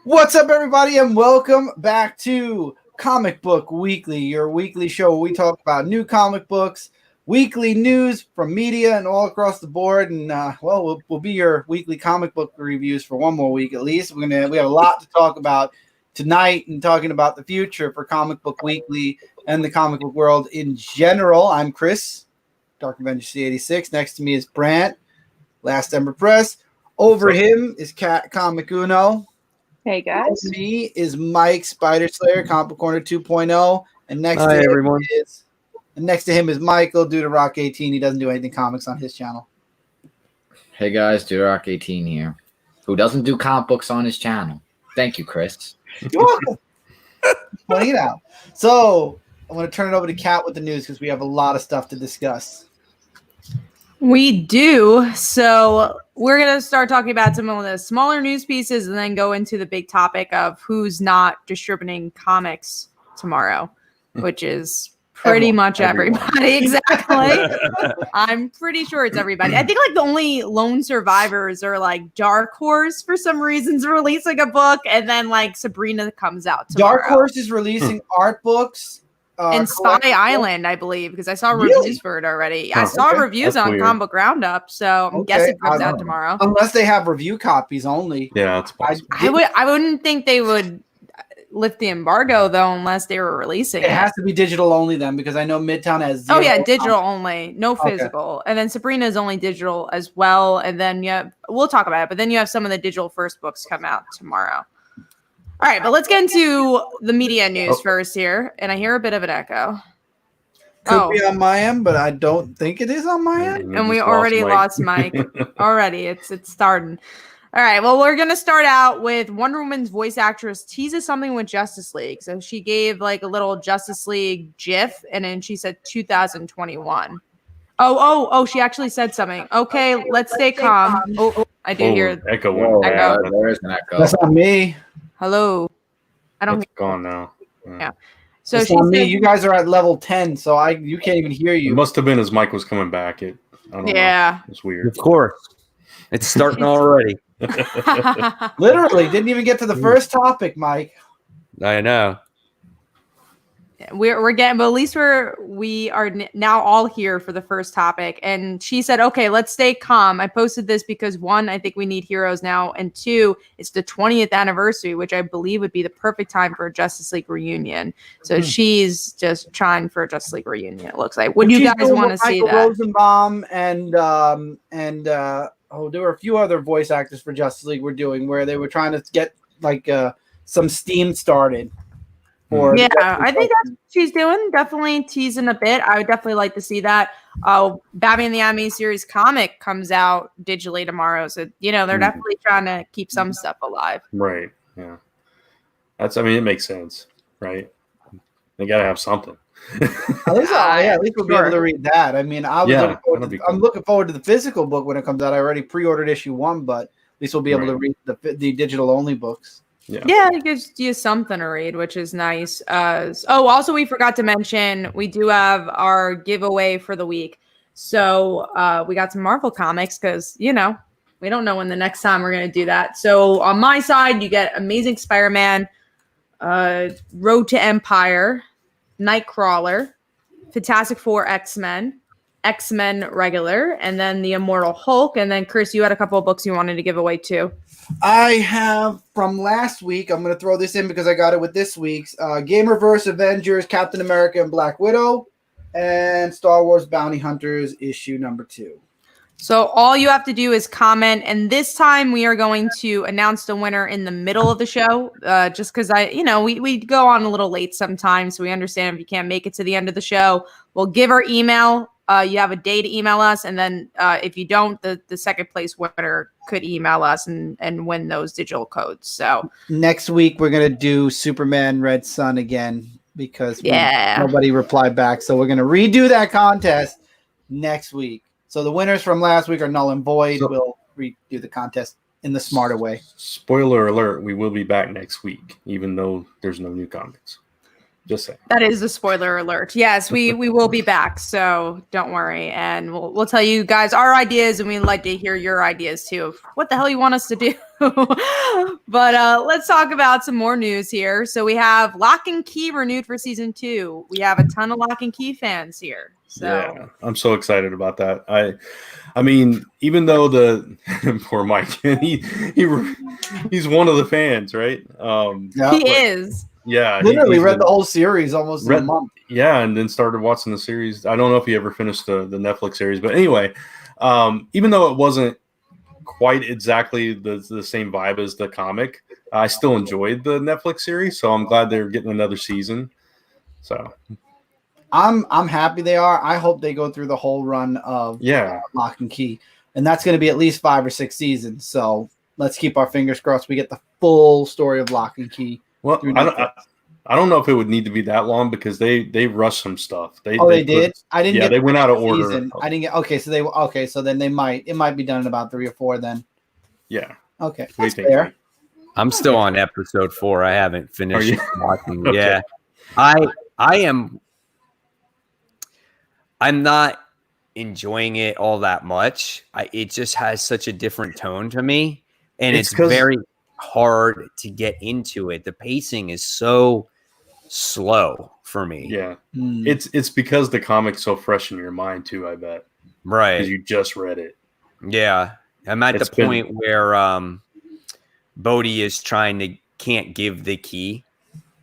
What's up, everybody, and welcome back to Comic Book Weekly, your weekly show where we talk about new comic books, weekly news from media and all across the board. And we'll be your weekly comic book reviews for one more week at least. We have a lot to talk about tonight and talking about the future for Comic Book Weekly and the comic book world in general. I'm Chris, Dark Avenger C86. Next to me is Brant, Last Ember Press. Over him is Cat Comic Uno. Hey guys. Me is Mike Spider Slayer, Comic Corner 2.0, and next to him is Michael Duderock 18. He doesn't do anything comics on his channel. Hey guys, Duderock 18 here, who doesn't do comic books on his channel. Thank you, Chris. You're welcome. Pointing it out. So I'm going to turn it over to Kat with the news because we have a lot of stuff to discuss. We do. So we're going to start talking about some of the smaller news pieces and then go into the big topic of who's not distributing comics tomorrow, which is pretty much everybody. Exactly. I'm pretty sure it's everybody. I think like the only lone survivors are like Dark Horse for some reasons releasing a book, and then like Sabrina comes out tomorrow. Dark Horse is releasing art books. And Spy Island, I believe, because I saw reviews for it already. I saw reviews on Comic Book Roundup, so I'm guessing it comes out tomorrow. Unless they have review copies only. Yeah, it's possible. I wouldn't think they would lift the embargo though, unless they were releasing it. It has to be digital only then, because I know Midtown has. Oh yeah, digital only, no physical. Okay. And then Sabrina is only digital as well. And then we'll talk about it. But then you have some of the digital first books come out tomorrow. All right, but let's get into the media news first here. And I hear a bit of an echo. Could be on my end, but I don't think it is on my end. And we already lost Mike. Already, it's starting. All right, well, we're going to start out with Wonder Woman's voice actress teases something with Justice League. So she gave like a little Justice League GIF, and then she said 2021. Oh, she actually said something. Okay, let's stay calm. Oh, I do hear echo. There is an echo. That's not me. Hello. I don't. It's gone now. Yeah. So it's not me. You guys are at level 10, so you can't even hear you. It must have been as Mike was coming back. I don't know. It's weird. Of course. It's starting already. Literally, didn't even get to the first topic, Mike. I know. We're getting, but at least we are now all here for the first topic. And she said, okay, let's stay calm. I posted this because one, I think we need heroes now. And two, it's the 20th anniversary, which I believe would be the perfect time for a Justice League reunion. So she's just trying for a Justice League reunion. It looks like. Would you guys want to see that? Rosenbaum and there were a few other voice actors for Justice League were doing where they were trying to get like some steam started. I think that's what she's doing. Definitely teasing a bit. I would definitely like to see that. Batman the Anime Series comic comes out digitally tomorrow. So, they're definitely trying to keep some stuff alive. Right. Yeah. It makes sense. Right. They got to have something. At least we'll be able to read that. I mean, I'm looking forward to the physical book when it comes out. I already pre-ordered issue 1, but at least we'll be able to read the digital only books. Yeah, it gives you something to read, which is nice. Also, we forgot to mention, we do have our giveaway for the week. So we got some Marvel comics because, we don't know when the next time we're going to do that. So on my side, you get Amazing Spider-Man, Road to Empire, Nightcrawler, Fantastic Four X-Men, X-Men regular, and then the Immortal Hulk. And then, Chris, you had a couple of books you wanted to give away too. I have from last week. I'm going to throw this in because I got it with this week's Gamerverse Avengers, Captain America, and Black Widow, and Star Wars Bounty Hunters issue number 2. So all you have to do is comment, and this time we are going to announce the winner in the middle of the show, just because we go on a little late sometimes, so we understand if you can't make it to the end of the show. We'll give our email. You have a day to email us, and then if you don't, the second place winner could email us and win those digital codes. So next week we're gonna do Superman Red Sun again because nobody replied back. So we're gonna redo that contest next week. So the winners from last week are null and void. We'll redo the contest in the smarter way. Spoiler alert: we will be back next week, even though there's no new comics. Just saying. That is a spoiler alert. Yes, we will be back, so don't worry, and we'll tell you guys our ideas, and we'd like to hear your ideas too of what the hell you want us to do. But let's talk about some more news here. So we have Locke Key renewed for season 2. We have a ton of Locke Key fans here. So Yeah, I'm so excited about that. I mean, even though the poor Mike, he's one of the fans, right? he is. Yeah, literally read the whole series almost in a month. Yeah, and then started watching the series. I don't know if he ever finished the Netflix series, but anyway, even though it wasn't quite exactly the same vibe as the comic, I still enjoyed the Netflix series. So I'm glad they're getting another season. So I'm happy they are. I hope they go through the whole run of Locke and Key, and that's going to be at least 5 or 6 seasons. So let's keep our fingers crossed we get the full story of Locke and Key. Well, I don't know if it would need to be that long because they rushed some stuff. They did. I didn't. Yeah, they went out of order. Season. I didn't get. Okay, so then they might. It might be done in about 3 or 4 then. Yeah. Okay. What do you think? Fair. I'm still on episode 4. I haven't finished watching. Okay. Yeah, I am. I'm not enjoying it all that much. It just has such a different tone to me, and it's very hard to get into it. The pacing is so slow for me. Yeah. It's because the comic's so fresh in your mind too, I bet. Right. Because you just read it. Yeah. I'm at the point where Bodhi is can't give the key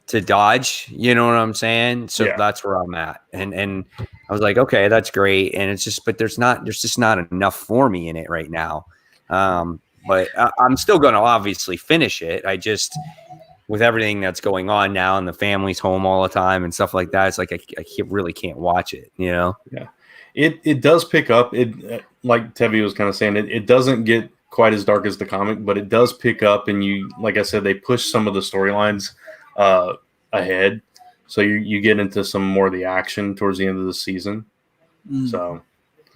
to Dodge. You know what I'm saying? So that's where I'm at. And I was like, okay, that's great. And it's just, but there's just not enough for me in it right now. But I'm still going to obviously finish it. I just, with everything that's going on now and the family's home all the time and stuff like that, it's like I really can't watch it, you know? Yeah. It does pick up. It like Tevi was kind of saying, it doesn't get quite as dark as the comic, but it does pick up. And you, like I said, they push some of the storylines ahead. So you get into some more of the action towards the end of the season. So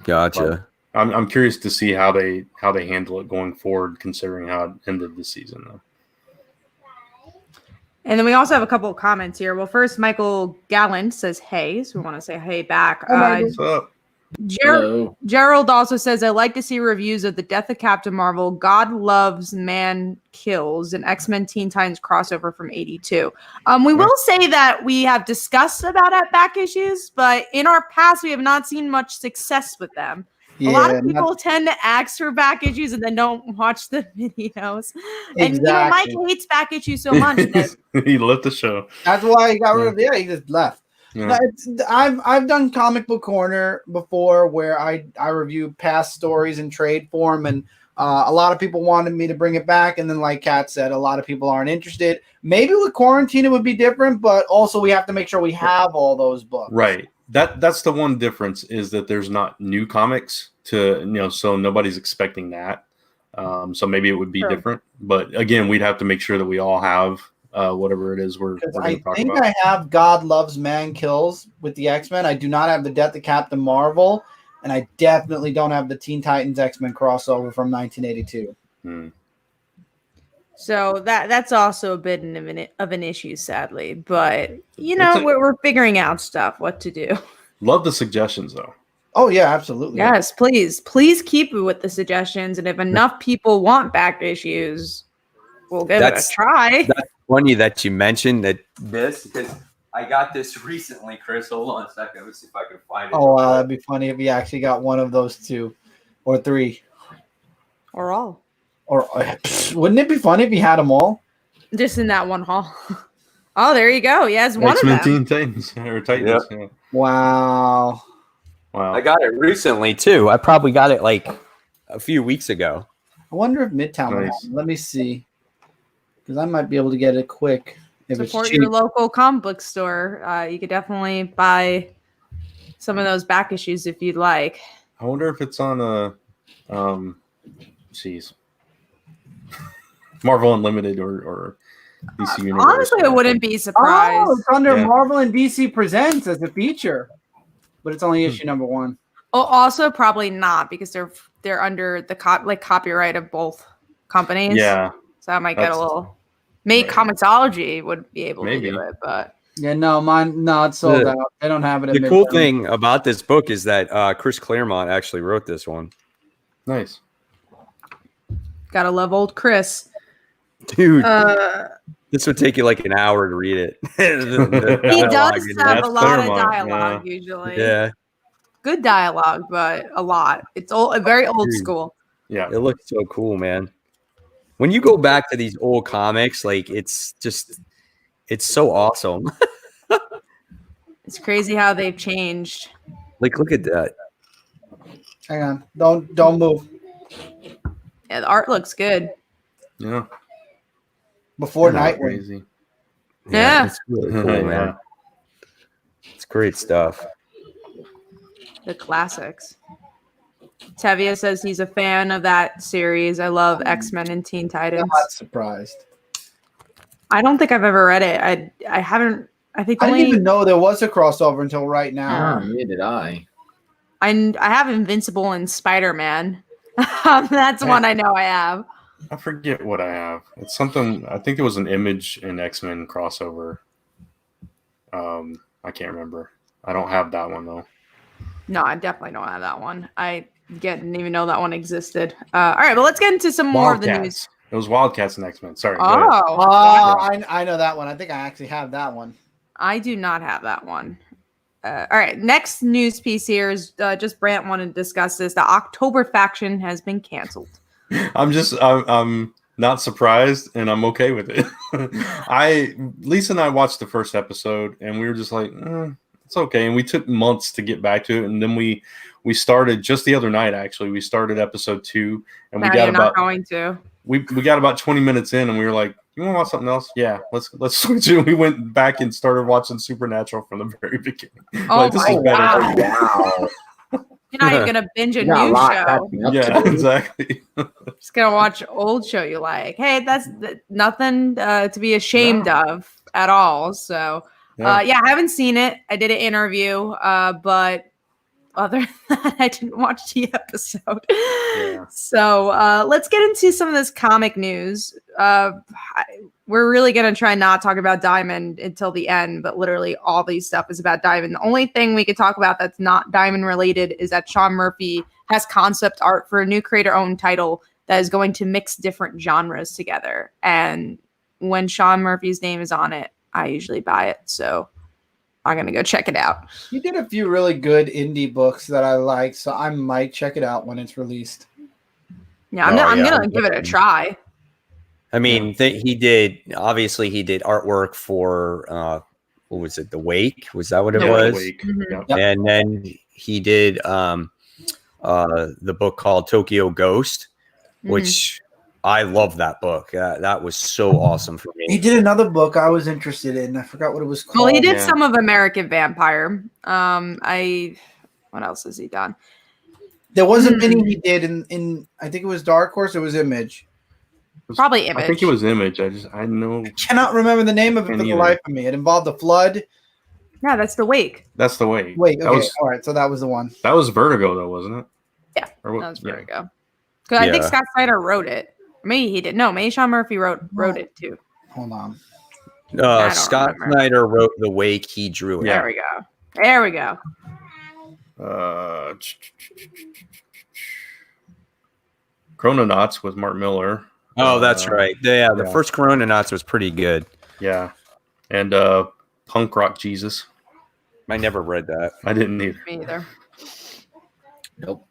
gotcha. I'm curious to see how they handle it going forward, considering how it ended the season, though. And then we also have a couple of comments here. Well, first, Michael Gallant says, hey. So we want to say hey back. What's up? Gerald also says, I like to see reviews of the Death of Captain Marvel, God Loves, Man Kills, and X-Men Teen Titans crossover from 82. We will say that we have discussed about back issues, but in our past, we have not seen much success with them. A lot of people tend to ask for back issues and then don't watch the videos. And Mike hates back issues so much. He left the show. That's why he got rid of it. Yeah, he just left. Yeah. I've done Comic Book Corner before where I review past stories in trade form, and a lot of people wanted me to bring it back, and then like Kat said, a lot of people aren't interested. Maybe with quarantine it would be different, but also we have to make sure we have all those books. Right. That's the one difference, is that there's not new comics so nobody's expecting that. So maybe it would be different, but again, we'd have to make sure that we all have whatever it is we're going to talk about. I think I have God Loves, Man Kills with the X-Men. I do not have the Death of Captain Marvel, and I definitely don't have the Teen Titans X-Men crossover from 1982. So that's also a bit of an issue, sadly. But, we're figuring out stuff, what to do. Love the suggestions, though. Oh, yeah, absolutely. Yes, please. Please keep it with the suggestions. And if enough people want back issues, we'll give it a try. That's funny that you mentioned this, because I got this recently, Chris. Hold on a second. Let's see if I can find it. Oh, wow, that'd be funny if you actually got one of those 2 or 3. Or all. Or wouldn't it be funny if you had them all? Just in that one haul. Oh, there you go. Yes, one X-Men of them. Teen Titans or Titans. Yep. Yeah. Wow. I got it recently too. I probably got it like a few weeks ago. I wonder if Midtown would have them. Let me see, because I might be able to get it quick. Support your local comic book store. You could definitely buy some of those back issues if you'd like. I wonder if it's on a Marvel Unlimited or DC Universe. Honestly, I wouldn't be surprised. Oh, it's under Marvel and DC Presents as a feature, but it's only issue number 1. Oh, also probably not, because they're under the copyright of both companies. Yeah, so I might get a little. Maybe Comixology would be able to do it, but Yeah, no, mine. No, it's sold out. They don't have it. The cool thing about this book is that Chris Claremont actually wrote this one. Nice. Gotta love old Chris. Dude, this would take you like an hour to read it. He does have a lot of dialogue yeah. usually. Yeah. Good dialogue, but a lot. It's very old school. Yeah. It looks so cool, man. When you go back to these old comics, like it's so awesome. It's crazy how they've changed. Like, look at that. Hang on. Don't move. Yeah, the art looks good. Yeah. Before Not Nightwing. crazy. Yeah. It's really cool, man. It's great stuff. The classics. Tevia says he's a fan of that series. I love X-Men and Teen Titans. Not surprised. I don't think I've ever read it. I haven't. I think I only didn't even know there was a crossover until right now. Neither did I. I have Invincible and Spider-Man. That's one I know I have. I forget what I have. It's something. I think it was an Image and X-Men crossover. I can't remember. I don't have that one though. No, I definitely don't have that one. I didn't even know that one existed. All right, but let's get into some more of the news. It was Wildcats and X-Men. Sorry. I know that one. I think I actually have that one. I do not have that one. All right, next news piece here is just Brant wanted to discuss this. The October faction has been canceled. I'm not surprised, and I'm okay with it. Lisa and I watched the first episode, and we were just like, it's okay. And we took months to get back to it, and then we started just the other night. Actually, we started episode 2, and we got about we got about 20 minutes in, and we were like, "You want to watch something else? Yeah, let's switch it." We went back and started watching Supernatural from the very beginning. Oh this is better. Wow. You're not even gonna binge a new show. Yeah, exactly. Just gonna watch old show you like. Hey, that's nothing to be ashamed of at all. So, I haven't seen it. I did an interview, but other than that, I didn't watch the episode. Yeah. So let's get into some of this comic news. We're really going to try not talk about Diamond until the end, but literally all these stuff is about Diamond. The only thing we could talk about that's not Diamond related is that Sean Murphy has concept art for a new creator-owned title that is going to mix different genres together. And when Sean Murphy's name is on it, I usually buy it. So I'm going to go check it out. He did a few really good indie books that I like, so I might check it out when it's released. Yeah, I'm going to give it a try. I mean, he did artwork for, what was it? The Wake? Was that what it was? Mm-hmm. Yep. And then he did the book called Tokyo Ghost, which I love that book. That was so awesome for me. He did another book I was interested in. I forgot what it was called. Well, he did some of American Vampire. What else has he done? There wasn't many he did in I think it was Dark Horse. It was Image. Probably Image. I think it was Image. I know. I cannot remember the name of it for the life of me. It involved a flood. Yeah, that's the Wake. That's the Wake. Wait, okay, all right. So that was the one. That was Vertigo, though, wasn't it? Yeah, that was Vertigo. Because I think Scott Snyder wrote it. Maybe he did. No, maybe Sean Murphy wrote it too. Hold on. Scott Snyder wrote The Wake. He drew it. There we go. Chrononauts with Mark Miller. Oh, that's right. The first Chrononauts was pretty good. Yeah. And Punk Rock Jesus. I never read that. I didn't either. Me either. Nope.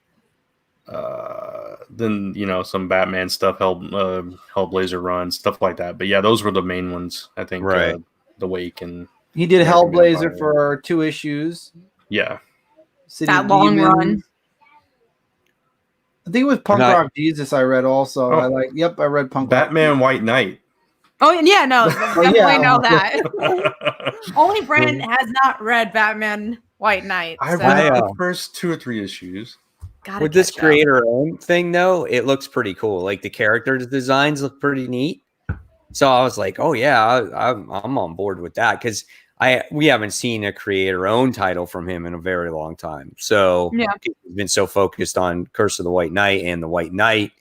Then some Batman stuff, Hellblazer run, stuff like that. But yeah, those were the main ones. I think. Right. The Wake and he did Hellblazer for 2 issues. Yeah. City that long run. I think it was Punk Rock Jesus. I read also. I read Punk Batman Rock. White Knight. Oh yeah, no, definitely know that. Only Brandon has not read Batman White Knight. I read the first 2 or 3 issues. With this creator-owned thing, though, it looks pretty cool. Like the character designs look pretty neat. So I was like, "Oh yeah, I'm on board with that," because we haven't seen a creator-owned title from him in a very long time. So he's been so focused on Curse of the White Knight and the White Knight,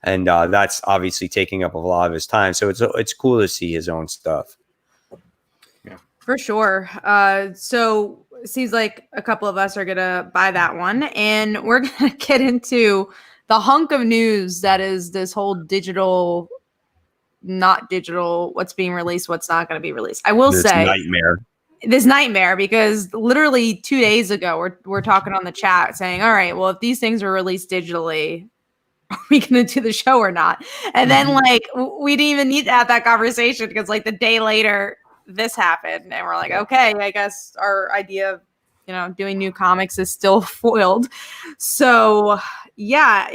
and that's obviously taking up a lot of his time. So it's cool to see his own stuff. Yeah, For sure. So it seems like a couple of us are going to buy that one. And we're going to get into the hunk of news that is this whole digital, not digital, what's being released, what's not going to be released. I will say this nightmare, because literally 2 days ago, we're talking on the chat saying, all right, well, if these things are released digitally, are we going to do the show or not? And then like, we didn't even need to have that conversation, because like the day later, this happened, and we're like, okay, I guess our idea of doing new comics is still foiled. So yeah,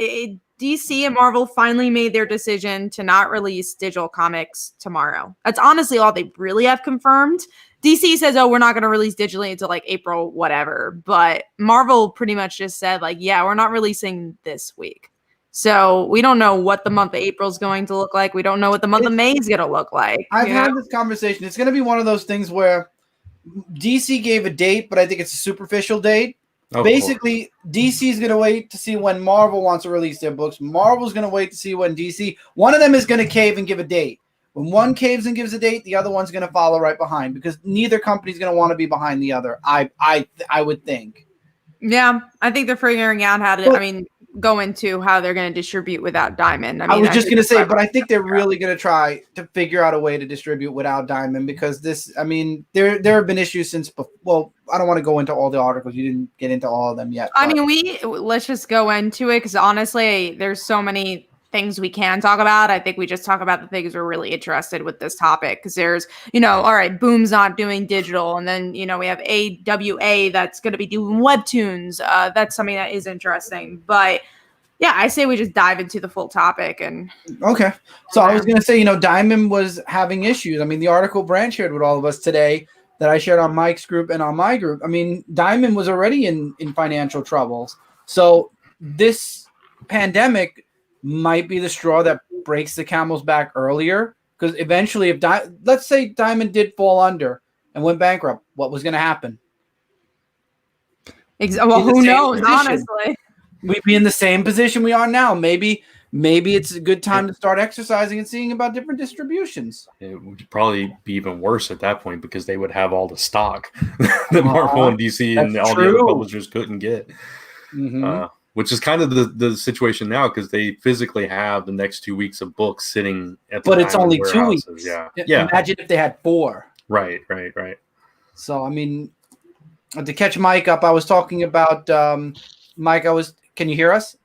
DC and Marvel finally made their decision to not release digital comics tomorrow. That's honestly all they really have confirmed. DC says, oh, we're not going to release digitally until like April whatever, but Marvel pretty much just said like, yeah, we're not releasing this week. So we don't know what the month of April is going to look like. We don't know what the month of May is going to look like. I've had this conversation. It's going to be one of those things where DC gave a date, but I think it's a superficial date. Basically, DC is going to wait to see when Marvel wants to release their books. Marvel's going to wait to see when DC. One of them is going to cave and give a date. When one caves and gives a date, the other one's going to follow right behind, because neither company's going to want to be behind the other. I would think. Yeah, I think they're figuring out how to. Go into how they're going to distribute without Diamond. I was just going to say, but I think they're really going to try to figure out a way to distribute without Diamond, because there have been issues since before. Well, I don't want to go into all the articles. You didn't get into all of them yet. Let's just go into it, because honestly, there's so many things we can talk about. I think we just talk about the things we're really interested with this topic, because there's, all right, Boom's not doing digital, and then, we have AWA that's going to be doing webtoons. That's something that is interesting, but yeah, I say we just dive into the full topic. And okay. So I was going to say, Diamond was having issues. The article Brand shared with all of us today that I shared on Mike's group and on my group, Diamond was already in financial troubles. So this pandemic might be the straw that breaks the camel's back earlier, because eventually, if let's say Diamond did fall under and went bankrupt, what was going to happen? Well, who knows? Honestly, we'd be in the same position we are now. Maybe it's a good time to start exercising and seeing about different distributions. It would probably be even worse at that point, because they would have all the stock that Marvel and DC and all the other publishers couldn't get. Mm-hmm. Which is kind of the situation now, because they physically have the next 2 weeks of books sitting at the it's only 2 weeks. Yeah. Imagine if they had 4. Right. So, to catch Mike up, I was talking about Mike. Can you hear us?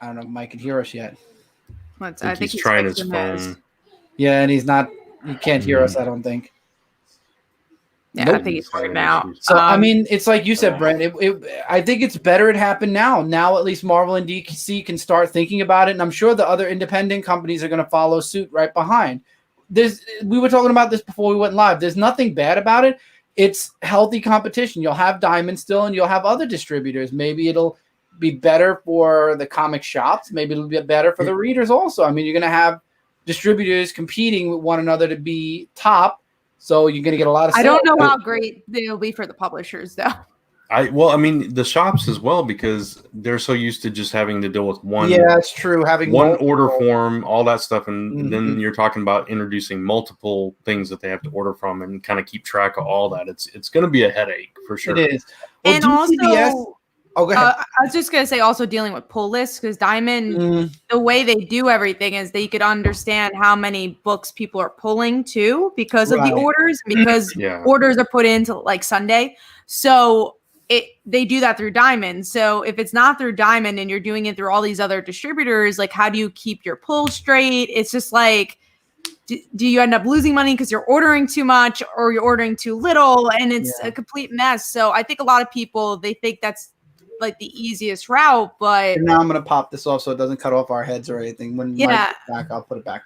I don't know if Mike can hear us yet. I think he's trying his phone. Yeah, and he can't hear us, I don't think. Yeah, nope. I think he's worried now. So, it's like you said, Brent. I think it's better it happened now. Now, at least Marvel and DC can start thinking about it, and I'm sure the other independent companies are going to follow suit right behind. We were talking about this before we went live. There's nothing bad about it. It's healthy competition. You'll have Diamond still, and you'll have other distributors. Maybe it'll be better for the comic shops. Maybe it'll be better for the readers also. You're going to have distributors competing with one another to be top. So you're going to get a lot of sales. I don't know how great they'll be for the publishers, though. The shops as well, because they're so used to just having to deal with one. Yeah, it's true. Having one order form, all that stuff. And then you're talking about introducing multiple things that they have to order from and kind of keep track of all that. It's going to be a headache for sure. It is. Well, and also, go ahead. I was just going to say also dealing with pull lists, because Diamond, the way they do everything is they could understand how many books people are pulling too, because of the orders, because orders are put into like Sunday. So they do that through Diamond. So if it's not through Diamond and you're doing it through all these other distributors, like how do you keep your pull straight? It's just like, do you end up losing money because you're ordering too much or you're ordering too little, and it's a complete mess. So I think a lot of people, they think that's like the easiest route, but and now I'm gonna pop this off so it doesn't cut off our heads or anything. When Mike gets back, I'll put it back.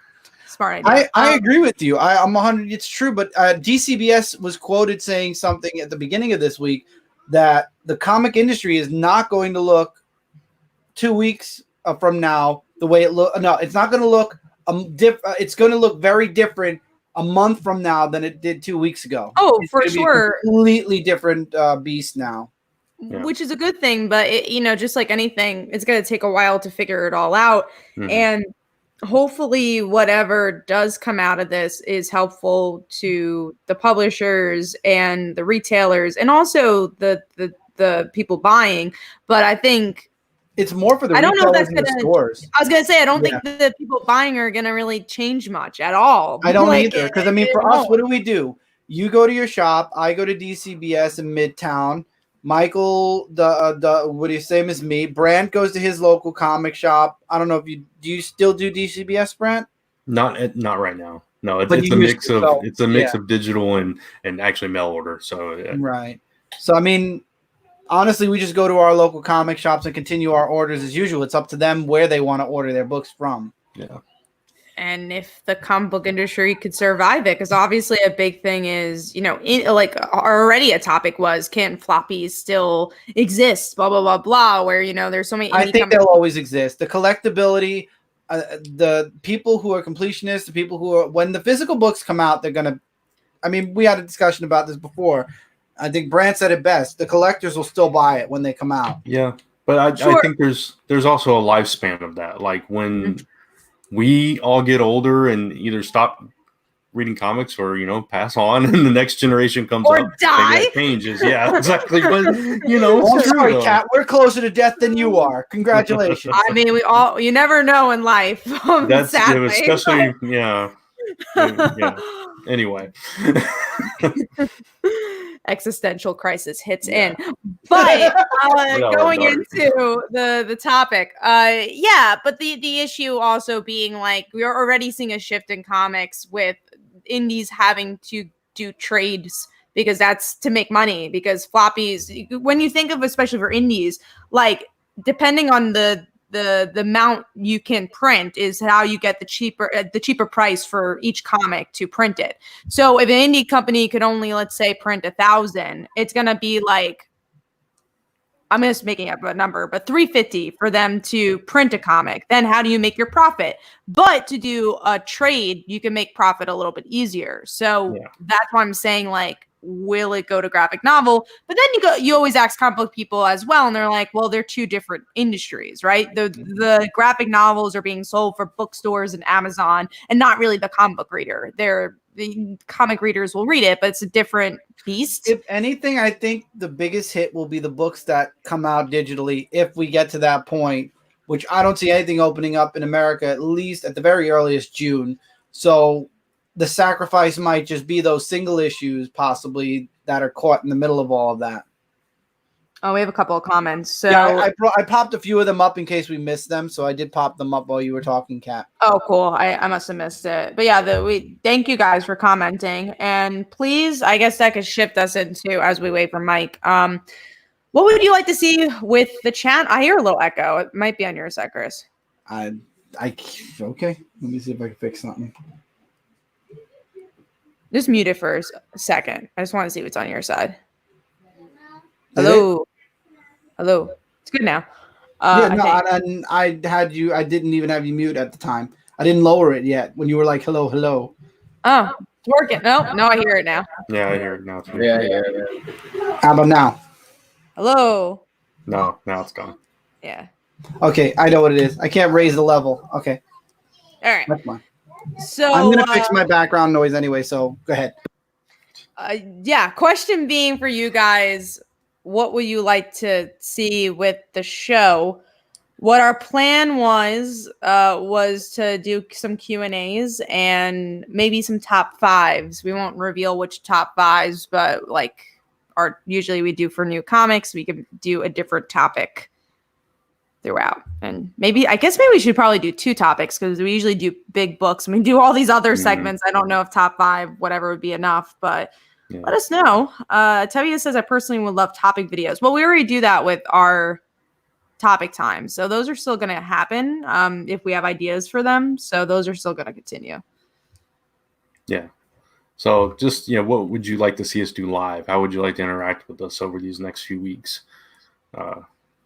Smart idea. I agree with you. I'm 100. It's true, but DCBS was quoted saying something at the beginning of this week that the comic industry is not going to look 2 weeks from now the way it look. No, it's not going to look. It's going to look very different a month from now than it did 2 weeks ago. Oh, it's for sure. Completely different beast now. Yeah. Which is a good thing, but just like anything, it's going to take a while to figure it all out. Mm-hmm. And hopefully whatever does come out of this is helpful to the publishers and the retailers and also the people buying. But I think it's more for the I don't know if retailers that's in the stores. I was gonna say I don't think the people buying are gonna really change much at all. I don't either, because I mean, for us, what do? You go to your shop. I go to DCBS in Midtown. Michael, the what do you same as me? Brant goes to his local comic shop. I don't know if you still do DCBS, Brant? Not right now. No, it's a mix of digital and actually mail order. So right. So I mean, honestly, we just go to our local comic shops and continue our orders as usual. It's up to them where they want to order their books from. Yeah. And if the comic book industry could survive it, because obviously a big thing is, like already a topic was, can floppies still exist? Blah, blah, blah, blah, where, there's so many. I think they'll always exist. The collectability, the people who are completionists, the people who are, when the physical books come out, they're going to, I mean, we had a discussion about this before. I think Brant said it best. The collectors will still buy it when they come out. Yeah. But I think there's also a lifespan of that. Like when we all get older and either stop reading comics or, pass on and the next generation comes or up. Die. It changes. Yeah, exactly. But, I'm sorry, Kat. We're closer to death than you are. Congratulations. I mean, you never know in life. That's sadly, especially, yeah. Anyway. Existential crisis hits in, but going into the topic, but the issue also being like we're already seeing a shift in comics with indies having to do trades because that's to make money, because floppies, when you think of, especially for indies, like depending on the amount you can print is how you get the cheaper price for each comic to print it. So if an indie company could only, let's say, print 1,000, it's going to be like, I'm just making up a number, but $350 for them to print a comic. Then how do you make your profit? But to do a trade, you can make profit a little bit easier. So that's why I'm saying, like, will it go to graphic novel? But then you always ask comic book people as well, and they're like, well, they're two different industries, right? The graphic novels are being sold for bookstores and Amazon, and not really the comic book reader. The comic readers will read it, but it's a different beast. If anything, I think the biggest hit will be the books that come out digitally if we get to that point, which I don't see anything opening up in America, at least at the very earliest June. So the sacrifice might just be those single issues possibly that are caught in the middle of all of that. Oh, we have a couple of comments. So yeah, I popped a few of them up in case we missed them. So I did pop them up while you were talking, Kat. Oh, cool. I must have missed it. But yeah, we thank you guys for commenting. And please, I guess that could shift us into, as we wait for Mike. What would you like to see with the chat? I hear a little echo. It might be on your side, Chris. Okay. Let me see if I can fix something. Just mute it for a second. I just want to see what's on your side. Hello. Hello. It's good now. I had you. I didn't even have you mute at the time. I didn't lower it yet when you were like, hello, hello. Oh, it's working. No, I hear it now. Yeah, I hear it now too. Yeah. How about now? Hello. No, now it's gone. Yeah. Okay, I know what it is. I can't raise the level. Okay. All right. That's fine. So I'm gonna fix my background noise anyway. So go ahead. Question being for you guys, what would you like to see with the show? What our plan was to do some Q&As and maybe some top fives. We won't reveal which top fives, but like usually we do for new comics, we could do a different topic throughout. And maybe we should probably do two topics, because we usually do big books and we do all these other segments. I don't know if top five, whatever would be enough, but let us know. Tevia says, I personally would love topic videos. Well, we already do that with our topic time. So those are still going to happen if we have ideas for them. So those are still going to continue. Yeah. So just, what would you like to see us do live? How would you like to interact with us over these next few weeks?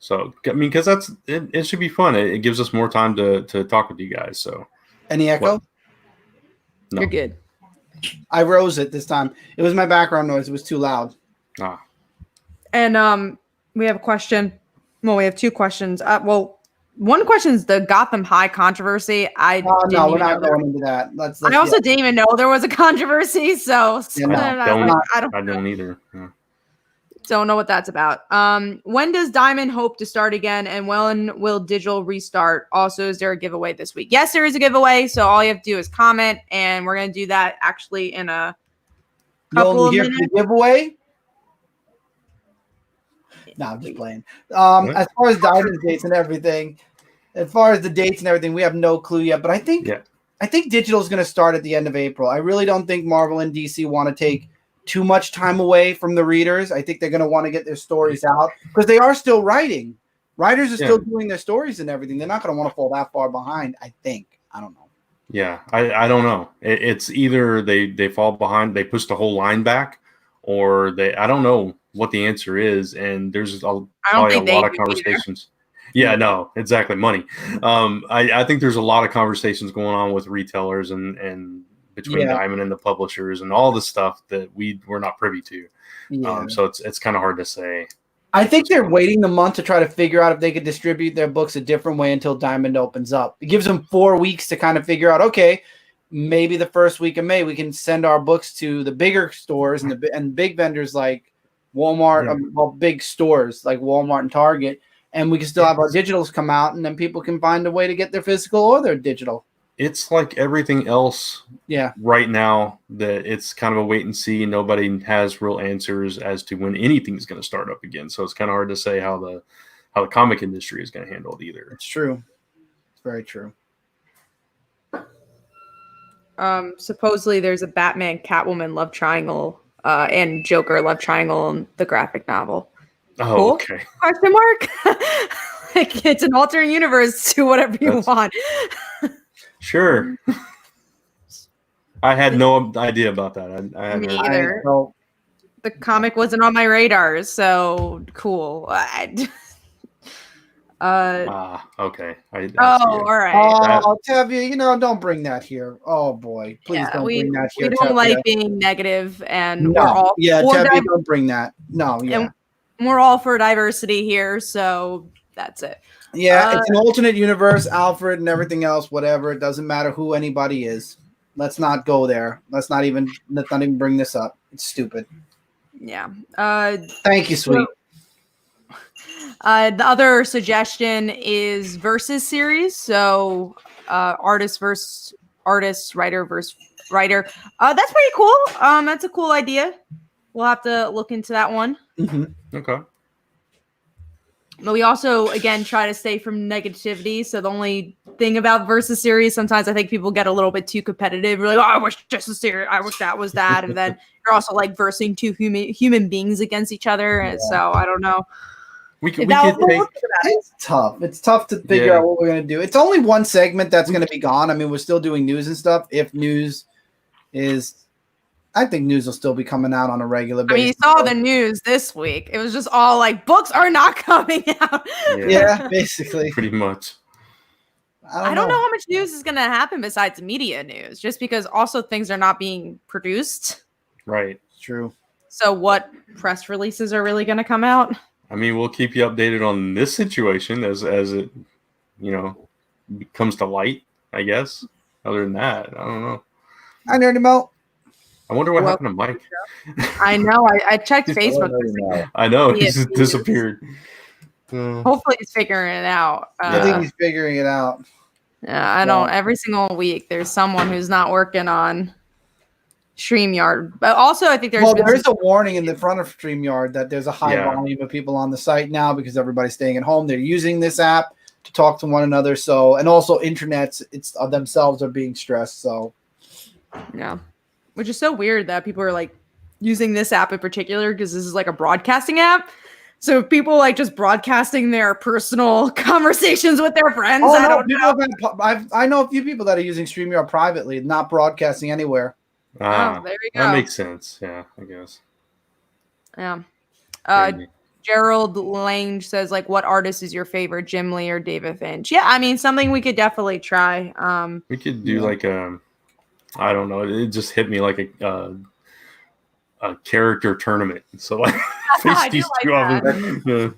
So, I mean, because it should be fun. It gives us more time to talk with you guys. So, any echo? No. You're good. I rose it this time. It was my background noise. It was too loud. And we have a question. Well, we have two questions. One question is the Gotham High controversy. No, we're not going into that. I also didn't even know there was a controversy, so I don't either. Yeah. Don't know what that's about. When does Diamond hope to start again, and when will digital restart? Also, is there a giveaway this week? Yes, there is a giveaway, so all you have to do is comment, and we're going to do that actually in a couple of minutes. The giveaway? No, I'm just playing. As far as Diamond dates and everything, we have no clue yet. But I think digital is going to start at the end of April. I really don't think Marvel and DC want to take too much time away from the readers. I think they're going to want to get their stories out because they are still writing. Writers are still doing their stories and everything. They're not going to want to fall that far behind, I think. I don't know. Yeah, I don't know. It's either they fall behind, they push the whole line back, or I don't know what the answer is. And there's probably a lot of conversations. Yeah, no, exactly. Money. I think there's a lot of conversations going on with retailers and between Diamond and the publishers and all the stuff that we're not privy to. Yeah. So it's kind of hard to say. I think they're waiting the month to try to figure out if they could distribute their books a different way until Diamond opens up. It gives them 4 weeks to kind of figure out, okay, maybe the first week of May we can send our books to the bigger stores and big vendors like Walmart, big stores like Walmart and Target, and we can still have our digitals come out, and then people can find a way to get their physical or their digital. It's like everything else right now that it's kind of a wait and see. Nobody has real answers as to when anything's going to start up again. So it's kind of hard to say how the comic industry is going to handle it either. It's true. It's very true. Supposedly there's a Batman Catwoman love triangle and Joker love triangle in the graphic novel. Oh, cool? Okay. Question mark? Like, it's an alternate universe. Do whatever you want. Sure. I had no idea about that. I Me either. The comic wasn't on my radar, so cool. Okay. All right. Tevye, don't bring that here. Oh boy, please don't bring that here. We don't like being negative, and we're all Tevye, don't bring that. No, and we're all for diversity here, so that's it. Yeah, it's an alternate universe, Alfred and everything else, whatever. It doesn't matter who anybody is. Let's not go there. Let's not even bring this up. It's stupid. Yeah. Thank you, sweet. The other suggestion is versus series. So artist versus artist, writer versus writer. That's pretty cool. That's a cool idea. We'll have to look into that one. Mm-hmm. Okay. But we also, again, try to stay from negativity. So the only thing about versus series, sometimes I think people get a little bit too competitive. We're like, I wish this was series. I wish that was that. And then you're also like versing two human beings against each other. And so I don't know. It's tough. It's tough to figure out what we're going to do. It's only one segment that's going to be gone. I mean, we're still doing news and stuff. If news is... I think news will still be coming out on a regular basis. I mean, you saw the news this week. It was just all like, books are not coming out. Yeah, basically. Pretty much. I don't know how much news is going to happen besides media news, just because also things are not being produced. Right. True. So what press releases are really going to come out? I mean, we'll keep you updated on this situation as it, comes to light, I guess. Other than that, I don't know. Hi, Nerdy Mo. I wonder what happened to Mike. I know. I checked Facebook. I know. He's just disappeared. Hopefully he's figuring it out. I think he's figuring it out. Yeah, I don't. Every single week there's someone who's not working on StreamYard. But also I think there's a warning in the front of StreamYard that there's a high volume of people on the site now because everybody's staying at home. They're using this app to talk to one another. So, and also internets themselves are being stressed. So, yeah. Which is so weird that people are like using this app in particular because this is like a broadcasting app. So people like just broadcasting their personal conversations with their friends. I know a few people that are using StreamYard privately, not broadcasting anywhere. There we go. That makes sense. Yeah, I guess. Yeah. Gerald Lange says, like, what artist is your favorite, Jim Lee or David Finch? Yeah, I mean, something we could definitely try. We could do like I don't know. It just hit me like a character tournament. So like, face these two.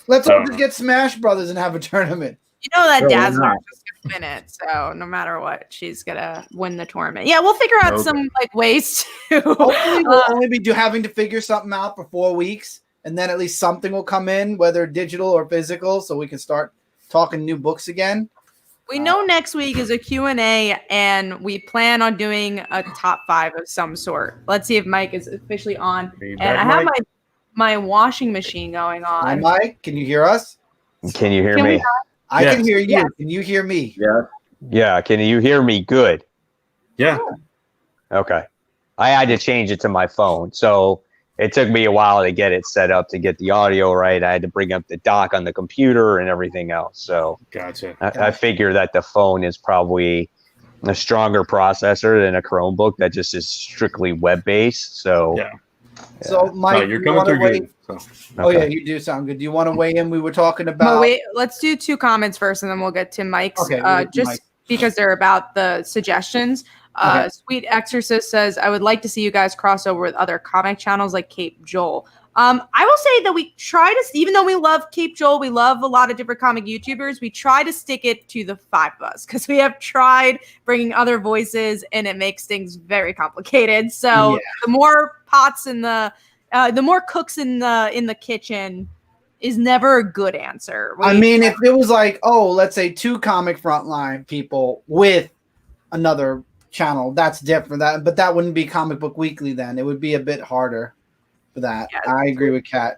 Let's all just get Smash Brothers and have a tournament. You know that Sure, why Dazzler not? is just gonna win it, so no matter what, she's gonna win the tournament. Yeah, we'll figure out some like ways to. Hopefully, we'll only be having to figure something out for 4 weeks, and then at least something will come in, whether digital or physical, so we can start talking new books again. We know next week is a Q&A, and we plan on doing a top 5 of some sort. Let's see if Mike is officially on. And I have my washing machine going on. Hi, Mike. Can you hear us? Can you hear me? I can hear you. Yeah. Can you hear me? Yeah. Yeah. Can you hear me good? Yeah. Okay. I had to change it to my phone. So it took me a while to get it set up to get the audio right. I had to bring up the dock on the computer and everything else. So Gotcha. I figure that the phone is probably a stronger processor than a Chromebook that just is strictly web-based. So yeah. So, Mike, no, you're coming through good. So. Oh, yeah, you do sound good. Do you want to weigh in? We were talking about. No, wait, let's do 2 comments first, and then we'll get to Mike's. Okay, just because they're about the suggestions. Okay. Sweet Exorcist says, I would like to see you guys cross over with other comic channels like Cape Joel. I will say that we try to, even though we love Cape Joel, we love a lot of different comic YouTubers, we try to stick it to the 5 of us because we have tried bringing other voices and it makes things very complicated. So the more pots in the more cooks in the kitchen is never a good answer. I mean, if it was like, let's say 2 comic frontline people with another channel, that's different. But that wouldn't be Comic Book Weekly then. It would be a bit harder for that. Yeah, I agree with Kat.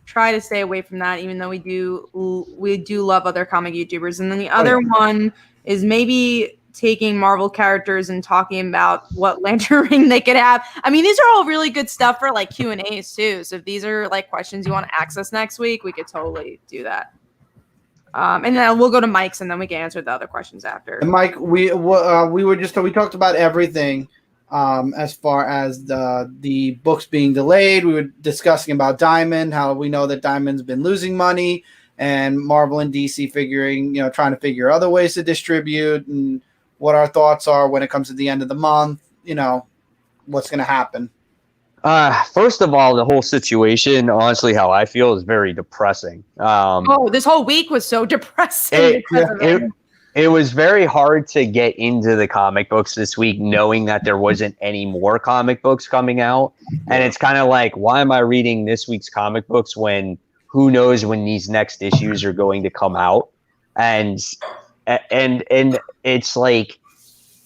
Try to stay away from that, even though we do love other comic YouTubers. And then the other one is maybe taking Marvel characters and talking about what lantern ring they could have. I mean, these are all really good stuff for like Q&As too. So if these are like questions you want to access next week, we could totally do that. And then we'll go to Mike's, and then we can answer the other questions after. And Mike, we talked about everything as far as the books being delayed. We were discussing about Diamond, how we know that Diamond's been losing money, and Marvel and DC trying to figure other ways to distribute, and what our thoughts are when it comes to the end of the month. What's going to happen. First of all, the whole situation, honestly, how I feel is very depressing. This whole week was so depressing. It was very hard to get into the comic books this week, knowing that there wasn't any more comic books coming out. And it's kind of like, why am I reading this week's comic books when who knows when these next issues are going to come out? And it's like,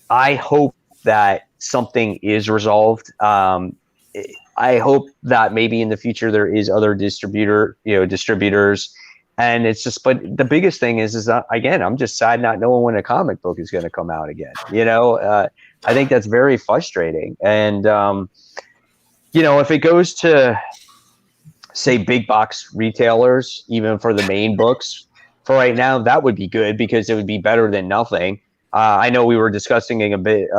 I hope that something is resolved. I hope that maybe in the future there is other distributors, and it's just. But the biggest thing is that, again, I'm just sad not knowing when a comic book is going to come out again. I think that's very frustrating. And if it goes to, say, big box retailers, even for the main books, for right now, that would be good because it would be better than nothing. I know we were discussing a bit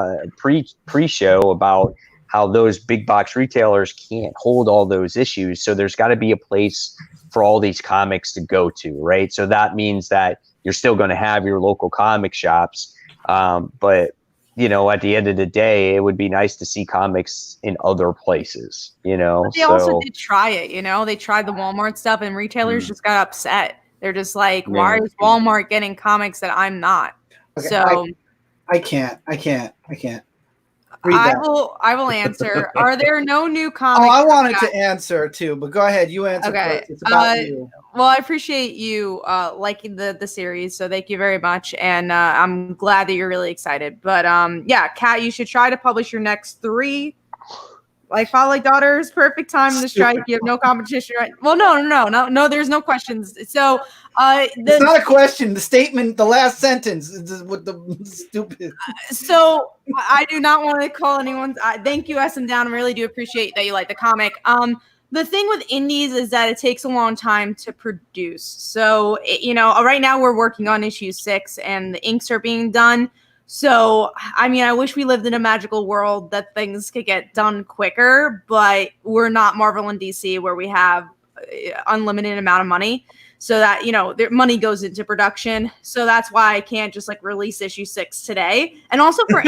pre-show about how those big box retailers can't hold all those issues. So there's got to be a place for all these comics to go to, right? So that means that you're still going to have your local comic shops. But, at the end of the day, it would be nice to see comics in other places, But they also did try it, They tried the Walmart stuff and retailers just got upset. They're just like, why is Walmart getting comics that I'm not? Okay, so I can't. I will answer. Are there no new comics? I wanted to answer too, but go ahead. You answer first. It's about you. Well, I appreciate you liking the series, so thank you very much, and I'm glad that you're really excited. But Kat, you should try to publish your next 3. Like Follow Like Daughters, perfect time to strike. You have no competition, right? Well, no. There's no questions. So it's not a question. The statement, the last sentence, is with the stupid. So I do not want to call anyone. Thank you, SM Down. I really do appreciate that you like the comic. The thing with indies is that it takes a long time to produce. So right now we're working on issue 6, and the inks are being done. So, I mean, I wish we lived in a magical world that things could get done quicker, but we're not Marvel and DC where we have unlimited amount of money. So that, their money goes into production. So that's why I can't just release issue 6 today. And also for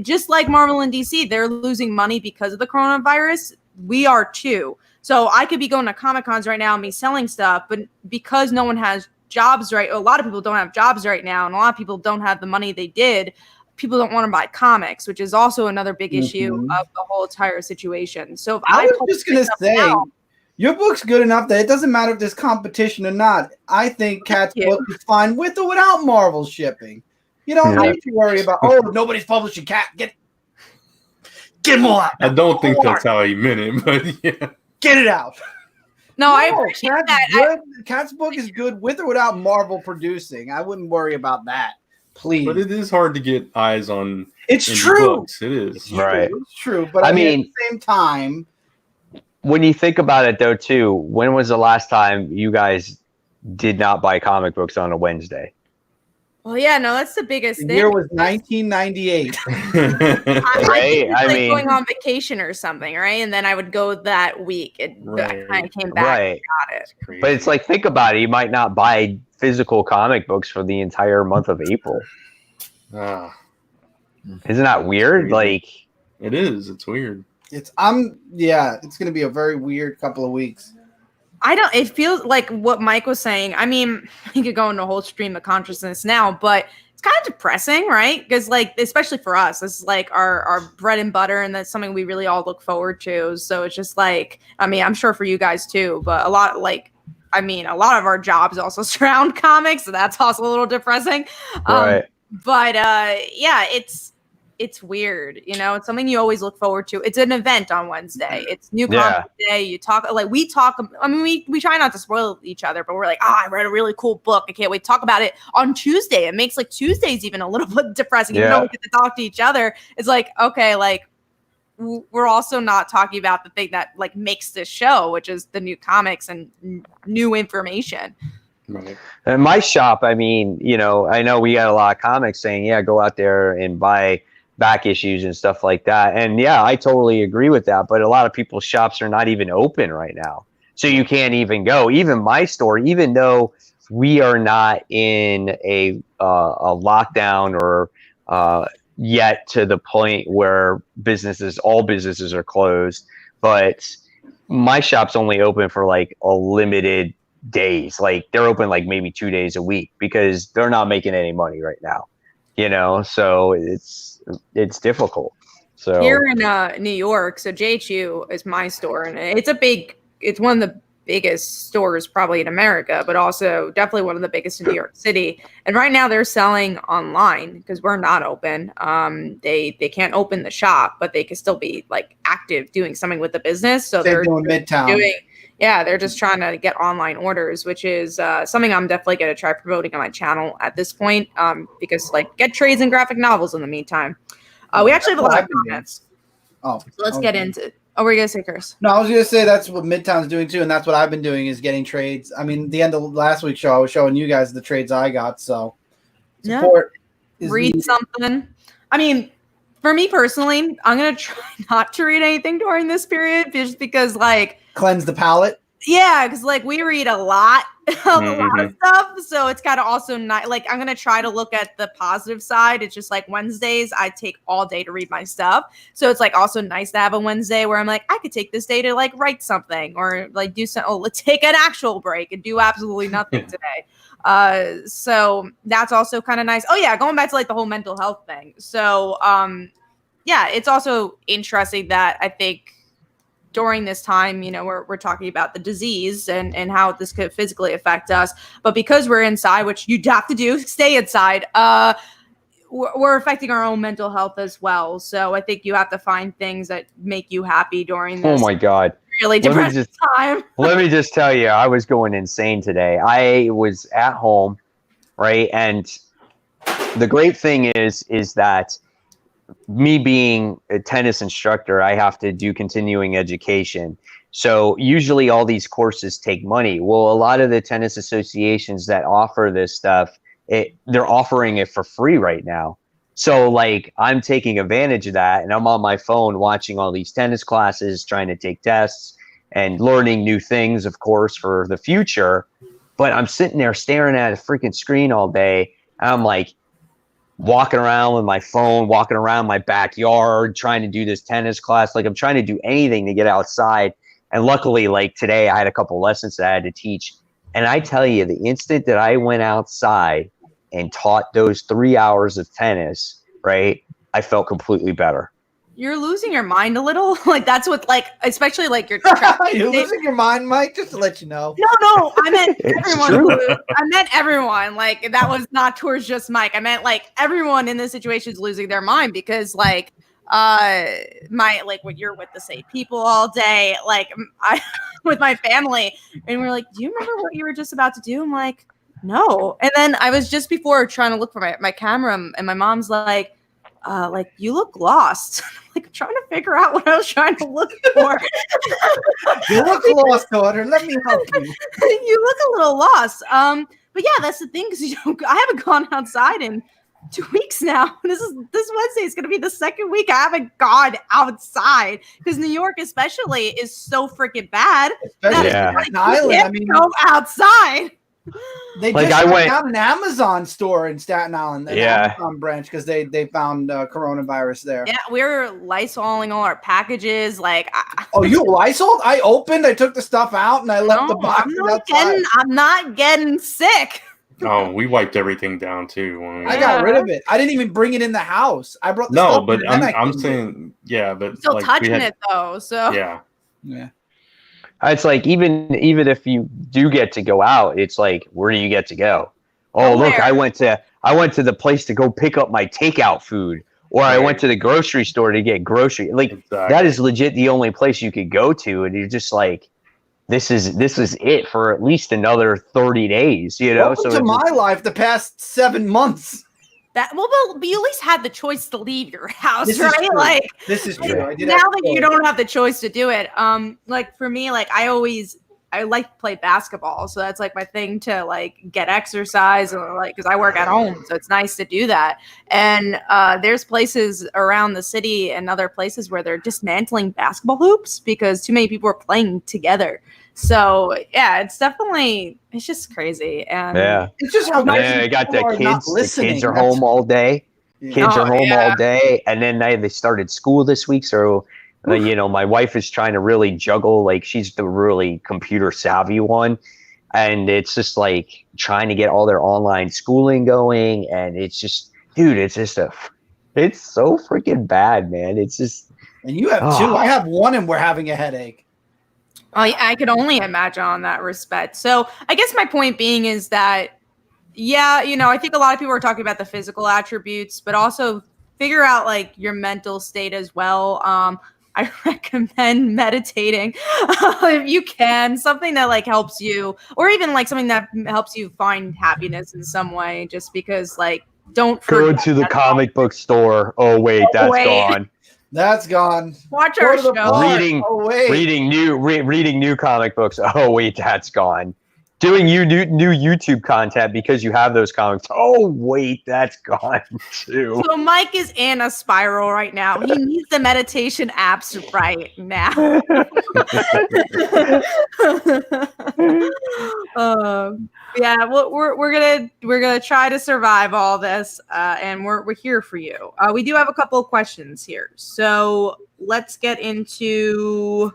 just like Marvel and DC, they're losing money because of the coronavirus. We are too. So I could be going to Comic Cons right now and be selling stuff, but because no one has jobs right. A lot of people don't have jobs right now, and a lot of people don't have the money they did. People don't want to buy comics, which is also another big issue of the whole entire situation. So if I was just gonna say, now, your book's good enough that it doesn't matter if there's competition or not. I think Kat's book is fine with or without Marvel shipping. You don't need to worry about, nobody's publishing Kat. Get them all out. I don't think that's how he meant it, but yeah. Get it out. No, I appreciate that. Kat's book is good with or without Marvel producing. I wouldn't worry about that. Please. But it is hard to get eyes on. It's true. Books. It is. Right. It's true. But I mean, at the same time, when you think about it, though, too, when was the last time you guys did not buy comic books on a Wednesday? Well, yeah, no, that's the biggest the thing. year was 1998. I mean, going on vacation or something, right? And then I would go that week. I kind of came back and got it. But it's like, think about it. You might not buy physical comic books for the entire month of April. Isn't that weird? Like, it is. It's weird. It's going to be a very weird couple of weeks. It feels like what Mike was saying. I mean, we could go into a whole stream of consciousness now, but it's kind of depressing, right? Because like, especially for us, this is like our bread and butter, and that's something we really all look forward to. So it's just like, I mean, I'm sure for you guys too, but a lot of our jobs also surround comics, so that's also a little depressing. Right. But yeah, it's weird, you know. It's something you always look forward to. It's an event on Wednesday. It's New Comic Day. You talk, like we talk. I mean, we try not to spoil each other, but we're like, I read a really cool book. I can't wait to talk about it on Tuesday. It makes like Tuesdays even a little bit depressing. Even though we get to talk to each other, it's like, okay, like we're also not talking about the thing that like makes this show, which is the new comics and new information. Right. And my shop, I mean, you know, I know we got a lot of comics saying, go out there and buy back issues and stuff like that. And I totally agree with that. But a lot of people's shops are not even open right now. So you can't even go. Even my store, even though we are not in a lockdown or yet to the point where all businesses are closed, but my shop's only open for like a limited days. Like they're open like maybe 2 days a week because they're not making any money right now, you know? So it's difficult. So here in New York, so JHU is my store, and it's one of the biggest stores probably in America, but also definitely one of the biggest in New York City. And right now they're selling online because we're not open. They can't open the shop, but they can still be like active doing something with the business. So they're doing Midtown. They're just trying to get online orders, which is something I'm definitely going to try promoting on my channel at this point, because like get trades and graphic novels in the meantime. We actually have a lot of comments. So let's get into it. Oh, were you going to say, Chris? No, I was going to say that's what Midtown's doing too, and that's what I've been doing is getting trades. I mean, the end of last week's show, I was showing you guys the trades I got, so support read something. I mean, for me personally, I'm going to try not to read anything during this period just because, like, cleanse the palate. Yeah, because like we read a lot of stuff, so it's kind of also not like I'm gonna try to look at the positive side. It's just like Wednesdays, I take all day to read my stuff, so it's like also nice to have a Wednesday where I'm like I could take this day to like write something or like do something. Let's take an actual break and do absolutely nothing today. So that's also kind of nice. Oh yeah, going back to like the whole mental health thing. So it's also interesting that I think during this time, you know, we're talking about the disease and how this could physically affect us. But because we're inside, which you'd have to do, stay inside, we're affecting our own mental health as well. So I think you have to find things that make you happy during this. Oh my God. Really depressing time. Let me just tell you, I was going insane today. I was at home, right? And the great thing is that me being a tennis instructor, I have to do continuing education. So usually all these courses take money. Well, a lot of the tennis associations that offer this stuff, they're offering it for free right now. So like I'm taking advantage of that, and I'm on my phone watching all these tennis classes, trying to take tests and learning new things, of course, for the future. But I'm sitting there staring at a freaking screen all day. And I'm like, walking around with my phone, walking around my backyard, trying to do this tennis class. Like I'm trying to do anything to get outside. And luckily, like today I had a couple lessons that I had to teach. And I tell you, the instant that I went outside and taught those 3 hours of tennis, right, I felt completely better. You're losing your mind a little. Like that's what, like, especially like your. You're losing your mind, Mike. Just to let you know. No, I meant everyone. True. I meant everyone. Like that was not towards just Mike. I meant like everyone in this situation is losing their mind because like when you're with the same people all day, like I with my family, and we're like, do you remember what you were just about to do? I'm like, no. And then I was just before trying to look for my camera, and my mom's like you look lost. Like I'm trying to figure out what I was trying to look for. You look lost, daughter. Let me help you. You look a little lost. But yeah, that's the thing because I haven't gone outside in 2 weeks now. This Wednesday is going to be the second week I haven't gone outside because New York, especially, is so freaking bad. Especially Staten Island. I mean, go outside. They Like, just I shut went- down an Amazon store in Staten Island, an Amazon branch, because they found coronavirus there. Yeah, we're Lysoling all our packages. Like, Oh, you Lysol? I took the stuff out, and I left the boxes outside. I'm not getting sick. Oh, we wiped everything down too. When we- I got rid of it. I didn't even bring it in the house. I brought the no, stuff but in, and I I'm cleaned it. saying, yeah, but Still like, touching it though. So Yeah, Yeah. It's like even if you do get to go out, it's like, where do you get to go? Oh, Nowhere. look, I went to the place to go pick up my takeout food, or I went to the grocery store to get grocery. Like exactly. that is legit the only place you could go to, and you're just like, this is it for at least another 30 days, you know. Welcome So to my life the past 7 months. but you at least had the choice to leave your house, This is right? true. Like This is true. I did now have that you don't have the choice to do it, like for me, like I like to play basketball, so that's like my thing to like get exercise, or like because I work at home, so it's nice to do that. And there's places around the city and other places where they're dismantling basketball hoops because too many people are playing together. So yeah, it's just crazy. And It's just how I got the people are not kids. The listening. kids are That's- home all day. Yeah. Kids are home yeah. all day, and then they started school this week. So, my wife is trying to really juggle. Like she's the really computer savvy one, and it's just like trying to get all their online schooling going. And it's just, dude, it's so freaking bad, man. It's just. And you have two. I have one, and we're having a headache. I could only imagine on that respect. So I guess my point being is that, yeah, I think a lot of people are talking about the physical attributes, but also figure out like your mental state as well. I recommend meditating if you can, something that like helps you, or even like something that helps you find happiness in some way, just because like don't Go forget to the that. comic book store. Oh wait, that's gone. That's gone. Watch Go our to the show. bar. Reading- Oh, wait. Reading new comic books. Oh wait, that's gone. Doing new YouTube content because you have those comics. Oh wait, that's gone too. So Mike is in a spiral right now. He needs the meditation apps right now. Yeah, well, we're gonna try to survive all this, and we're here for you. We do have a couple of questions here, so let's get into.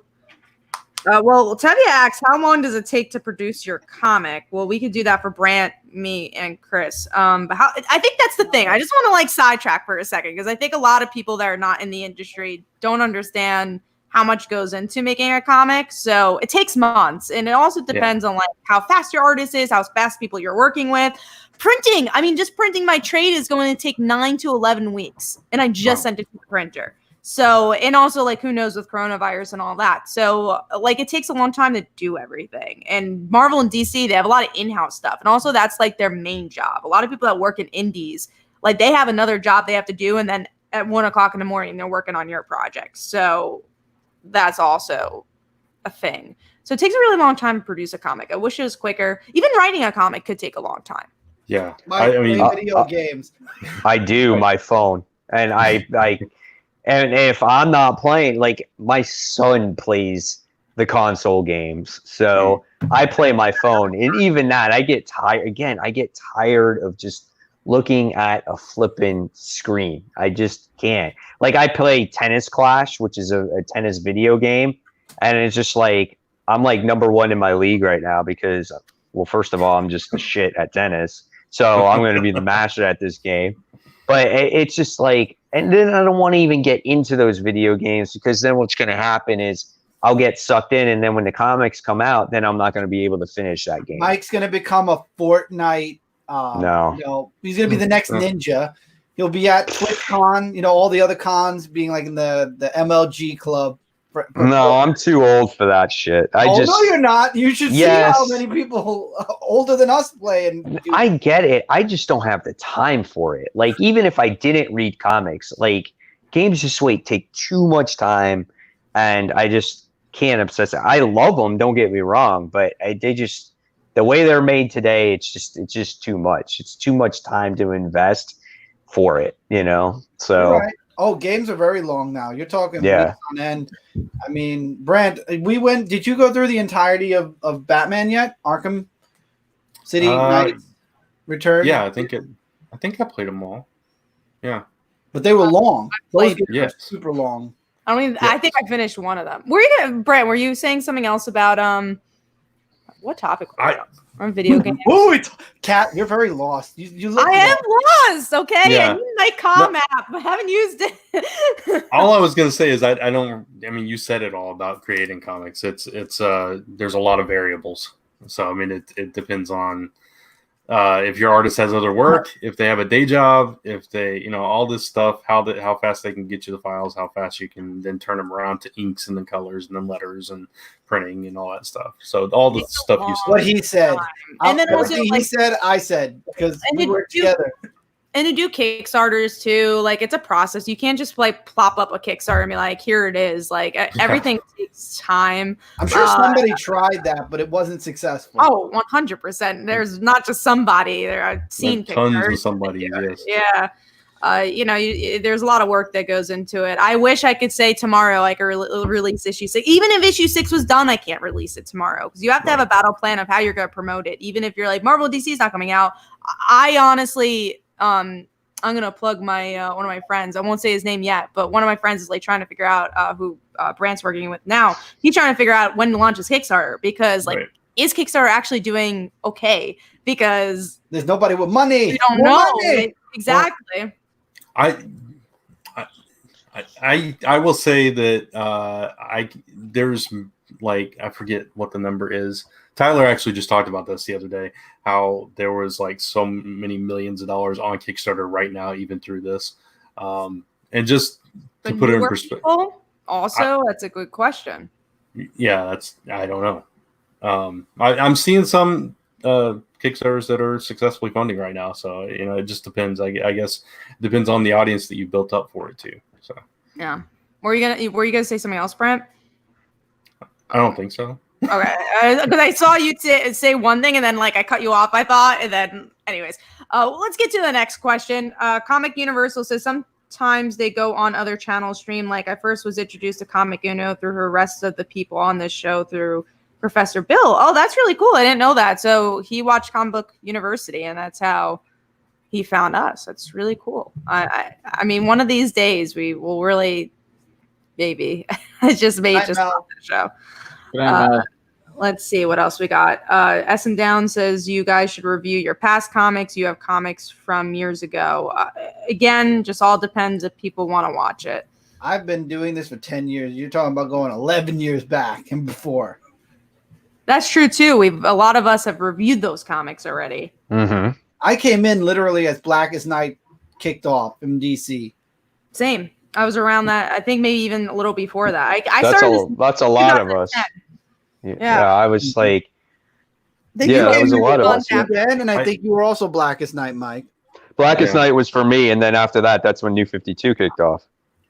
Well, Tevye asks, how long does it take to produce your comic? Well, we could do that for Brant, me, and Chris. But I think that's the thing. I just want to like sidetrack for a second because I think a lot of people that are not in the industry don't understand how much goes into making a comic. So it takes months, and it also depends on like how fast your artist is, how fast people you're working with. Printing, I mean, just printing my trade is going to take 9 to 11 weeks, and I just sent it to the printer. So, and also like, who knows with coronavirus and all that. So like, it takes a long time to do everything. And Marvel and DC, they have a lot of in-house stuff. And also that's like their main job. A lot of people that work in indies, like they have another job they have to do. And then at 1:00 in the morning, they're working on your project. So that's also a thing. So it takes a really long time to produce a comic. I wish it was quicker. Even writing a comic could take a long time. Yeah. I mean, mean, video games. I do my phone, and and if I'm not playing, like my son plays the console games, so I play my phone, and even that, I get tired. Again, I get tired of just looking at a flipping screen. I just can't. Like I play Tennis Clash, which is a tennis video game, and it's just like I'm like #1 in my league right now because well, first of all, I'm just the shit at tennis, so I'm going to be the master at this game. But it's just like, and then I don't want to even get into those video games, because then what's going to happen is I'll get sucked in, and then when the comics come out, then I'm not going to be able to finish that game. Mike's going to become a Fortnite. No. He's going to be the next ninja. He'll be at TwitchCon, all the other cons, being like in the MLG club. No, I'm too old for that shit. No, you're not. You should see how many people older than us play. And I get it. I just don't have the time for it. Like, even if I didn't read comics, like, games just take too much time, and I just can't obsess. I love them. Don't get me wrong, but the way they're made today, it's just too much. It's too much time to invest for it, So. Right. Oh, games are very long now. You're talking weeks on end. I mean, Brent, did you go through the entirety of Batman yet? Arkham City Knights Return? Yeah, I think I played them all. Yeah. But they were long. Those games were super long. I think I finished one of them. Brent, were you saying something else about what topic was it? On video games. Oh, Kat, you're very lost. You look I am lost, okay? Yeah. I need my comm app. I haven't used it. All I was gonna say is I mean, you said it all about creating comics. It's there's a lot of variables. So I mean, it depends on if your artist has other work, if they have a day job, if they, all this stuff, how fast they can get you the files, how fast you can then turn them around to inks and then colors and then letters and printing and all that stuff. So all the stuff you said. What he said. And then also, he said, I said, because we work together. And to do Kickstarters too, like, it's a process. You can't just plop up a Kickstarter and be like, here it is. Like, everything takes time. I'm sure somebody tried that, but it wasn't successful. Oh, 100%. There's not just somebody. There are seen tons Kickstarters. of somebody. Yes. Yeah. There's a lot of work that goes into it. I wish I could say tomorrow I could release issue 6. Even if issue 6 was done, I can't release it tomorrow, because you have to have a battle plan of how you're going to promote it. Even if you're like, Marvel DC is not coming out. I honestly, I'm gonna plug my one of my friends. I won't say his name yet, but one of my friends is like trying to figure out who Brant's working with now. He's trying to figure out when to launch his Kickstarter, because is Kickstarter actually doing okay? Because there's nobody with money. We don't know exactly. Well, I will say that there's like, I forget what the number is. Tyler actually just talked about this the other day, how there was like so many millions of dollars on Kickstarter right now, even through this. And just to put it in perspective. Also, that's a good question. Yeah, I don't know. I'm seeing some Kickstarters that are successfully funding right now. So, it just depends. I guess it depends on the audience that you built up for it too. So, yeah. Were you gonna say something else, Brent? I don't think so. Okay, because I saw you say one thing and then I cut you off, I thought, and then anyways, let's get to the next question. Comic Universal says sometimes they go on other channels stream. Like, I first was introduced to Comic Uno through her rest of the people on this show through Professor Bill. Oh, that's really cool. I didn't know that. So he watched Comic Book University, and that's how he found us. That's really cool. I mean, one of these days we will really, maybe just the show. Let's see what else we got. S and Down says you guys should review your past comics. You have comics from years ago. Again, just all depends if people want to watch it. I've been doing this for 10 years. You're talking about going 11 years back and before. That's true too. A lot of us have reviewed those comics already. Mm-hmm. I came in literally as Blackest Night kicked off in DC. Same. I was around that. I think maybe even a little before that. That's a lot of us. Yeah, I was like, that was a lot of us. Then, and I think you were also Blackest Night, Mike. Blackest Night was for me, and then after that's when New 52 kicked off.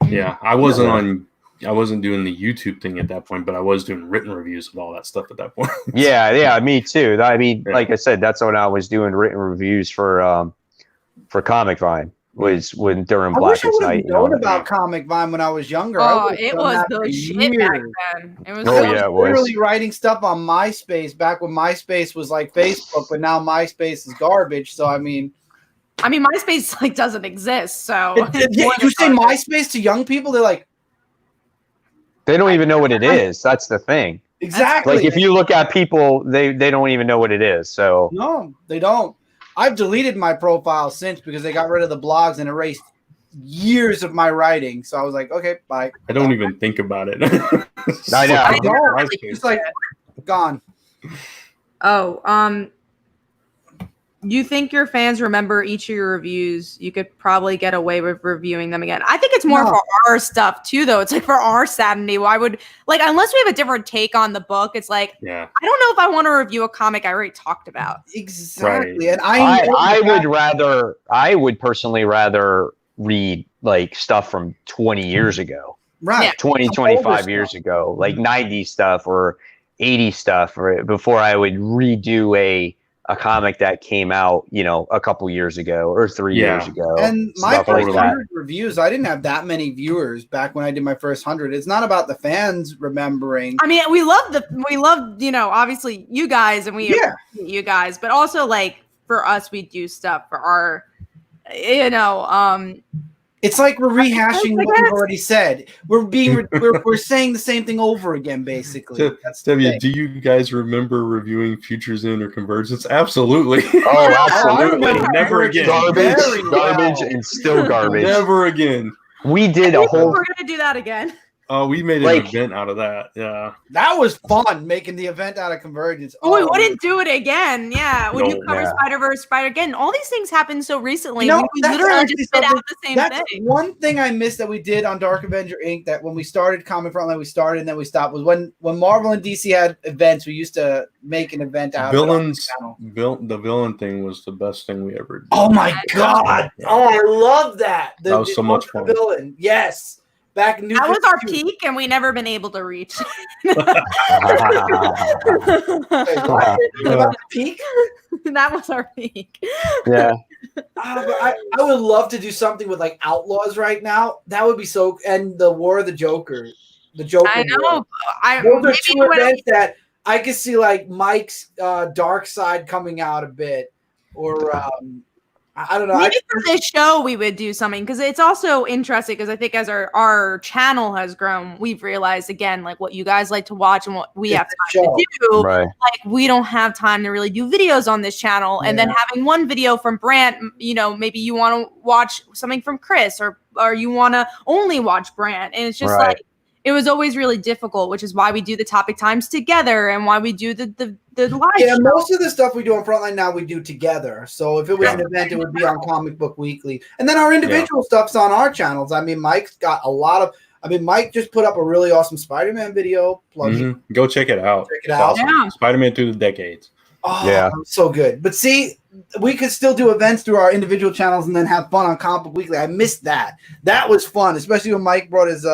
Yeah, I wasn't doing the YouTube thing at that point, but I was doing written reviews of all that stuff at that point. yeah, me too. I mean, like I said, that's when I was doing written reviews for Comic Vine. Was during Blackest Night. I known about Comic Vine when I was younger. It was the shit back then. It was literally writing stuff on MySpace back when MySpace was like Facebook, but now MySpace is garbage. So I mean, MySpace doesn't exist. So you say MySpace to young people, they're like, they don't even know what it is. That's the thing. Exactly. Like if you look at people, they don't even know what it is. So no, they don't. I've deleted my profile since because they got rid of the blogs and erased years of my writing. So I was like, okay, bye. I don't even think about it. I know. I don't. It's like gone. Oh, you think your fans remember each of your reviews? You could probably get away with reviewing them again. I think it's more for our stuff too, though. It's like for our sanity. Why would unless we have a different take on the book? It's like I don't know if I want to review a comic I already talked about. Exactly, right. and I would personally rather read like stuff from 20 years ago, right? 20, 25 years ago, like 90s stuff or 80s stuff, or before I would redo a comic that came out, a couple years ago or 3 years ago. And my first 100 reviews, I didn't have that many viewers back when I did my first 100. It's not about the fans remembering. I mean, we love, obviously you guys, and we appreciate you guys, but also like for us, we do stuff for our, it's like we're rehashing what we've already said. We're saying the same thing over again, basically. Debbie, do you guys remember reviewing Futures In or Convergence? Absolutely. Oh, absolutely. Never again. Garbage, and still garbage. Never again. We did a whole. We're gonna do that again. Oh, we made an event out of that. Yeah. That was fun, making the event out of Convergence. Oh, we wouldn't do it again. Yeah. When you cover Spider-Verse, again, all these things happened so recently. We literally just spit out the same thing. One thing I missed that we did on Dark Avenger Inc. that when we started Comic Frontline, we started and then we stopped, was when Marvel and DC had events, we used to make an event out of it. The villain thing was the best thing we ever did. Oh my God. Oh, I love that. That was so much fun. Villain. Yes. Back in that was our peak, and we never been able to reach. Peak? That was our peak. Yeah. I would love to do something with like Outlaws right now. That would be so. And the War of the Joker. The Joker. I know. Those are two events that I could see like Mike's dark side coming out a bit, or I don't know. Maybe for this show we would do something, because it's also interesting, because I think as our channel has grown, we've realized again like what you guys like to watch and what we have time to do. Right. Like we don't have time to really do videos on this channel, and then having one video from Brant, maybe you want to watch something from Chris, or you want to only watch Brant, and it's just like it was always really difficult, which is why we do the topic times together and why we do the live show. Most of the stuff we do on Frontline now we do together. So if it was an event, it would be on Comic Book Weekly. And then our individual stuff's on our channels. I mean, Mike's got a lot of Mike just put up a really awesome Spider-Man video. Go check it out. Check it out. Awesome. Yeah. Spider-Man Through the Decades. Oh, so good. But see, we could still do events through our individual channels and then have fun on Comic Book Weekly. I missed that. That was fun, especially when Mike brought his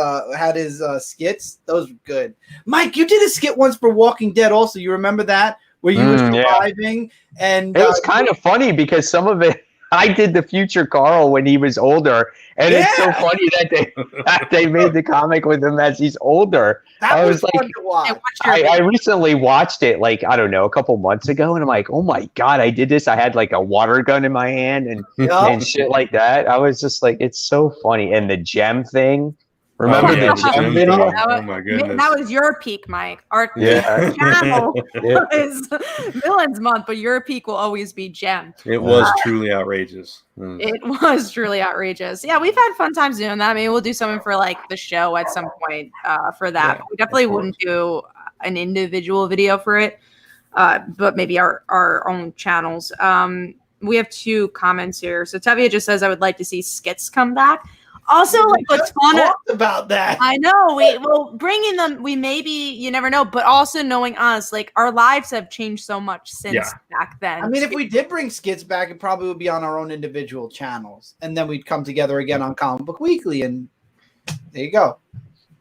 skits. Those were good. Mike, you did a skit once for Walking Dead also. You remember that? Where you were surviving? And it was kind of funny because some of it I did the future Carl when he was older, and it's so funny that they made the comic with him as he's older. That was fun to watch. I recently watched it, like, I don't know, a couple months ago, and I'm like, oh my God, I did this. I had like a water gun in my hand and shit like that. I was just like, it's so funny. And the gem thing. Remember the gem video? Oh my goodness. That was your peak, Mike. Our channel is Villains Month, but your peak will always be Gem. It was truly outrageous. It was truly outrageous. Yeah, we've had fun times doing that. Maybe we'll do something for like the show at some point for that. But we definitely wouldn't do an individual video for it, but maybe our own channels. We have 2 comments here. So Tevia just says, I would like to see skits come back. Also, like, what's fun about that? I know we will bring in them. We maybe, you never know, but also knowing us, like our lives have changed so much since back then. I mean, if we did bring skits back, it probably would be on our own individual channels, and then we'd come together again on Comic Book Weekly, and there you go.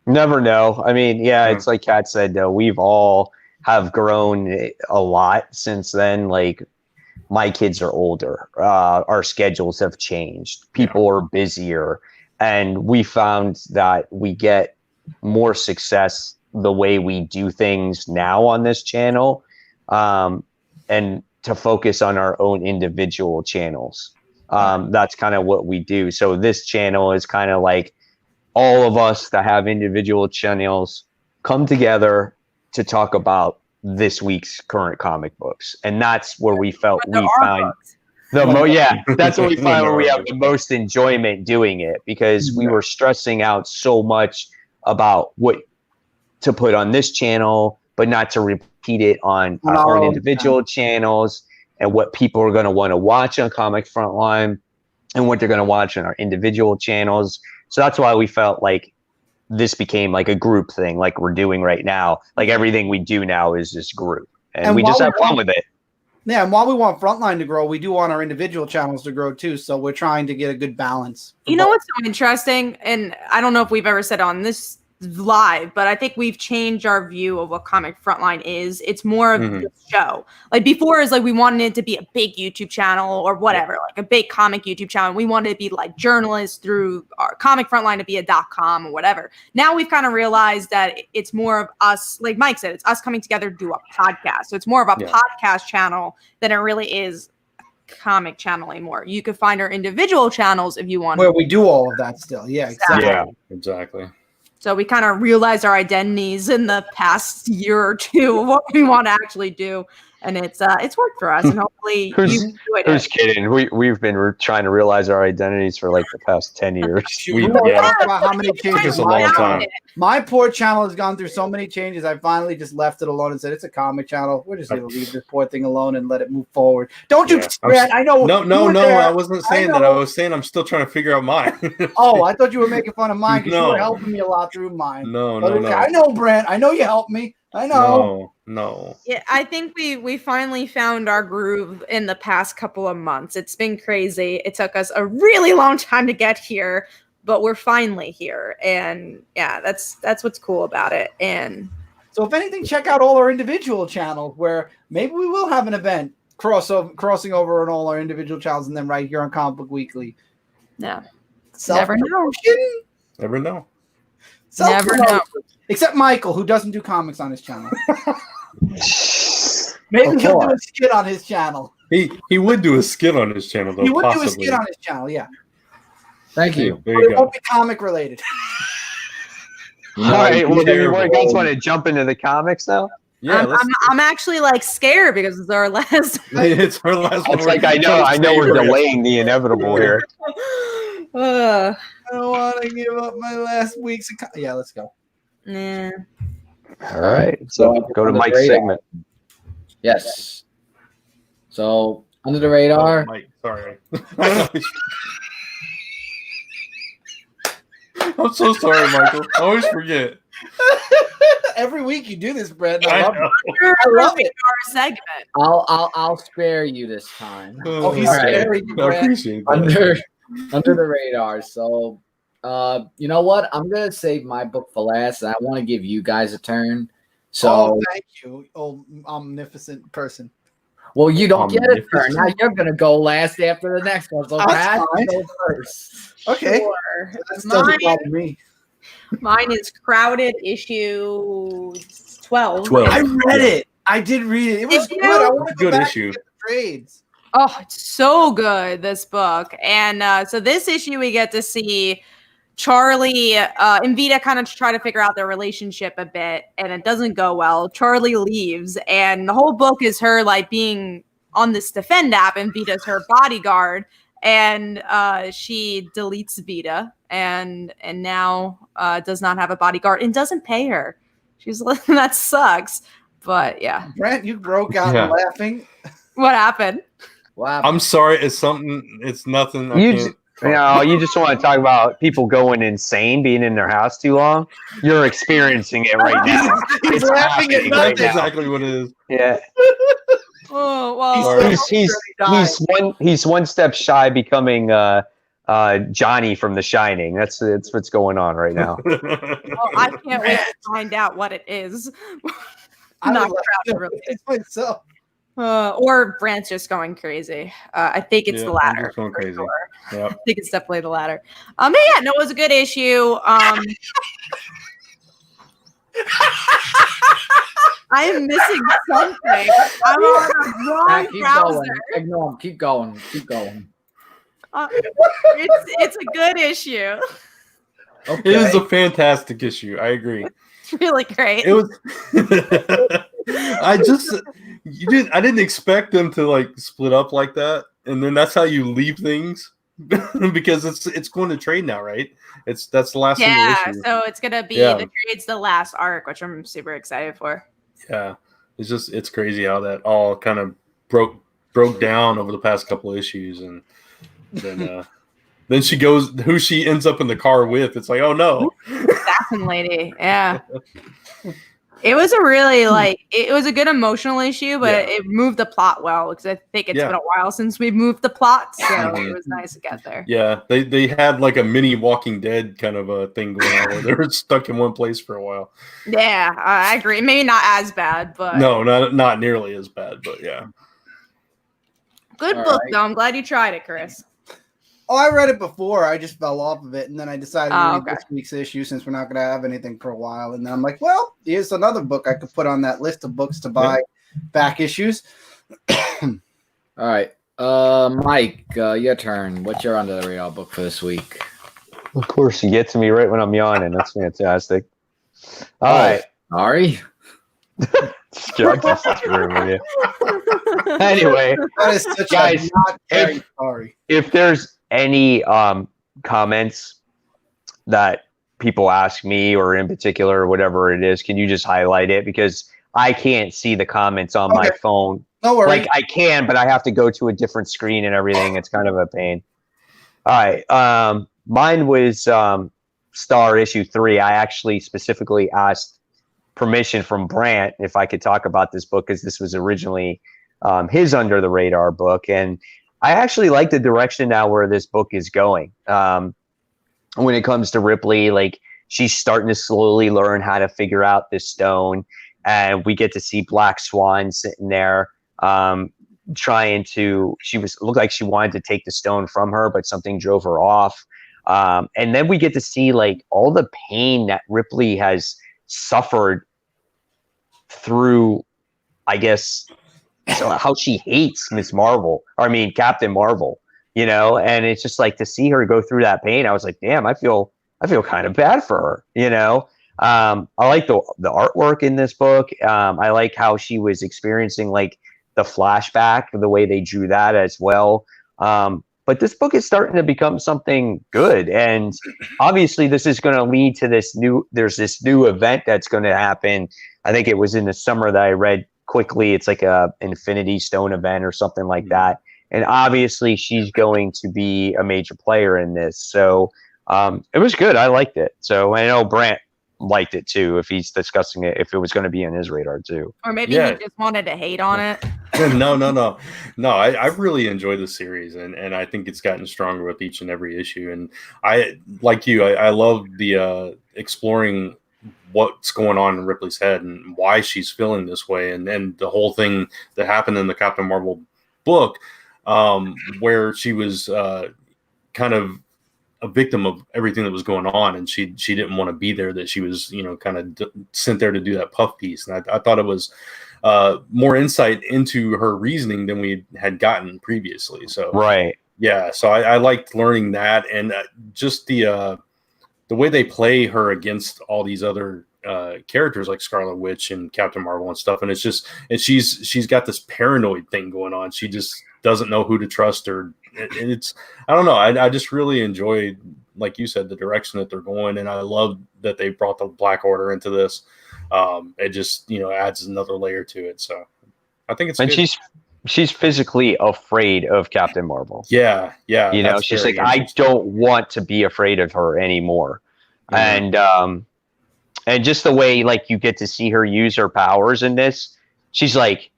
Never know. I mean, it's like Kat said, though, we've all have grown a lot since then. Like, my kids are older. Our schedules have changed. People are busier. And we found that we get more success the way we do things now on this channel, and to focus on our own individual channels. That's kind of what we do. So this channel is kind of like all of us that have individual channels come together to talk about this week's current comic books, and that's where we felt we found that's what we find where we have the most enjoyment doing it, because we were stressing out so much about what to put on this channel, but not to repeat it on our own individual channels, and what people are going to want to watch on Comic Frontline and what they're going to watch on our individual channels. So that's why we felt like this became like a group thing, like we're doing right now. Like everything we do now is this group, and we just have fun with it. Yeah, and while we want Frontline to grow, we do want our individual channels to grow too. So we're trying to get a good balance. You know what's so interesting? And I don't know if we've ever said on this live, but I think we've changed our view of what Comic Frontline is. It's more of the show. Like before is like we wanted it to be a big YouTube channel or whatever, like a big comic YouTube channel. We wanted to be like journalists through our Comic Frontline to be a .com or whatever. Now we've kind of realized that it's more of us, like Mike said, it's us coming together to do a podcast. So it's more of a podcast channel than it really is a comic channel anymore. You could find our individual channels if you want. Where we do all of that still. Yeah, exactly. Yeah, exactly. So we kind of realized our identities in the past year or two of what we want to actually do, and it's worked for us. And hopefully, you enjoyed it. Who's kidding? We've been trying to realize our identities for like the past 10 years. We talk about how many changes. a long time. My poor channel has gone through so many changes. I finally just left it alone and said it's a comic channel. We're just going to leave this poor thing alone and let it move forward. Don't you, Brad? I know. No. I wasn't saying that. I was saying I'm still trying to figure out mine. Oh, I thought you were making fun of mine because you were helping me a lot through mine. No. I know, Brent. I know you helped me. I know. No. Yeah, I think we finally found our groove in the past couple of months. It's been crazy. It took us a really long time to get here, but we're finally here. And yeah, that's what's cool about it. And so if anything, check out all our individual channels where maybe we will have an event crossing over on all our individual channels, and then right here on Comic Book Weekly. Yeah. Never know. Never know. Never know. Except Michael, who doesn't do comics on his channel. Maybe he'll do a skit on his channel. He would do a skit on his channel, though. He would do a skit on his channel, yeah. Thank you. But it won't be comic related. All right, well, do you guys want to jump into the comics now? Yeah, I'm actually like scared because it's our last. It's our last one. It's like I know we're delaying the inevitable here. I don't want to give up my last week's. Yeah, let's go. Nah. All right, so go to Mike's segment. Yes. So under the radar. Mike, sorry. I'm so sorry, Michael. I always forget. Every week you do this, Brad. I love it. Our segment. I'll spare you this time. Oh, he's scary, I Brad. appreciate that. Under the radar. So, you know what? I'm gonna save my book for last, and I want to give you guys a turn. So, thank you, old omnificent person. Well, you don't get a turn. Now you're gonna go last after the next one. So, Pat, go first. Okay. Sure. That doesn't bother me. Mine is Crowded issue 12. I read it. I did read it. It was good. I want to go back issue. and get the trades. Oh, it's so good, this book. And so this issue, we get to see Charlie and Vita kind of try to figure out their relationship a bit, and it doesn't go well. Charlie leaves, and the whole book is her like being on this Defend app, and Vita's her bodyguard, and she deletes Vita, and now does not have a bodyguard and doesn't pay her. She's like, that sucks. But yeah, Brent, you broke out laughing. What happened? Wow. I'm sorry. It's something. It's nothing. You just want to talk about people going insane, being in their house too long. You're experiencing it right now. He's laughing at nothing. That's exactly what it is. Yeah. Oh well, he's one step shy becoming Johnny from The Shining. That's what's going on right now. I can't wait to find out what it is. I'm not proud to really. Myself. Or Brant's just going crazy. I think it's the latter. Just going crazy. Sure. Yep. I think it's definitely the latter. But yeah, no, it was a good issue. I am missing something. I'm on the wrong browser. Ignore him. Keep going. It's a good issue. Okay. It is a fantastic issue. I agree. It's really great. It was. I didn't expect them to like split up like that, and then that's how you leave things because it's going to trade now, right? That's the last single issue. So it's gonna be the trade's the last arc, which I'm super excited for. Yeah, it's crazy how that all kind of broke down over the past couple of issues, and then she goes who she ends up in the car with. It's like, oh no, assassin lady. Yeah. It was a really it was a good emotional issue, but it moved the plot well because I think it's been a while since we've moved the plot, so it was nice to get there. Yeah, they had like a mini Walking Dead kind of a thing going on where they were stuck in one place for a while. Yeah, I agree. Maybe not as bad, but no, not nearly as bad, but yeah. Good book though. I'm glad you tried it, Chris. Oh, I read it before. I just fell off of it, and then I decided to read this week's issue since we're not going to have anything for a while. And then I'm like, well, here's another book I could put on that list of books to buy, back issues. All right, Mike, your turn. What's your under the radar book for this week? Of course, you get to me right when I'm yawning. That's fantastic. All right, Ari. Anyway, that is such guys, not very sorry. If there's any comments that people ask me or in particular or whatever it is, can you just highlight it? Because I can't see the comments on my phone. No worries. Like I can, but I have to go to a different screen and everything. It's kind of a pain. All right. Mine was Star issue 3. I actually specifically asked permission from Brant if I could talk about this book because this was originally his under the radar book, and I actually like the direction now where this book is going. When it comes to Ripley, like she's starting to slowly learn how to figure out this stone, and we get to see Black Swan sitting there trying to. Looked like she wanted to take the stone from her, but something drove her off. And then we get to see like all the pain that Ripley has suffered through, I guess, so how she hates Captain Marvel, and it's just like to see her go through that pain. I was like, damn, I feel kind of bad for her, I like the artwork in this book. I like how she was experiencing like the flashback, the way they drew that as well. But this book is starting to become something good. And obviously this is going to lead to this new event that's going to happen. I think it was in the summer that I read quickly. It's like a Infinity Stone event or something like that. And obviously she's going to be a major player in this. So it was good. I liked it. So I know Brant liked it too, if he's discussing it, if it was going to be on his radar too. Or maybe he just wanted to hate on it. No. I really enjoy the series, and I think it's gotten stronger with each and every issue. And I, like you, I love the exploring what's going on in Ripley's head and why she's feeling this way. And then the whole thing that happened in the Captain Marvel book, where she was kind of a victim of everything that was going on, and she didn't want to be there, that she was, kind of sent there to do that puff piece. And I thought it was more insight into her reasoning than we had gotten previously. So, right. Yeah. So I liked learning that, and just the way they play her against all these other characters like Scarlet Witch and Captain Marvel and stuff. And it's just, and she's got this paranoid thing going on. She just doesn't know who to trust, or it's, I don't know. I just really enjoyed, like you said, the direction that they're going. And I love that they brought the Black Order into this. It just, adds another layer to it. So I think it's, and good. She's physically afraid of Captain Marvel. Yeah. She's like, I don't want to be afraid of her anymore. Mm-hmm. And just the way, like, you get to see her use her powers in this, she's like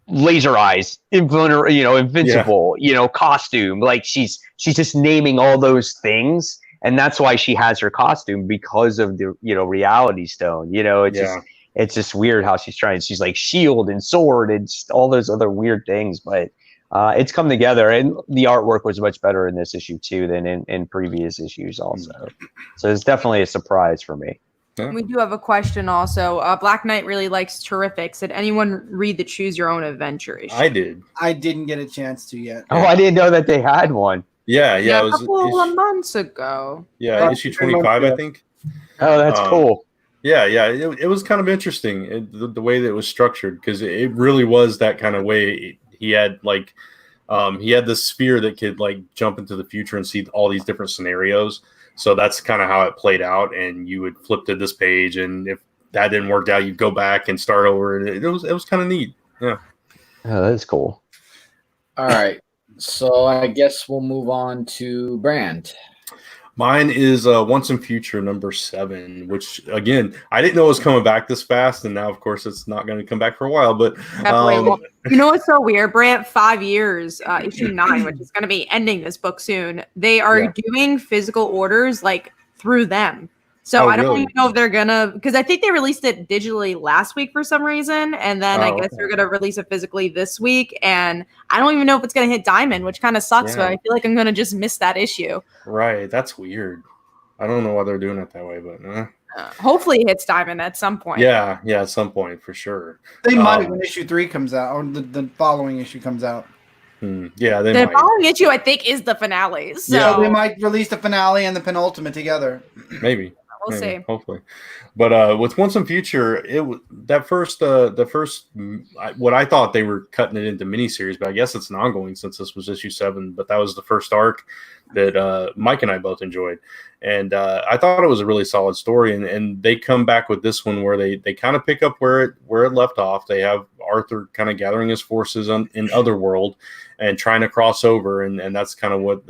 laser eyes, invincible, costume. Like she's just naming all those things, and that's why she has her costume, because of the reality stone. It's just weird how she's like shield and sword and all those other weird things, but it's come together, and the artwork was much better in this issue too than in previous issues also. So it's definitely a surprise for me. Yeah. We do have a question also. Black Knight really likes Terrifics. Did anyone read the Choose Your Own Adventure issue? I did. I didn't get a chance to yet. Oh, I didn't know that they had one. Yeah, Yeah, it a was couple of months ago. yeah, issue 25, I think. Oh, that's cool. Yeah, it was kind of interesting the way that it was structured, because it really was that kind of way. He had he had this sphere that could like jump into the future and see all these different scenarios. So that's kind of how it played out. And you would flip to this page, and if that didn't work out, you'd go back and start over. And it was kind of neat. Yeah. Oh, that's cool. All right. So I guess we'll move on to Brand. Mine is Once and Future number 7, which again I didn't know it was coming back this fast, and now of course it's not going to come back for a while. But you know what's so weird, Brant? 5 years, issue 9, which is going to be ending this book soon. They are doing physical orders like through them. So I don't even know if they're gonna, because I think they released it digitally last week for some reason, and then I guess they're gonna release it physically this week. And I don't even know if it's gonna hit Diamond, which kind of sucks. But I feel like I'm gonna just miss that issue. Right, that's weird. I don't know why they're doing it that way, but hopefully it hits Diamond at some point. Yeah, at some point for sure. They might when issue 3 comes out, or the following issue comes out. Yeah, they the might. following issue I think is the finale. So they might release the finale and the penultimate together. Maybe. We'll see. Hopefully, but with Once and Future, the first what I thought they were cutting it into miniseries, but I guess it's an ongoing since this was issue 7. But that was the first arc that Mike and I both enjoyed, and I thought it was a really solid story. And they come back with this one where they kind of pick up where it left off. They have Arthur kind of gathering his forces in Otherworld and trying to cross over, and that's kind of what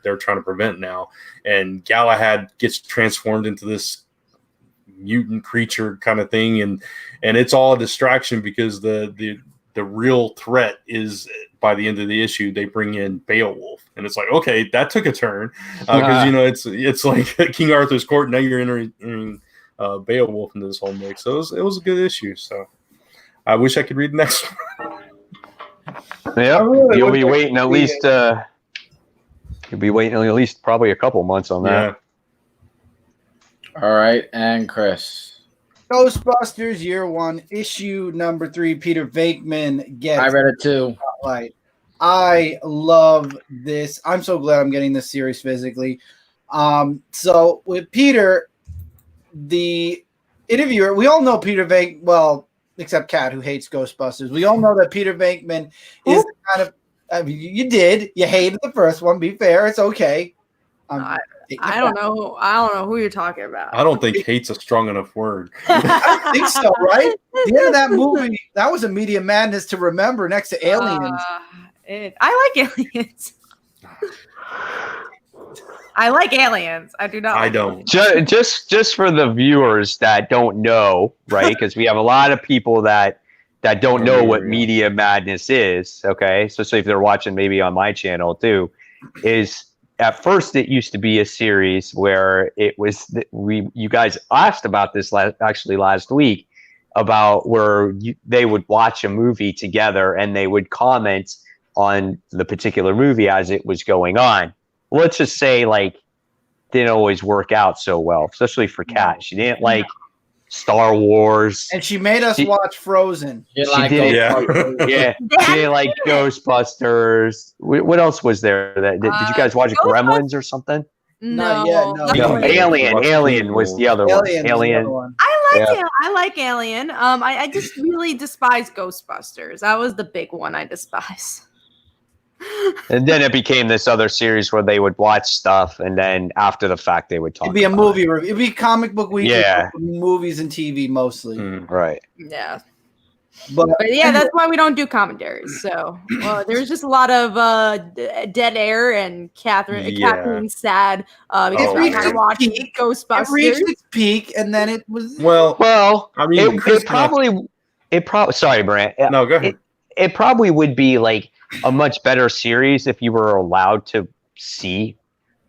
they're trying to prevent now. And Galahad gets transformed into this mutant creature kind of thing, and it's all a distraction because the real threat is, by the end of the issue, they bring in Beowulf, and it's like, okay, that took a turn, because it's like King Arthur's court. Now you're entering Beowulf into this whole mix. So it was a good issue. So I wish I could read the next one. Yeah, you'll be waiting at least. You'll be waiting at least probably a couple months on that. Yeah. All right, and Chris. Ghostbusters Year 1, issue number 3. Peter Venkman gets. I read it too. Spotlight. I love this. I'm so glad I'm getting this series physically. So with Peter, the interviewer, we all know Peter Venkman. Well, except Kat, who hates Ghostbusters. We all know that Peter Venkman is the kind of. I mean, you hated the first one. Be fair, it's okay. I don't know. I don't know who you're talking about. I don't think hate's a strong enough word. I think so, right? The end of that movie, that was a media madness to remember next to Aliens. I like Aliens. I like Aliens. I do not. I don't. Just for the viewers that don't know, right? Because we have a lot of people that don't know what media madness is, okay? Especially if they're watching maybe on my channel too, is at first it used to be a series where it was you guys asked about this last week about where they would watch a movie together and they would comment on the particular movie as it was going on. Let's just say didn't always work out so well, especially for Kat. She didn't like Star Wars, and she made us watch Frozen. She didn't like Ghostbusters. What else was there? Did you guys watch Gremlins or something? No. Alien was the other one. Alien. I like Alien. I just really despise Ghostbusters. That was the big one I despise. And then it became this other series where they would watch stuff, and then after the fact, they would talk. It'd be a movie review. It'd be comic book week. Yeah, movies and TV mostly. Right. Yeah. But yeah, that's why we don't do commentaries. So there's just a lot of dead air, and Catherine's sad because we kind of watched Ghostbusters. It reached its peak, and then it was well. I mean, it probably. Sorry, Brant. No, go ahead. It probably would be like a much better series if you were allowed to see.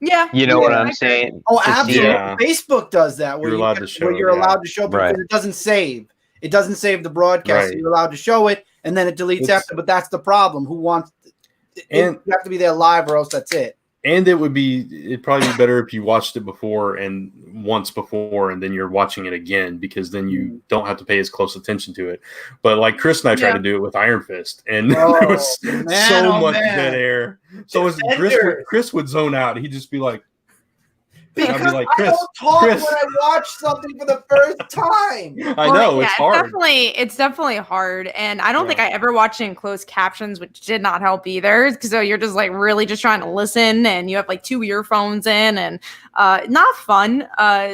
Yeah, you know what I'm saying. Oh, absolutely. Yeah. Facebook does that where you're allowed to show. Where you're allowed to show, because it doesn't save. It doesn't save the broadcast. So you're allowed to show it, and then it deletes after. But that's the problem. Who wants? You have to be there live, or else that's it. And it'd probably be better if you watched it once before, and then you're watching it again, because then you don't have to pay as close attention to it. But like Chris and I tried to do it with Iron Fist, and there was so much dead air. So Chris would zone out. He'd just be like, because I'd be like, I don't talk when I watch something for the first time. I know, it's hard. It's definitely hard. And I don't think I ever watched it in closed captions, which did not help either. So you're just like really just trying to listen, and you have like 2 earphones in, and not fun.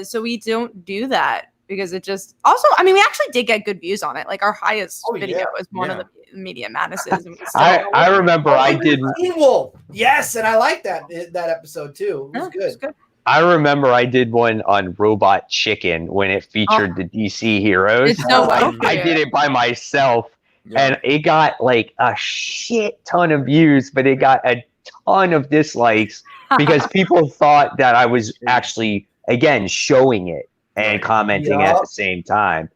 So we don't do that, because it just also, I mean, we actually did get good views on it. Like our highest video was one of the Media Madnesses. And I remember I did. Evil. Yes, and I like that episode too. It was good. It was good. I remember I did one on Robot Chicken when it featured the DC heroes. I did it by myself, and it got like a shit ton of views, but it got a ton of dislikes because people thought that I was actually, again, showing it and commenting at the same time.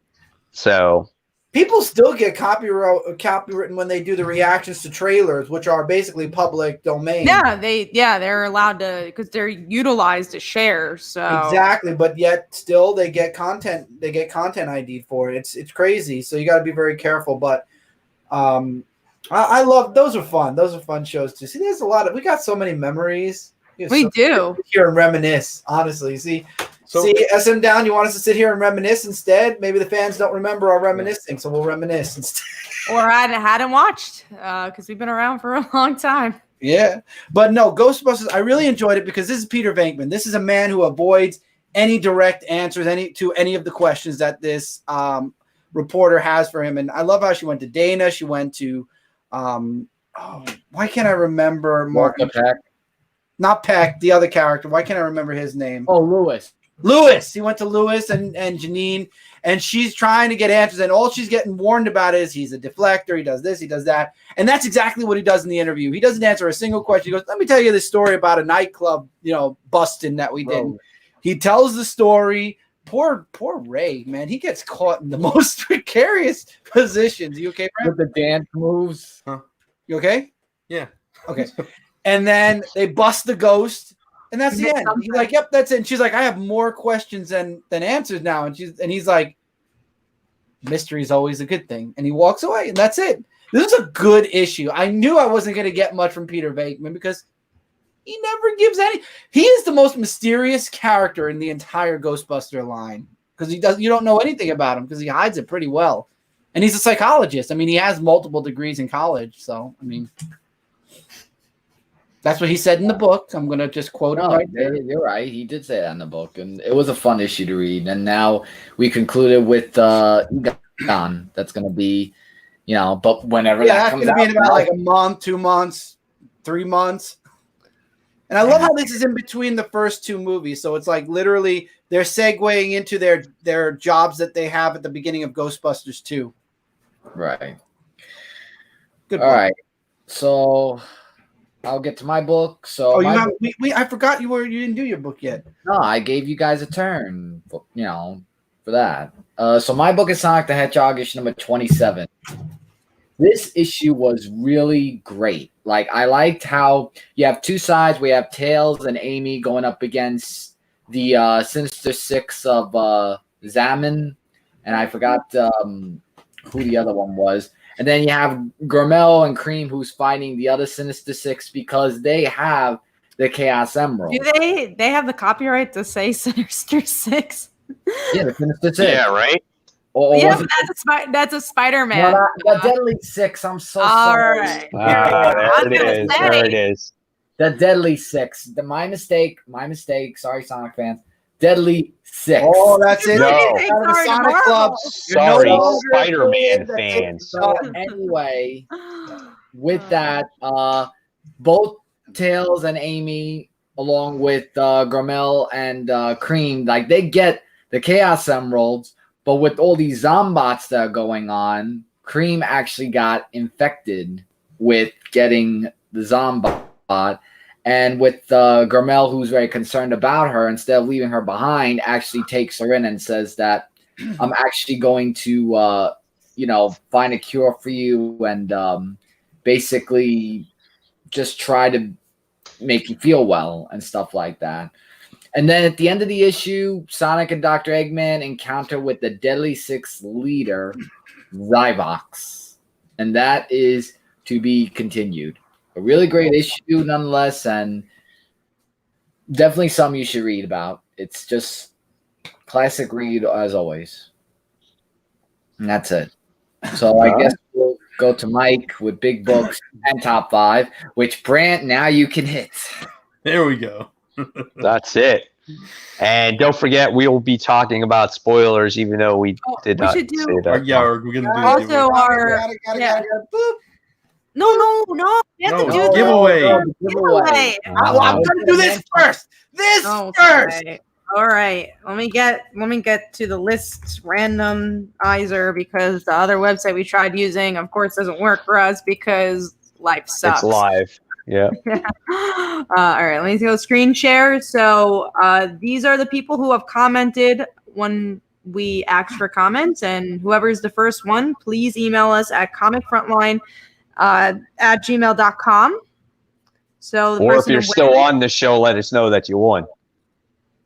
So people still get copywritten when they do the reactions to trailers, which are basically public domain. Yeah, they're allowed to, because they're utilized to share. So exactly, but yet still they get content. They get content ID'd for it. It's crazy. So you got to be very careful. But I love those. Are fun. Those are fun shows to see. There's a lot of. We got so many memories. We do here and reminisce. Honestly, see, SM Down. You want us to sit here and reminisce instead? Maybe the fans don't remember our reminiscing, so we'll reminisce instead. Or I hadn't watched because we've been around for a long time. Yeah, but no, Ghostbusters. I really enjoyed it because this is Peter Venkman. This is a man who avoids any direct answers to any of the questions that this reporter has for him. And I love how she went to Dana. She went to why can't I remember Martin Peck? Not Peck, the other character. Why can't I remember his name? Oh, Lewis. He went to Lewis and Janine, and she's trying to get answers, and all she's getting warned about is he's a deflector, he does this, he does that. And that's exactly what he does in the interview. He doesn't answer a single question. He goes, let me tell you this story about a nightclub, busting that we did. He tells the story. Poor Ray, man. He gets caught in the most precarious positions. You okay, Brad? With the dance moves. Huh? You okay? Yeah. Okay. And then they bust the ghost, and that's the end. He's like, yep, that's it. And she's like, I have more questions than answers now. And he's like, mystery is always a good thing. And he walks away, and that's it. This is a good issue. I knew I wasn't going to get much from Peter Venkman because he never gives any. He is the most mysterious character in the entire Ghostbuster line because you don't know anything about him because he hides it pretty well. And he's a psychologist. I mean, he has multiple degrees in college. So, I mean, that's what he said in the book. I'm going to just quote him right there. You're right. He did say that in the book. And it was a fun issue to read. And now we concluded with Egon. That's going to be, but whenever that comes out. It's going to be in about like a month, 2 months, 3 months. And I love how this is in between the first two movies. So it's like literally they're segueing into their jobs that they have at the beginning of Ghostbusters 2. Right. Good. All right. So I'll get to my book. So I forgot you didn't do your book yet. No, I gave you guys a turn, for that. So my book is Sonic the Hedgehog, issue number 27. This issue was really great. Like, I liked how you have two sides. We have Tails and Amy going up against the Sinister Six of Zaman, and I forgot who the other one was. And then you have Gormel and Cream who's fighting the other Sinister Six because they have the Chaos Emerald. Do they have the copyright to say Sinister Six? Yeah, the Sinister Six. Yeah, right? That's a Spider-Man. No, the Deadly Six. I'm so sorry. Right. There it is. The Deadly Six. My mistake. Sorry, Sonic fans. Deadly Six. Oh, that's it. No. The Sonic Club. Sorry, Spider-Man fans. So anyway, with that, both Tails and Amy, along with Gormel and Cream, like they get the Chaos Emeralds. But with all these zombots that are going on, Cream actually got infected with getting the zombot. And with Gormel, who's very concerned about her, instead of leaving her behind, actually takes her in and says that I'm actually going to, find a cure for you and basically just try to make you feel well and stuff like that. And then at the end of the issue, Sonic and Dr. Eggman encounter with the Deadly Six leader, Zyvox. And that is to be continued. A really great issue nonetheless, and definitely something you should read about. It's just classic read as always. And that's it. So I guess we'll go to Mike with big books and top 5, which Brant, now you can hit. There we go. That's it. And don't forget, we will be talking about spoilers, even though we did not say that. Yeah, we're going to do Also, our Boop. no. You have to do the Giveaway. I'm gonna do this first. First. All right. Let me get to the list randomizer because the other website we tried using, of course, doesn't work for us because life sucks. It's live. Yeah. All right. Let me go screen share. So these are the people who have commented when we asked for comments, and whoever's the first one, please email us at comicfrontline at gmail.com. So or if you're still on the show, let us know that you won.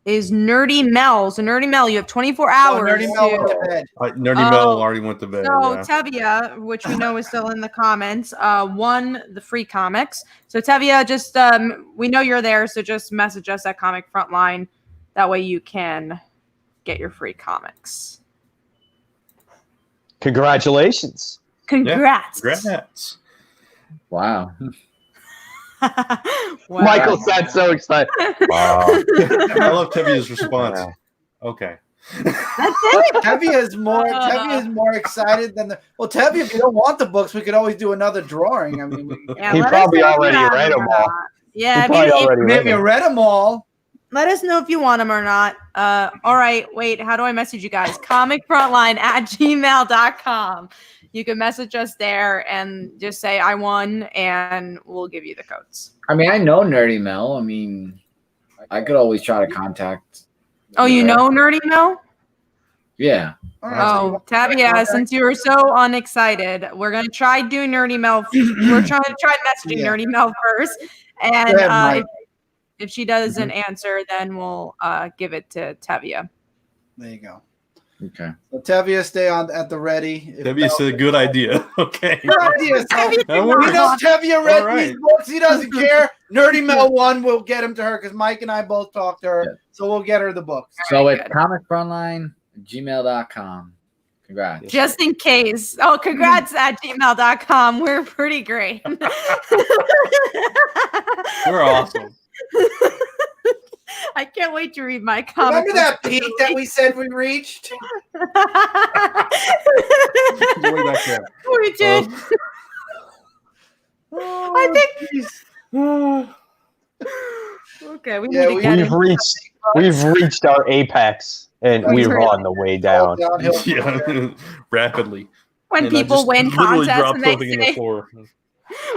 Is Nerdy Mel. So Nerdy Mel, you have 24 hours. Nerdy Mel went to bed. Nerdy Mel already went to bed. So Tevia, which we know is still in the comments, won the free comics. So Tevia, just we know you're there, so just message us at Comic Frontline. That way you can get your free comics. Congratulations. Congrats. Yeah, congrats. Wow. Wow. Michael sounds so excited. Wow. I love Tevia's response. Okay. That's it. Tevia is more excited than the. Well, Tevia, if you don't want the books, we could always do another drawing. I mean, he probably already read them all. Yeah, maybe read them all. Let us know if you want them or not. All right, wait. How do I message you guys? comicfrontline@gmail.com. You can message us there and just say I won, and we'll give you the codes. I mean, I know Nerdy Mel. I mean, I could always try to contact. Oh, you know Nerdy Mel? Yeah. Oh, Tavia, since you were so unexcited, we're gonna try doing Nerdy Mel. We're trying to messaging Nerdy Mel first, and if she doesn't answer, then we'll give it to Tavia. There you go. Okay. So Tevia, stay on at the ready. Tevia said, "Good idea." Okay. Good idea. So, we know Tevia read these books. He doesn't care. Nerdy Mel won. We'll get him to her because Mike and I both talked to her. So we'll get her the books. So it's comicfrontline@gmail.com. Congrats. Just in case. Oh, congrats at gmail.com. We're pretty great. We're awesome. I can't wait to read my comic. Remember that peak that we said we reached? Way back there. We did. I think. Okay, we've reached our apex, and we're on the way down. Yeah, rapidly. When people win contests, and they say,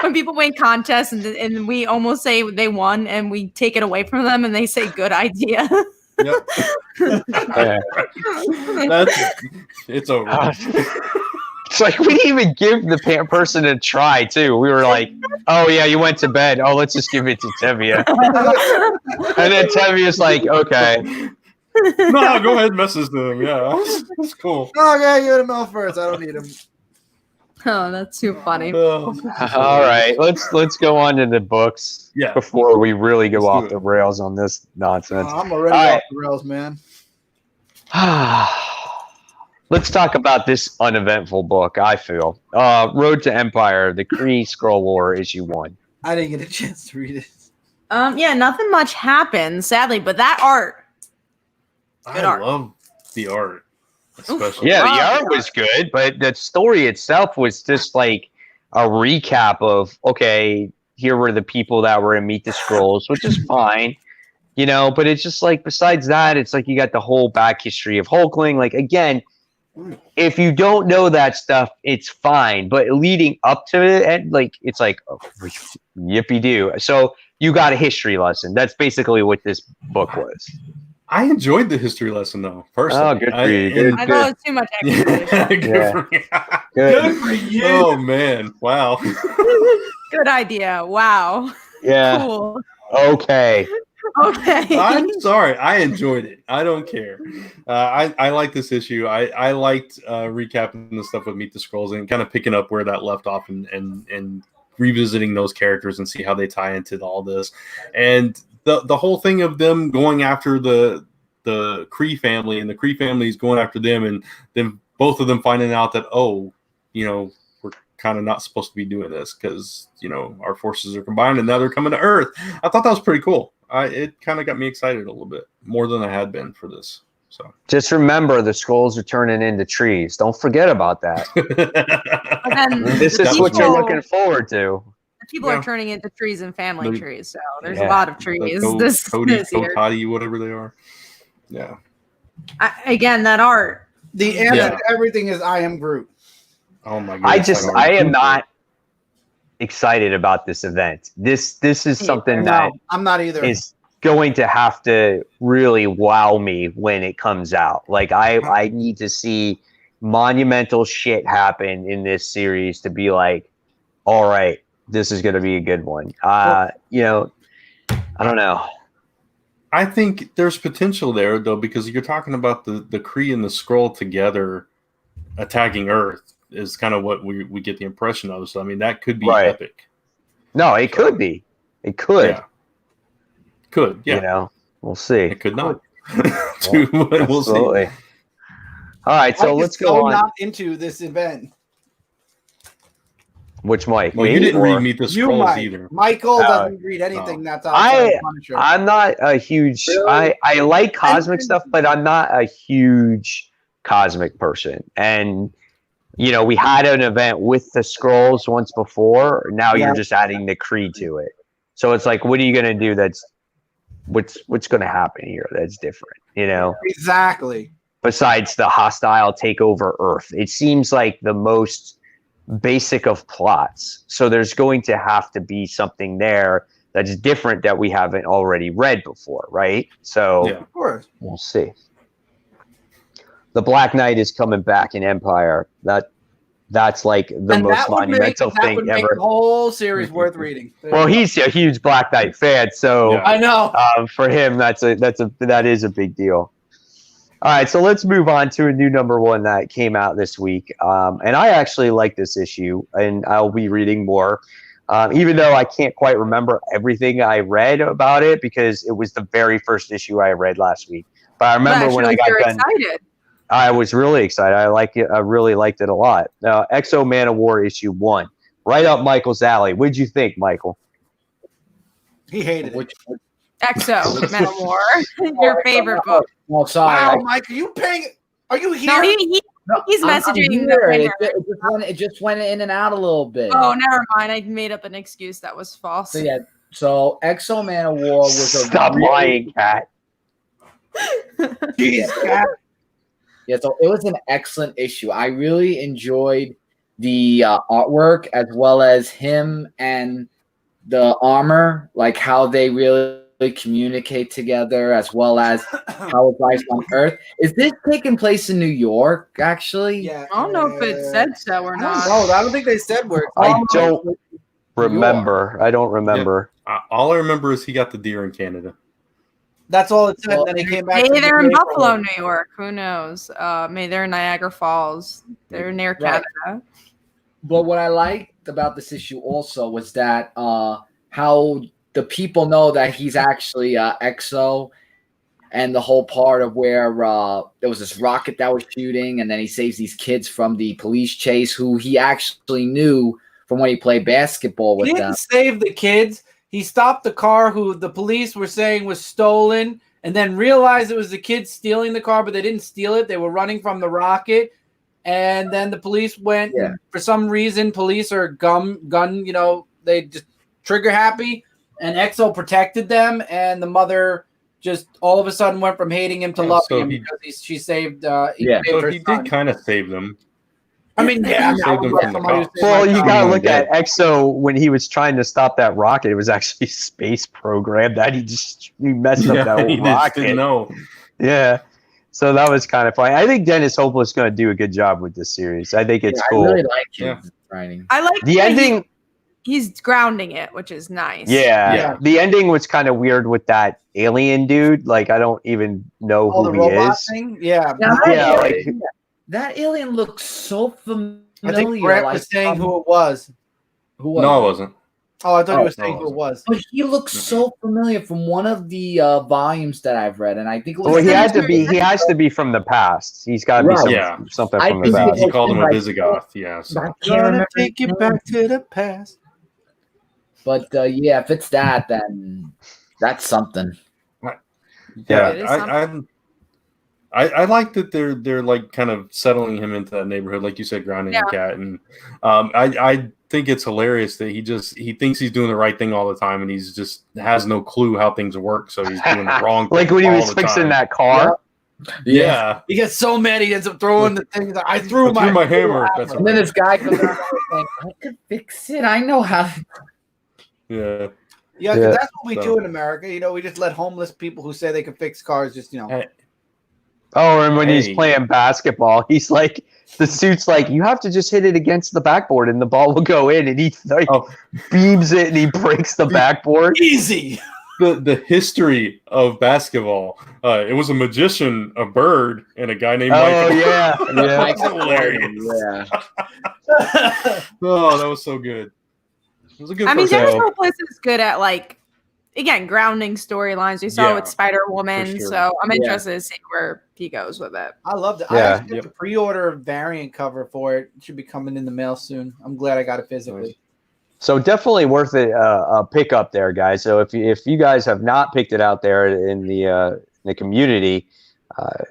when people win contests and we almost say they won and we take it away from them and they say good idea. Yep. It's over. It's like we didn't even give the person a try too. We were like, oh yeah, you went to bed. Oh, let's just give it to Tevia. And then Tevia's like, okay. No, go ahead and message them. Yeah, that's cool. Oh, yeah, you him out first. I don't need him. Oh, that's too funny. All right, let's go on to the books before we really go off the rails on this nonsense. I'm already off the rails, man. Let's talk about this uneventful book, I feel. Road to Empire, the Kree Skrull War, issue 1. I didn't get a chance to read it. Yeah, nothing much happened, sadly, but that art. I love the art. Especially. Yeah, the art was good, but the story itself was just like a recap of, okay, here were the people that were in Meet the Skrulls, which is fine, you know, but it's just like, besides that, it's like you got the whole back history of Hulkling. Like, again, if you don't know that stuff, it's fine, but leading up to it, and like, it's like, oh, yippee-doo. So you got a history lesson. That's basically what this book was. I enjoyed the history lesson, though, personally. Oh, good for you. I thought it was too much exposition. Good for you. Oh, man. Wow. Good idea. Wow. Yeah. Cool. Okay. Okay. I'm sorry. I enjoyed it. I don't care. I like this issue. I liked recapping the stuff with Meet the Skrulls and kind of picking up where that left off and revisiting those characters and see how they tie into all this. And the whole thing of them going after the Kree family and the Kree family is going after them, and then both of them finding out that, oh, you know, we're kind of not supposed to be doing this because, you know, our forces are combined and now they're coming to Earth. I thought that was pretty cool. It kind of got me excited a little bit more than I had been for this. So just remember, the Skrulls are turning into trees. Don't forget about that. This is what you're looking forward to. People are turning into trees and family trees, so there's a Yeah. lot of trees. Cody, this year. Cody, whatever they are. Yeah. Again, that art. The answer to everything is I am Groot. Oh my god. I am not excited about this event. This is something that I'm not either. is going to have to really wow me when it comes out. Like I need to see monumental shit happen in this series to be like, all right, this is going to be a good one. You know, I don't know. I think there's potential there though, because you're talking about the Kree and the Skrull together attacking Earth is kind of what we get the impression of. So I mean, that could be epic. No, it could be. It could. Yeah. Could. Yeah. You know, we'll see. It could not. We'll see. All right, so let's go on. Not into this event. Which Mike? Well, you didn't read Meet the Skrulls either. Michael doesn't read anything that's outside of Punisher. I'm not a huge. Really? I like cosmic stuff, but I'm not a huge cosmic person. And you know, we had an event with the Skrulls once before. Now you're just adding the Kree to it. So it's like, what are you going to do? What's going to happen here? That's different. You know, exactly. Besides the hostile takeover Earth, it seems like the most basic of plots. So there's going to have to be something there that's different that we haven't already read before, right? So of course, we'll see. The Black Knight is coming back in Empire. That's like the most monumental thing ever. Make the whole series worth reading. Well, he's a huge Black Knight fan, so I know. For him, that is a big deal. All right, so let's move on to a new #1 that came out this week. And I actually like this issue, and I'll be reading more, even though I can't quite remember everything I read about it because it was the very first issue I read last week. But I remember when I got done. Excited. I was really excited. I like it. I really liked it a lot. Exo Man of War issue 1, right up Michael's alley. What'd you think, Michael? He hated it. Exo Man of War, your favorite book. Well, sorry. Wow, Mike, are you paying? Are you here? No, he's messaging. It just went in and out a little bit. Oh, never mind. I made up an excuse that was false. So Exo Man of War was a stop lying, Cat. Jeez, Cat. Yeah, so it was an excellent issue. I really enjoyed the artwork as well as him and the armor, like how they really communicate together, as well as how it's life on Earth. Is this taking place in New York, actually? Yeah. I don't know if it said so or not. I don't think they said where. I don't remember. Yeah. All I remember is he got the deer in Canada. That's all it said. Then he came back. Maybe they're in Buffalo, New York. Who knows? Maybe they're in Niagara Falls. They're near Canada. But what I liked about this issue also was that how the people know that he's actually Exo, and the whole part of where there was this rocket that was shooting, and then he saves these kids from the police chase, who he actually knew from when he played basketball with them. He didn't save the kids. He stopped the car who the police were saying was stolen, and then realized it was the kids stealing the car, but they didn't steal it. They were running from the rocket. And then the police went, for some reason, police are gun, they just trigger happy, and Exo protected them, and the mother just all of a sudden went from hating him to loving him because she saved so he did kind of save them. I mean, well, you gotta look at Exo when he was trying to stop that rocket. It was actually a space program that he messed up that whole rocket. Didn't know. Yeah. So that was kind of funny. I think Dennis Hopeless is going to do a good job with this series. I think it's cool. I really like his writing. I like the ending. he's grounding it, which is nice. Yeah. The ending was kind of weird with that alien dude. Like, I don't even know who the he robot is. thing? Yeah. Like, that alien looks so familiar. I think Brett was saying who it was. Who was No, I it? wasn't. Oh, I thought he was no, saying who it was. But he looks so familiar from one of the volumes that I've read, and I think it was. well, he has to be from the past. He's got to be something from the past. He called him a Visigoth. Yeah. So. I can't remember. Take it back to the past. But yeah, if it's that, then that's something. Yeah, I like that they're like kind of settling him into that neighborhood, like you said, grounding the cat, and I think it's hilarious that he thinks he's doing the right thing all the time, and he's just has no clue how things work, so he's doing the wrong thing. Like when he was fixing that car. Yeah. He gets so mad he ends up throwing the thing. I threw my hammer. And then this guy comes out saying, "I could fix it. I know how." Yeah. Yeah, 'cause that's what we do in America. You know, we just let homeless people who say they can fix cars just, Oh, and when he's playing basketball, he's like, the suit's like, you have to just hit it against the backboard and the ball will go in, and he like beams it and he breaks the backboard. Easy. The history of basketball. It was a magician, a bird, and a guy named Michael. Oh yeah, That's hilarious. Yeah. Oh, that was so good. It was a good. I mean, first Jennifer episode. Lopez is good at like, again, grounding storylines. We saw it with Spider-Woman, sure. so I'm interested to see where he goes with it. I loved it. Yeah. I actually have to pre-order a variant cover for it. It should be coming in the mail soon. I'm glad I got it physically. So definitely worth it. A pick up there, guys. So if you guys have not picked it out there in the community,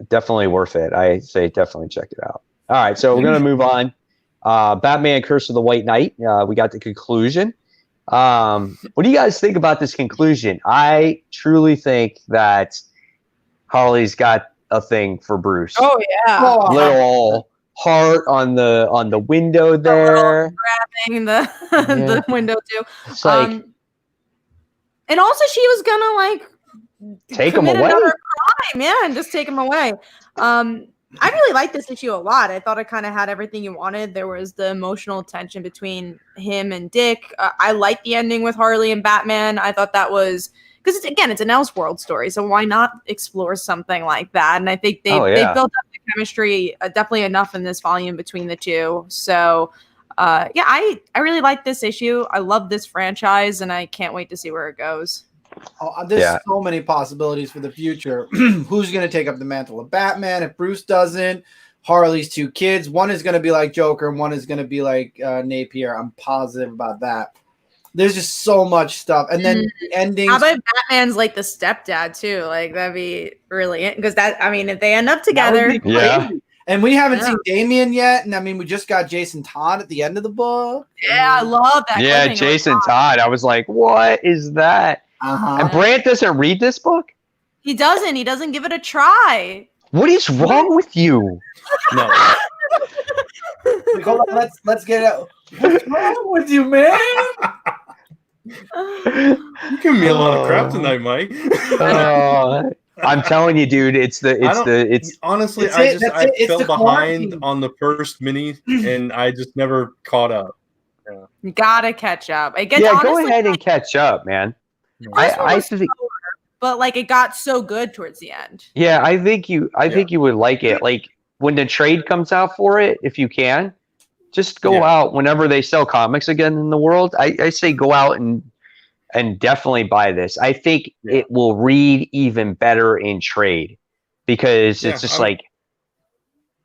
definitely worth it. I say definitely check it out. All right, so we're gonna move on. Batman: Curse of the White Knight. We got the conclusion. What do you guys think about this conclusion? I truly think that Harley's got a thing for Bruce. Oh yeah, Little heart on the window there, grabbing the window too. It's like, and also she was gonna like take him commit away. another crime, and just take him away. I really liked this issue a lot. I thought it kind of had everything you wanted. There was the emotional tension between him and Dick. I liked the ending with Harley and Batman. I thought that was because it's an Elseworld story, so why not explore something like that? And I think they built up the chemistry definitely enough in this volume between the two. So I really like this issue. I love this franchise, and I can't wait to see where it goes. There's so many possibilities for the future. Who's going to take up the mantle of Batman if Bruce doesn't? Harley's two kids. One is going to be like Joker, and one is going to be like Napier. I'm positive about that. There's just so much stuff. And then the endings. How about Batman's like the stepdad too? Like that'd be really because if they end up together, And we haven't seen Damian yet, and I mean we just got Jason Todd at the end of the book. Yeah, I love that. Yeah, Jason Todd. I was like, what is that? And Brant doesn't read this book? He doesn't. He doesn't give it a try. What is wrong with you? No. Hold on, let's get it. What's wrong with you, man? You give me a lot of crap tonight, Mike. I'm telling you, dude. Honestly, I fell behind on the first mini, and I just never caught up. Yeah. You gotta catch up. Go ahead and catch up, man. I think, but like it got so good towards the end. Yeah, I think you would like it. Like when the trade comes out for it, if you can, just go out whenever they sell comics again in the world. I say go out and definitely buy this. I think it will read even better in trade because it's just like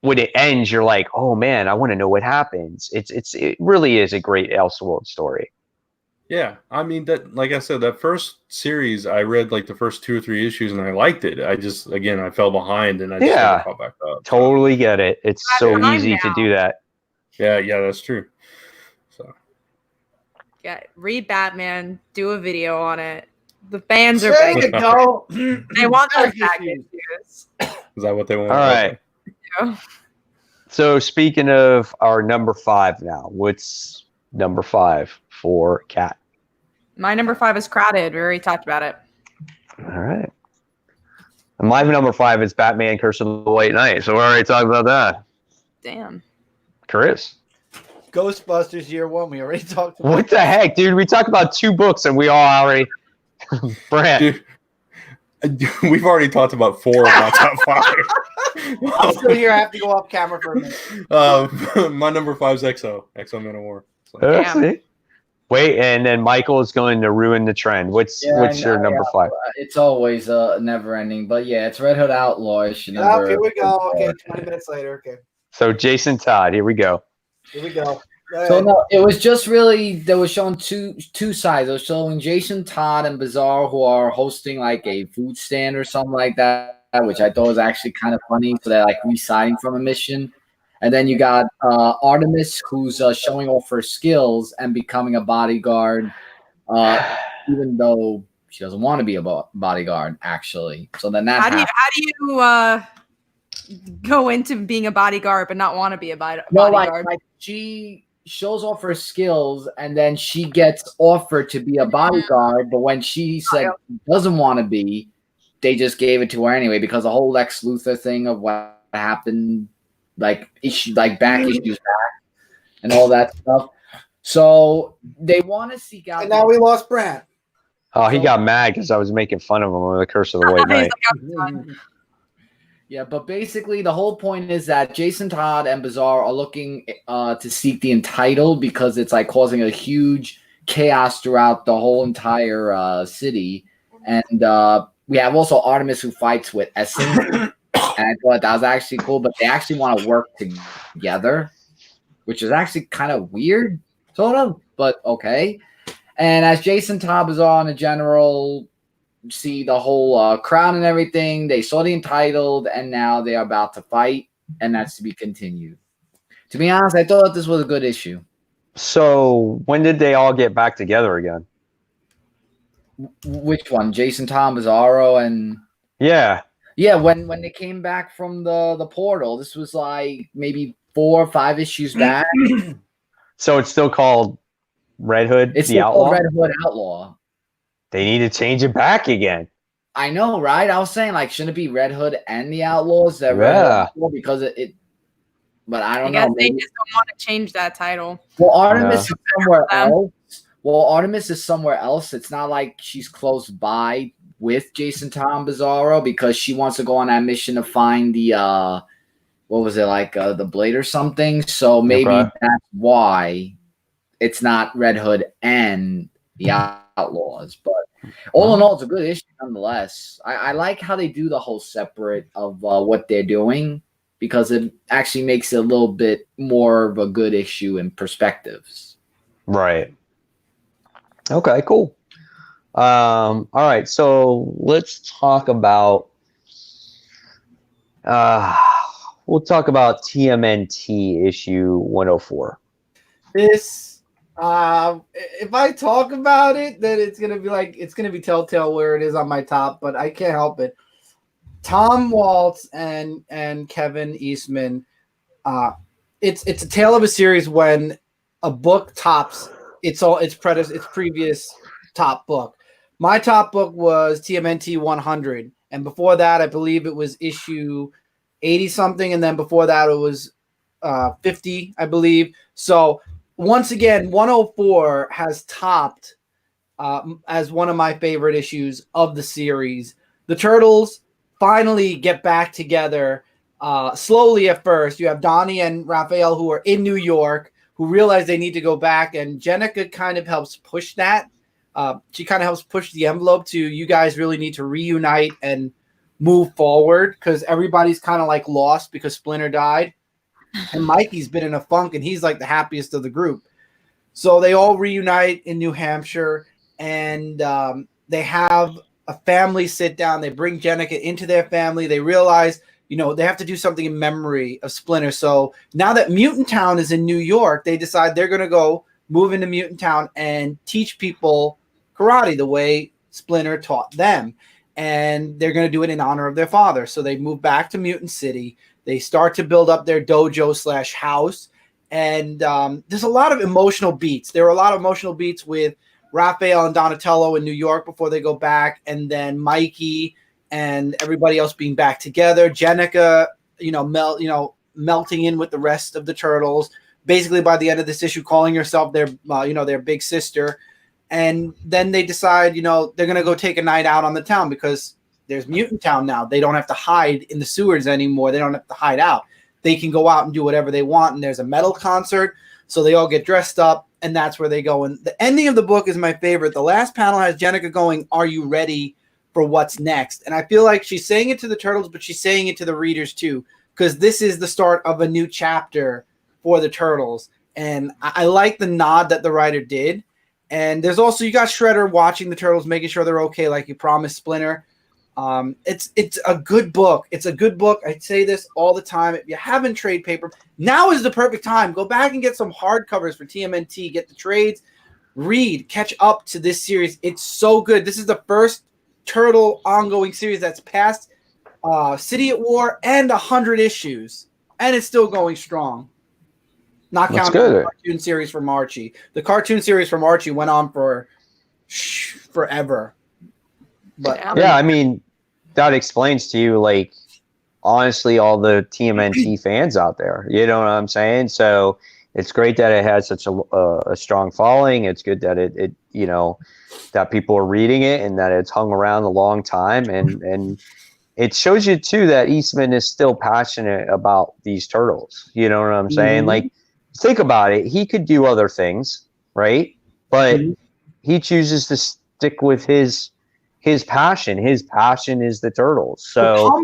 when it ends, you're like, oh man, I want to know what happens. It really is a great Elseworld story. Yeah, I mean that. Like I said, that first series, I read like the first 2 or 3 issues, and I liked it. I fell behind, and I just never caught back up. Totally get it. It's so easy to do that. Yeah, that's true. So, read Batman, do a video on it. The fans are begging. They want those packages. Is that what they want? All right. So speaking of our number 5 now, what's number 5 for Kat? My number 5 is Crowded. We already talked about it. All right. And my number 5 is Batman: Curse of the White Knight. So we already talked about that. Damn. Chris. Ghostbusters Year One. We already talked about. What the heck, dude? We talked about 2 books and we all already. Brent. Dude, we've already talked about 4 of my top 5. I'm still here. I have to go off camera for a minute. My number 5 is Exo Man of War. So. See? Wait, and then Michael is going to ruin the trend. What's your number 5? It's always never ending, but yeah, it's Red Hood Outlaw. Oh, here we go. Okay, 20 minutes later. Okay. So Jason Todd, here we go. Here we go. So no, it was just really they were showing two sides. They were showing Jason Todd and Bizarre, who are hosting like a food stand or something like that, which I thought was actually kind of funny. So they're like residing from a mission. And then you got Artemis, who's showing off her skills and becoming a bodyguard, even though she doesn't want to be a bodyguard, actually. So then that how do you go into being a bodyguard but not want to be a bodyguard? No, like she shows off her skills and then she gets offered to be a bodyguard, but when she said doesn't want to be, they just gave it to her anyway because the whole Lex Luthor thing of what happened. Back issues back and all that stuff. So they want to seek out. And now we lost Brant. Oh, he got mad because I was making fun of him with the Curse of the White Knight. Yeah, but basically the whole point is that Jason Todd and Bizarre are looking to seek the Untitled because it's like causing a huge chaos throughout the whole entire city. And we have also Artemis who fights with Essence. And I thought that was actually cool, but they actually want to work together, which is actually kind of weird, sort of, but okay. And as Jason Todd is on, in general, see the whole crowd and everything. They saw the Untitled, and now they are about to fight, and that's to be continued. To be honest, I thought this was a good issue. So when did they all get back together again? Which one? Jason Todd, Bizarro, and... Yeah. Yeah, when they came back from the portal, this was like maybe 4 or 5 issues back. So it's still called Red Hood, it's the Outlaw? Red Hood Outlaw. They need to change it back again. I know, right? I was saying, like, shouldn't it be Red Hood and the Outlaws? That yeah. Because it but I don't know. Maybe. They just don't want to change that title. Well, Artemis is somewhere else. Well, Artemis is somewhere else. It's not like she's close by with Jason Todd Bizarro because she wants to go on that mission to find the what was it, like the blade or something. So maybe that's why it's not Red Hood and the Outlaws. But all in all, it's a good issue nonetheless. I like how they do the whole separate of what they're doing because it actually makes it a little bit more of a good issue in perspectives. Right. Okay, cool. All right, so let's talk about we'll talk about TMNT issue 104. This if I talk about it, then it's gonna be telltale where it is on my top, but I can't help it. Tom Waltz and Kevin Eastman, it's a tale of a series when a book tops its previous top book. My top book was TMNT 100, and before that, I believe it was issue 80 something, and then before that, it was 50, I believe. So once again, 104 has topped as one of my favorite issues of the series. The Turtles finally get back together, slowly at first. You have Donnie and Raphael who are in New York, who realize they need to go back, and Jenica kind of helps push that. She kind of helps push the envelope to you guys really need to reunite and move forward because everybody's kind of like lost because Splinter died. And Mikey's been in a funk and he's like the happiest of the group. So they all reunite in New Hampshire and they have a family sit down. They bring Jenica into their family. They realize, they have to do something in memory of Splinter. So now that Mutant Town is in New York, they decide they're going to go move into Mutant Town and teach people karate the way Splinter taught them. And they're going to do it in honor of their father. So they move back to Mutant City. They start to build up their dojo / house. And there's a lot of emotional beats. There are a lot of emotional beats with Raphael and Donatello in New York before they go back. And then Mikey and everybody else being back together. Jenica, melting in with the rest of the Turtles. basically by the end of this issue calling herself their their big sister. And then they decide, they're going to go take a night out on the town because there's Mutant Town now. They don't have to hide in the sewers anymore. They don't have to hide out. They can go out and do whatever they want. And there's a metal concert. So they all get dressed up, and that's where they go. And the ending of the book is my favorite. The last panel has Jennika going, "Are you ready for what's next?" And I feel like she's saying it to the turtles, but she's saying it to the readers too, because this is the start of a new chapter for the turtles. And I like the nod that the writer did. And there's also, you got Shredder watching the turtles, making sure they're okay, like you promised Splinter. It's a good book. It's a good book. I say this all the time. If you haven't trade paper, now is the perfect time. Go back and get some hardcovers for TMNT. Get the trades, read, catch up to this series. It's so good. This is the first Turtle ongoing series that's past City at War and 100 issues, and it's still going strong. Not counting the cartoon series from Archie. The cartoon series from Archie went on for forever. But yeah, I mean, that explains to you, like, honestly, all the TMNT fans out there. You know what I'm saying? So it's great that it has such a strong following. It's good that it that people are reading it and that it's hung around a long time. And it shows you too that Eastman is still passionate about these turtles. You know what I'm saying? Mm-hmm. Like, think about it. He could do other things, right? But he chooses to stick with his passion. His passion is the turtles. So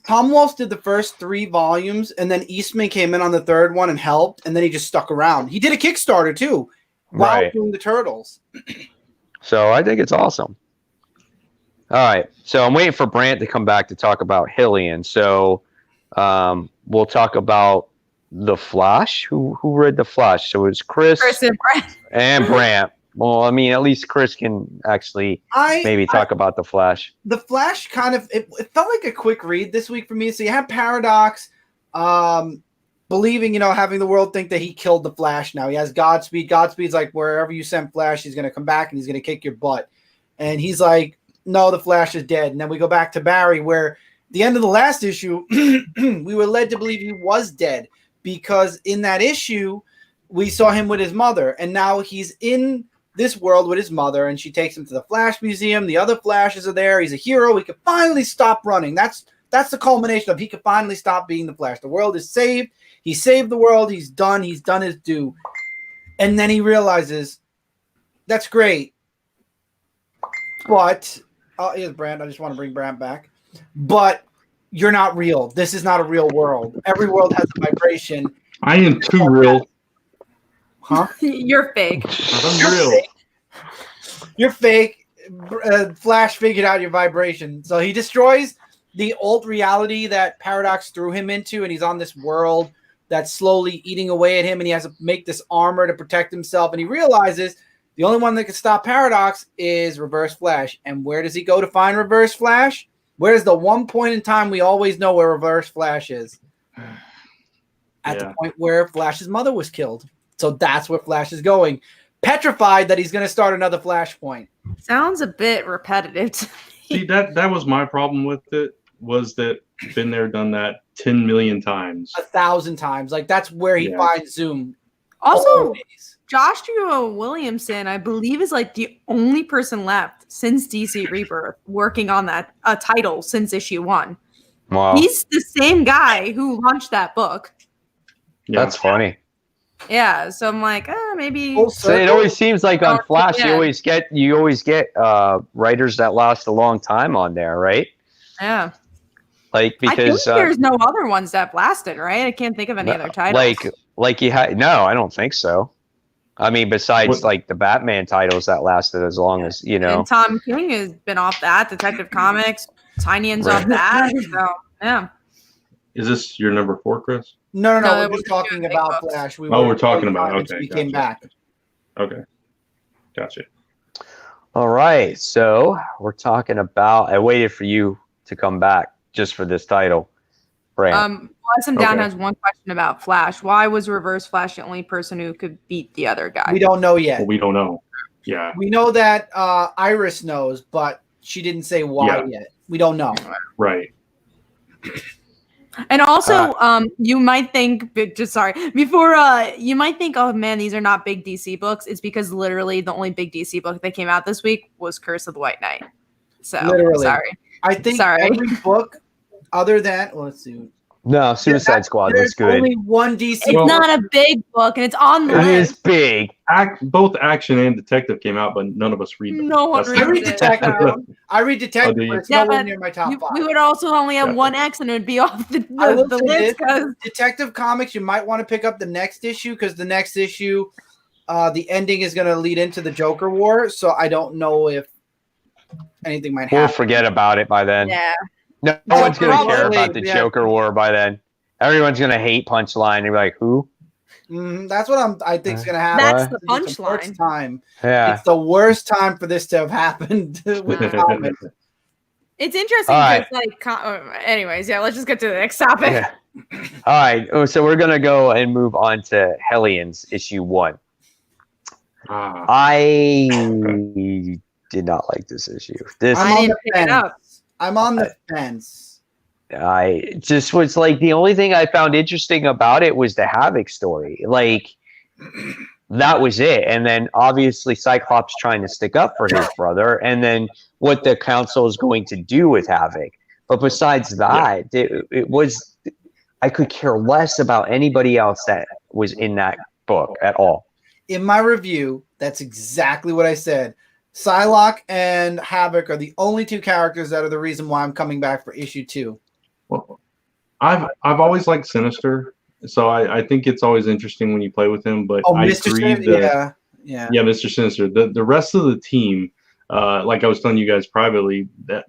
Tom Waltz did the first 3 volumes, and then Eastman came in on the 3rd one and helped, and then he just stuck around. He did a Kickstarter too while doing the turtles. So I think it's awesome. All right. So I'm waiting for Brant to come back to talk about Hillian. So we'll talk about The Flash. Who read The Flash? So it was Chris and Brant. And Brant. Well, I mean, at least Chris can actually maybe talk about The Flash. The Flash kind of, it felt like a quick read this week for me. So you have Paradox believing, having the world think that he killed the Flash now. He has Godspeed. Godspeed's like, wherever you sent Flash, he's going to come back and he's going to kick your butt. And he's like, no, the Flash is dead. And then we go back to Barry, where the end of the last issue, we were led to believe he was dead because in that issue, we saw him with his mother. And now he's in this world with his mother, and she takes him to the Flash Museum. The other Flashes are there. He's a hero. He can finally stop running. That's the culmination of he can finally stop being the Flash. The world is saved. He saved the world. He's done his due. And then he realizes, that's great. But, here's Brant. I just want to bring Brant back. But you're not real. This is not a real world. Every world has a vibration. I am too real. Huh? You're fake. I'm real. You're fake. Flash figured out your vibration. So he destroys the old reality that Paradox threw him into, and he's on this world that's slowly eating away at him, and he has to make this armor to protect himself. And he realizes the only one that can stop Paradox is Reverse Flash. And where does he go to find Reverse Flash? Where's the one point in time we always know where Reverse Flash is? At the point where Flash's mother was killed. So that's where Flash is going. Petrified that he's going to start another Flashpoint. Sounds a bit repetitive to me. See, that was my problem with it, was that been there, done that 10 million times. 1,000 times. Like, that's where he finds Zoom. Also, always. Joshua Williamson, I believe, is like the only person left since DC Rebirth working on that title since issue 1. Wow. He's the same guy who launched that book. Yeah. That's funny. Yeah, so I'm like, maybe. So it always seems like on Flash, you always get writers that last a long time on there, right? Yeah. Like, because I think there's no other ones that lasted, right? I can't think of any other titles. Like you had no, I don't think so. I mean, besides like the Batman titles that lasted as long as And Tom King has been off that. Detective Comics, Tinian's off that. So yeah. Is this your number 4, Chris? No. We're just talking about Flash. We're talking about. Okay, we came back. Okay, gotcha. All right, so we're talking about. I waited for you to come back just for this title, Brand. Lesson Down has one question about Flash. Why was Reverse Flash the only person who could beat the other guy? We don't know yet. Well, we don't know. Yeah. We know that Iris knows, but she didn't say why yet. We don't know. Right. And also, you might think, you might think, oh man, these are not big DC books. It's because literally the only big DC book that came out this week was Curse of the White Knight. So, Literally. sorry. I think every book other than, let's see. No, Suicide Squad was good. Only one DC. It's not a big book, and it's on the It list. is big. Both Action and Detective came out, but none of us read them. No one That's- I read reads it. Detective. So. I read Detective, do you? but it's Yeah, nowhere but near my top 5. We would also only have Yeah. one X, and it would be off the I will the say list this, because Detective Comics, you might want to pick up the next issue because the next issue, the ending is going to lead into the Joker War. So I don't know if anything might happen. We'll forget about it by then. yeah. No Oh, one's going to care probably, about the yeah. Joker War by then. Everyone's going to hate Punchline. They're like, who? That's what I think is going to happen. That's the It's the worst punchline. time. Yeah. It's the worst time for this to have happened with comics. It's interesting All because, anyways, yeah. Let's just get to the next topic. Yeah. All right. So we're going to go and move on to Hellions issue 1. I did not like this issue. I didn't pick it up. I'm on the fence. I just was like, the only thing I found interesting about it was the Havoc story. Like, that was it. And then obviously Cyclops trying to stick up for his brother, and then what the council is going to do with Havoc. But besides that, it was, I could care less about anybody else that was in that book at all. In my review, that's exactly what I said. Psylocke and Havoc are the only 2 characters that are the reason why I'm coming back for issue 2. Well, I've always liked Sinister, so I think it's always interesting when you play with him. But I Mr. agree Sinister, yeah, Mr. Sinister. The rest of the team, like I was telling you guys privately, that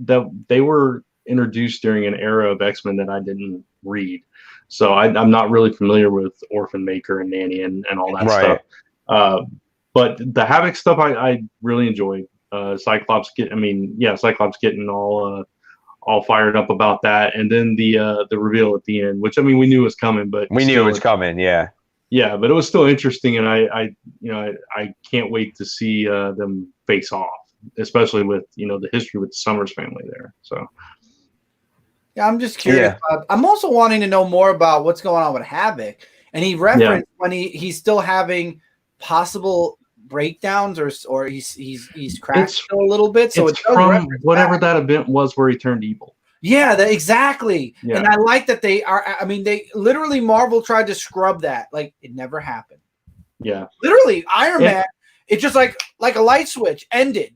they were introduced during an era of X-Men that I didn't read, so I'm not really familiar with Orphan Maker and Nanny and all that stuff. But the Havoc stuff I really enjoyed. Cyclops getting all fired up about that, and then the reveal at the end, which we knew was coming, but we knew it was coming. Yeah, but it was still interesting, and I can't wait to see them face off, especially with the history with the Summers family there. So yeah, I'm just curious. I'm also wanting to know more about what's going on with Havoc, and he referenced when he's still having possible breakdowns or he's cracked still a little bit. So it's from whatever that event was where he turned evil. Yeah, exactly. Yeah. And I like that they are. I mean, they literally Marvel tried to scrub that. Like it never happened. Yeah. Literally, Iron Man. It's just like a light switch ended.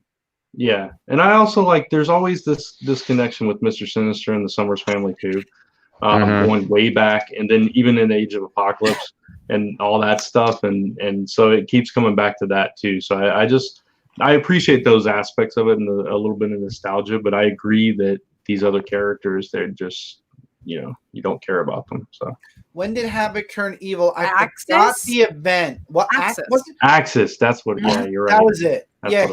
Yeah, and I also like. There's always this connection with Mr. Sinister and the Summers family too, going way back, and then even in Age of Apocalypse. And all that stuff, and so it keeps coming back to that too. So I appreciate those aspects of it and a little bit of nostalgia, but I agree that these other characters, they're just you don't care about them. So when did Havoc turn evil? I Axis? forgot the event. What Axis? Axis, that's what. Yeah, you're right. That was it. That's yeah,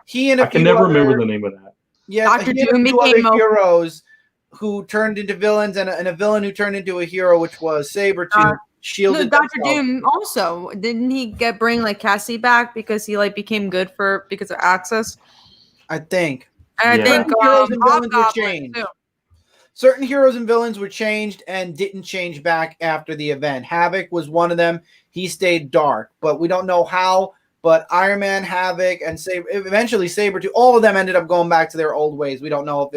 he and I can never remember the name of that. Yeah, Dr. he Doom and 2 other became heroes who turned into villains, and a villain who turned into a hero, which was Sabretooth. Shielded Dr. themselves. Doom also didn't he bring Cassie back because he became good because of Axis? I think. And I think heroes and villains were Hobgoblin, changed. too. Certain heroes and villains were changed and didn't change back after the event. Havoc was one of them. He stayed dark, but we don't know how. But Iron Man, Havoc, and eventually Sabretooth, all of them ended up going back to their old ways. We don't know if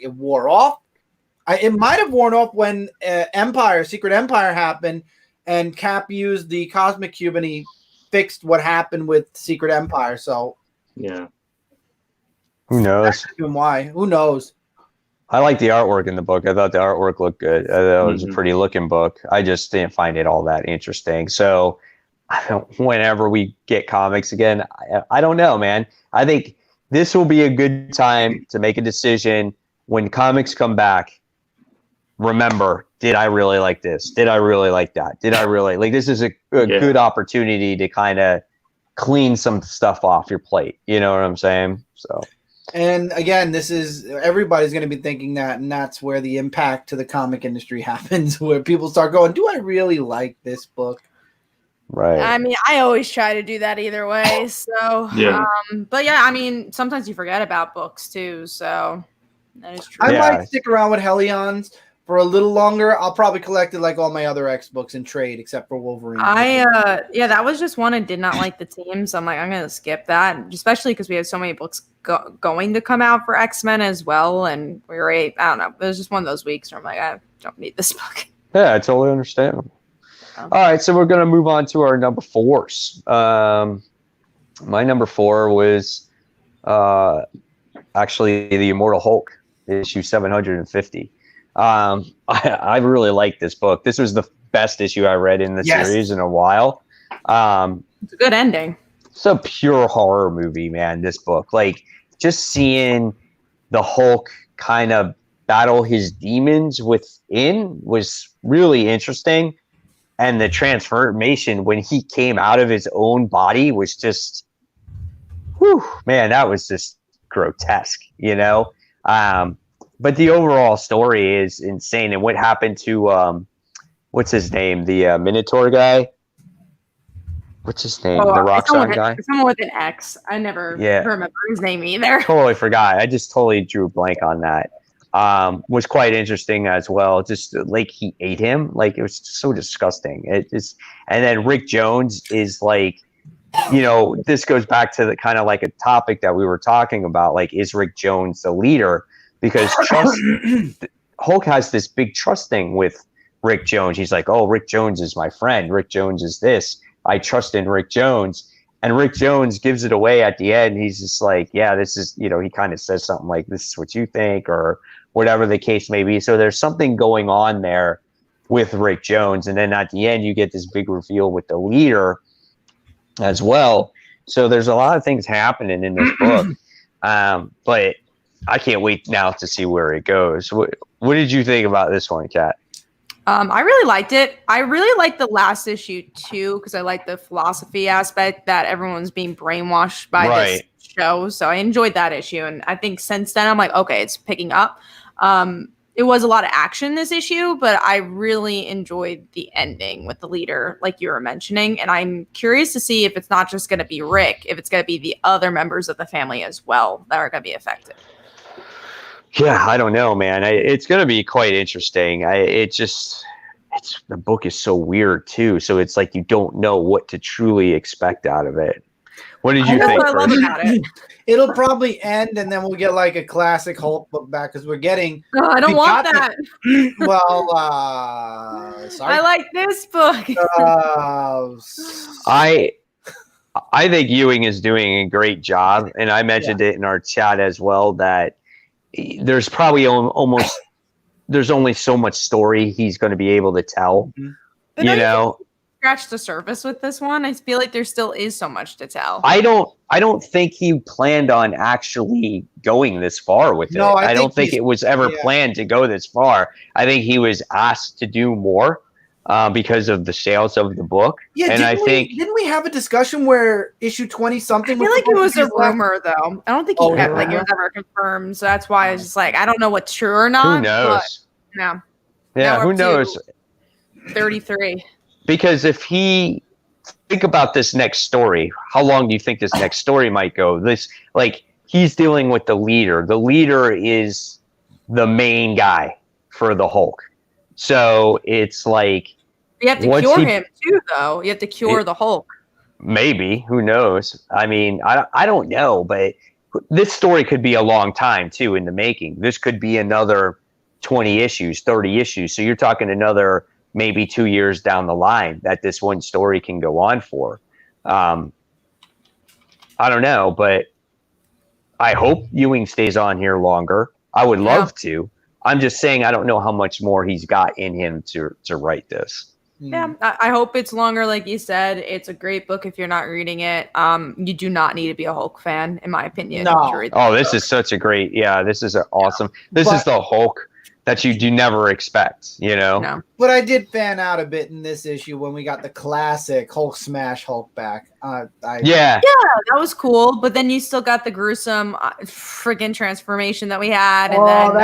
it wore off. It might have worn off when Secret Empire happened, and Cap used the Cosmic Cube and he fixed what happened with Secret Empire. So yeah, who knows? Why? Who knows? I like the artwork in the book. I thought the artwork looked good. I thought it was a pretty looking book. I just didn't find it all that interesting. So whenever we get comics again, I don't know, man. I think this will be a good time to make a decision when comics come back. Remember, did I really like this? Did I really like that? Did I really this is a good opportunity to kind of clean some stuff off your plate. You know what I'm saying? So, and again, everybody's going to be thinking that, and that's where the impact to the comic industry happens, where people start going, do I really like this book? Right. I mean, I always try to do that either way. So, but yeah, I mean, sometimes you forget about books too. So that is true. I might stick around with Hellions, for a little longer. I'll probably collect it like all my other X books in trade, except for Wolverine. That was just one I did not like the team, so I'm like, I'm gonna skip that, especially because we have so many books going to come out for X-Men as well, and we were I don't know, it was just one of those weeks where I'm like, I don't need this book. Yeah, it's totally understandable. All right, so we're gonna move on to our number 4s. My number 4 was actually the Immortal Hulk, issue 750. I really like this book. This was the best issue I read in the series in a while. It's a good ending. It's a pure horror movie, man, this book. Like, just seeing the Hulk kind of battle his demons within was really interesting. And the transformation when he came out of his own body was just, whew, man, that was just grotesque, you know? But the overall story is insane. And what happened to, what's his name? The Minotaur guy? What's his name? The Roxxon guy? Someone with an X. I never remember his name either. Totally forgot. I just totally drew a blank on that. Was quite interesting as well. Just like he ate him. Like, it was so disgusting. And then Rick Jones is like, you know, this goes back to the kind of like a topic that we were talking about. Like, is Rick Jones the leader? Because Hulk has this big trust thing with Rick Jones. He's like, oh, Rick Jones is my friend. Rick Jones is this. I trust in Rick Jones. And Rick Jones gives it away at the end. He's just like, yeah, this is, you know, he kind of says something like, this is what you think, or whatever the case may be. So there's something going on there with Rick Jones. And then at the end, you get this big reveal with the leader as well. So there's a lot of things happening in this book. But I can't wait now to see where it goes. What did you think about this one, Kat? I really liked it. I really liked the last issue too, because I like the philosophy aspect that everyone's being brainwashed by this show. So I enjoyed that issue. And I think since then I'm like, okay, it's picking up. It was a lot of action this issue, but I really enjoyed the ending with the leader, like you were mentioning. And I'm curious to see if it's not just going to be Rick, if it's going to be the other members of the family as well that are going to be affected. Yeah, I don't know, man. It's going to be quite interesting. The book is so weird too. So it's like you don't know what to truly expect out of it. What did you think? I love about it. It'll probably end, and then we'll get like a classic Hulk book back because we're getting. No, I don't want that. Sorry. I like this book. I think Ewing is doing a great job, and I mentioned it in our chat as well that there's probably there's only so much story he's going to be able to tell. But you know, scratch the surface with this one. I feel like there still is so much to tell. I don't think he planned on actually going this far with it. I don't think it was ever planned to go this far. I think he was asked to do more because of the sales of the book. Yeah, and didn't we have a discussion where issue 20 something? I feel like it was a rumor though. I don't think it was ever confirmed. So that's why I was just like, I don't know what's true or not. Who knows? No. Yeah, who knows? 33. Because if he think about this next story, how long do you think this next story might go? He's dealing with the leader. The leader is the main guy for the Hulk. So it's like you have to cure him too, though. You have to cure the Hulk. Maybe. Who knows? I mean, I don't know, but this story could be a long time too in the making. This could be another 20 issues, 30 issues. So you're talking another maybe 2 years down the line that this one story can go on for. I don't know, but I hope Ewing stays on here longer. I would love to. I'm just saying I don't know how much more he's got in him to write this. Yeah, I hope it's longer. Like you said, it's a great book if you're not reading it. You do not need to be a Hulk fan, in my opinion. No. Oh, this is such a great, this is awesome. This is the Hulk that you do never expect, you know? No. But I did fan out a bit in this issue when we got the classic Hulk smash Hulk back. Yeah, that was cool. But then you still got the gruesome friggin' transformation that we had. And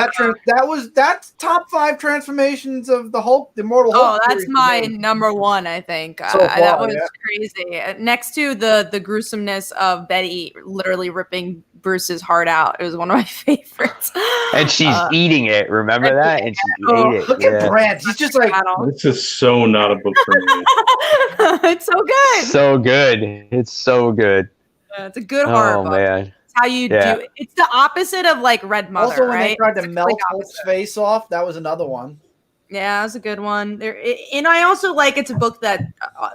that's top 5 transformations of the Hulk, the Immortal Hulk. Oh, that's my number 1, I think. That was crazy. Next to the gruesomeness of Betty literally ripping Bruce's heart out. It was one of my favorites. And she's eating it. Remember that? And she ate it. Look at Brad. He's just like, This is so not a book for me. It's so good. So good. It's so good. Yeah, it's a good horror book. Man. It's how you do it. It's the opposite of like Red Mother, also when right? they tried to It's melt like Hulk's face off, that was another one. Yeah, that's a good one. And I also like it's a book that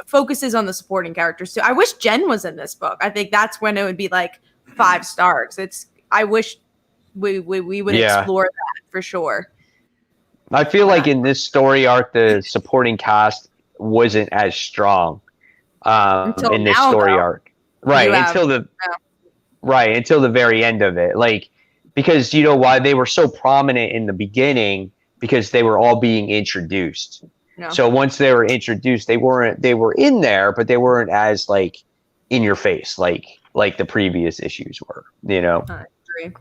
focuses on the supporting characters too. I wish Jen was in this book. I think that's when it would be like 5 stars. I wish we would explore that for sure. I feel like in this story arc, the supporting cast wasn't as strong in this story arc, right? Until the very end of it, like because you know why they were so prominent in the beginning. Because they were all being introduced. No. So once they were introduced, they were in there, but they weren't as like in your face, like the previous issues were, you know? I agree.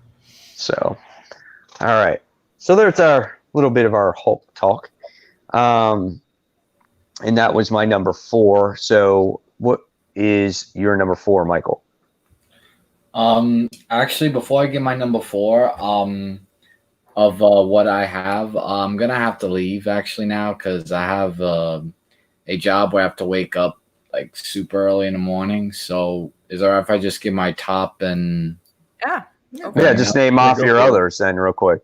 So, all right. So there's our little bit of our Hulk talk. And that was my number 4. So what is your number 4, Michael? Actually, before I get my number 4, of what I have, I'm gonna have to leave actually now because I have a job where I have to wake up like super early in the morning. So is it alright if I just give my top and just name off your others then real quick.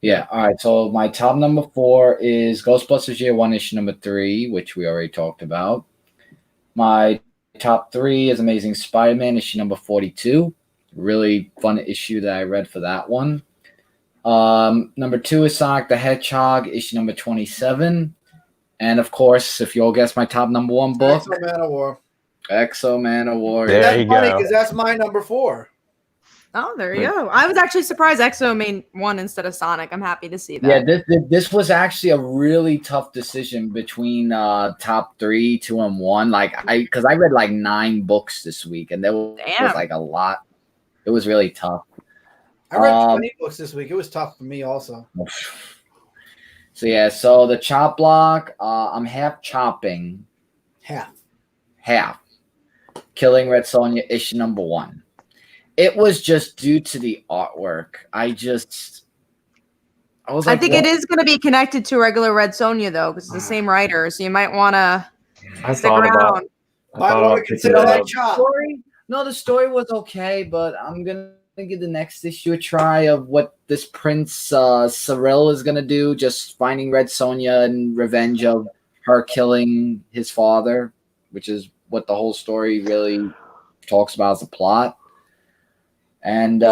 Yeah, all right. So my top number 4 is Ghostbusters Year 1 issue number 3, which we already talked about. My top 3 is Amazing Spider-Man issue number 42. Really fun issue that I read for that one. Number 2 is Sonic the Hedgehog, issue number 27. And of course, if you'll guess my top number 1 book, Exo Man-O-War. There you funny go. because that's my number 4. Oh, there you go. I was actually surprised Exo made 1 instead of Sonic. I'm happy to see that. Yeah, this was actually a really tough decision between top 3, 2, and 1. Because I read like 9 books this week, and there was like a lot. It was really tough. I read 20 books this week. It was tough for me also. So the chop block, I'm half chopping. Half. Killing Red Sonja issue number 1. It was just due to the artwork. I was like, I think it is going to be connected to regular Red Sonja though, because it's the same writer, so you might want to stick around. Might want to consider that chop. The story was okay, but I'm gonna give the next issue a try of what this Prince Cyril is gonna do, just finding Red Sonja and revenge of her killing his father, which is what the whole story really talks about as a plot. And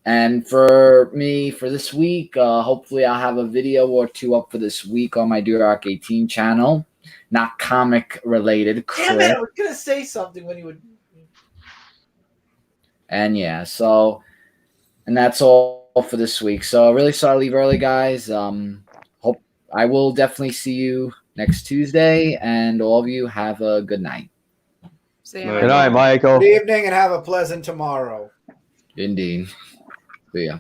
and for me for this week, hopefully I'll have a video or 2 up for this week on my Duroc 18 channel, not comic related. Damn it! I was gonna say something when you would. And that's all for this week. So really sorry to leave early, guys. Hope I will definitely see you next Tuesday, and all of you have a good night. See you. Good night, Michael. Good evening, and have a pleasant tomorrow. Indeed. See ya.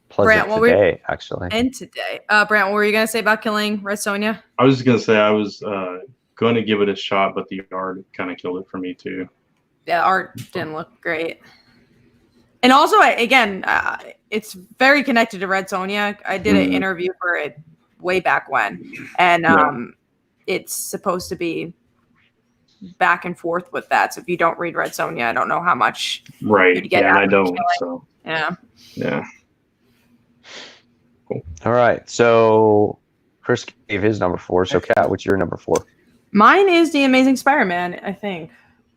Pleasant Brant, today, actually. And today. Brant, what were you going to say about killing Red Sonja? I was just going to say I was going to give it a shot, but the art kind of killed it for me too. Yeah, art didn't look great. And also, it's very connected to Red Sonja. I did an interview for it way back when, and it's supposed to be back and forth with that. So if you don't read Red Sonja, I don't know how much you'd get out I of don't. killing. So Yeah. Cool. All right. So Chris gave his number 4. So Kat, what's your number 4? Mine is The Amazing Spider-Man, I think.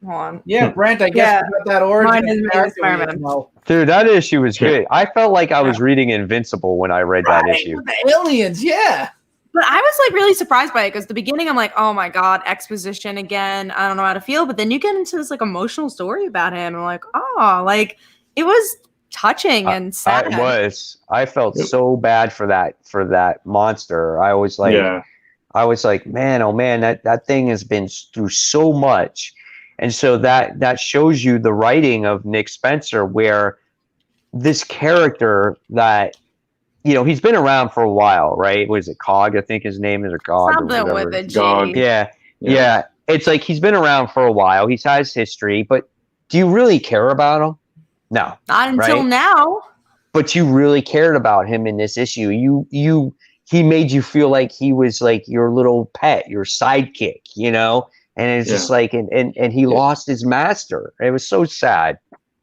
Hold on. Yeah, Brent, I guess you got that origin. Mine is Amazing Spider-Man. Dude, that issue was good. I felt like I was reading Invincible when I read that issue. With the aliens, yeah. But I was like really surprised by it because the beginning I'm like, oh my God, exposition again. I don't know how to feel. But then you get into this like emotional story about him. And I'm like, oh, like it was touching and sad. It was. I felt so bad for that monster. I was like, man, oh man, that thing has been through so much. And so that shows you the writing of Nick Spencer, where this character that, you know, he's been around for a while, right? Was it Cog? I think his name is, or Gog. Something with a G. Gog. Yeah. It's like he's been around for a while. He has history, but do you really care about him? No, not until now. But you really cared about him in this issue. He made you feel like he was like your little pet, your sidekick, you know. And it's just like, and he lost his master. It was so sad.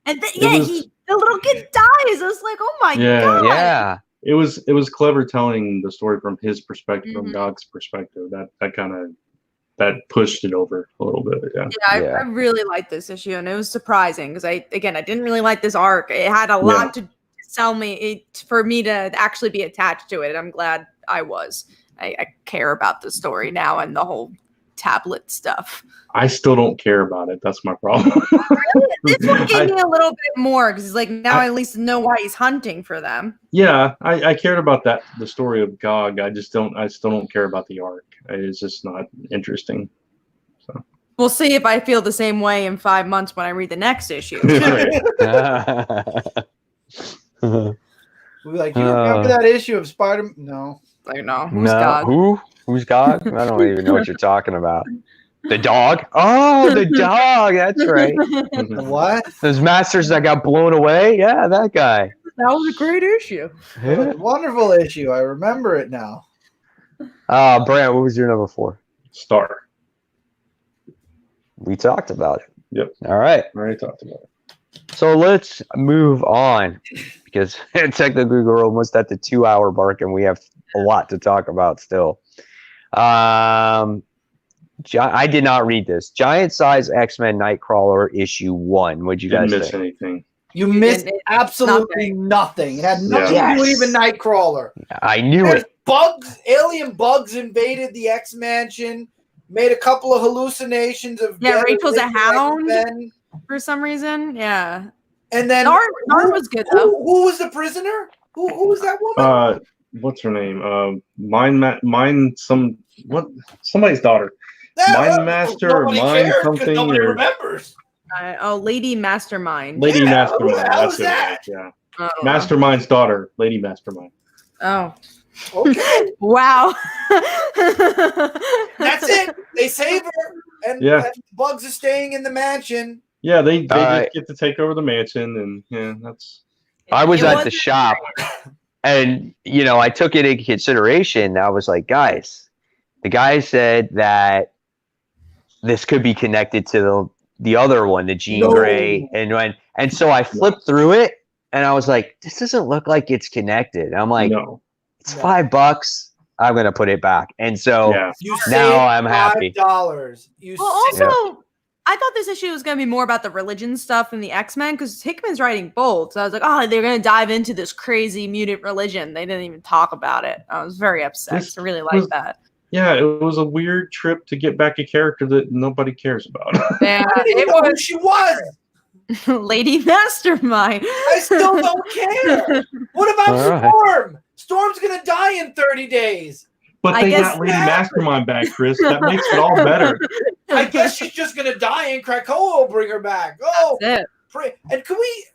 And the little kid dies. I was like, oh my god. Yeah. It was clever telling the story from his perspective, from Gog's perspective. That pushed it over a little bit. I really liked this issue, and it was surprising because I didn't really like this arc. It had a lot to sell me for me to actually be attached to it. I'm glad I was. I care about the story now and the whole tablet stuff. I still don't care about it. That's my problem. Really? This one gave me a little bit more because it's like now I at least know why he's hunting for them. Yeah, I cared about the story of Gog. I still don't care about the arc. It's just not interesting. So we'll see if I feel the same way in 5 months when I read the next issue. We'll be like, you remember that issue of Spider-Man? No. Like, no. Who's God? Who's God? I don't even know what you're talking about. The dog? Oh, the dog. That's right. What? Those masters that got blown away? Yeah, that guy. That was a great issue. It was a wonderful issue. I remember it now. Brant, what was your number 4? Star. We talked about it. Yep. All right. I already talked about it. So let's move on because technically we're almost at the 2-hour mark and we have a lot to talk about still. I did not read this. Giant Size X-Men Nightcrawler issue 1. What'd you guys Didn't miss think? anything. You missed absolutely nothing. It had nothing to do with even Nightcrawler. I knew it. Alien bugs invaded the X-Mansion, made a couple of hallucinations of Rachel's a hound X-Men. For some reason. Yeah. And then Nard was good though. Who was the prisoner? Who was that woman? What's her name? Somebody's daughter. Mind Master or Mind something. Nobody remembers. Lady Mastermind. Lady Mastermind. That's that? Yeah. Mastermind's daughter, Lady Mastermind. Oh. Okay. Wow. That's it. They save her, and bugs are staying in the mansion. Yeah, they just get to take over the mansion, and that's. I was at the shop, and I took it into consideration. I was like, guys, the guy said that this could be connected to the other one, the Jean Grey, and so I flipped through it, and I was like, this doesn't look like it's connected. I'm like, it's $5. I'm gonna put it back, and so now I'm happy. $5. I thought this issue was going to be more about the religion stuff and the X-Men because Hickman's writing bold. So I was like, they're going to dive into this crazy mutant religion. They didn't even talk about it. I was very upset. I really liked that. Yeah, it was a weird trip to get back a character that nobody cares about. Yeah, it was. She was Lady Mastermind. I still don't care. What about Storm? Storm's going to die in 30 days. But they got Lady Mastermind back, Chris. That makes it all better. I guess she's just going to die and Krakoa will bring her back. That's it. And can we...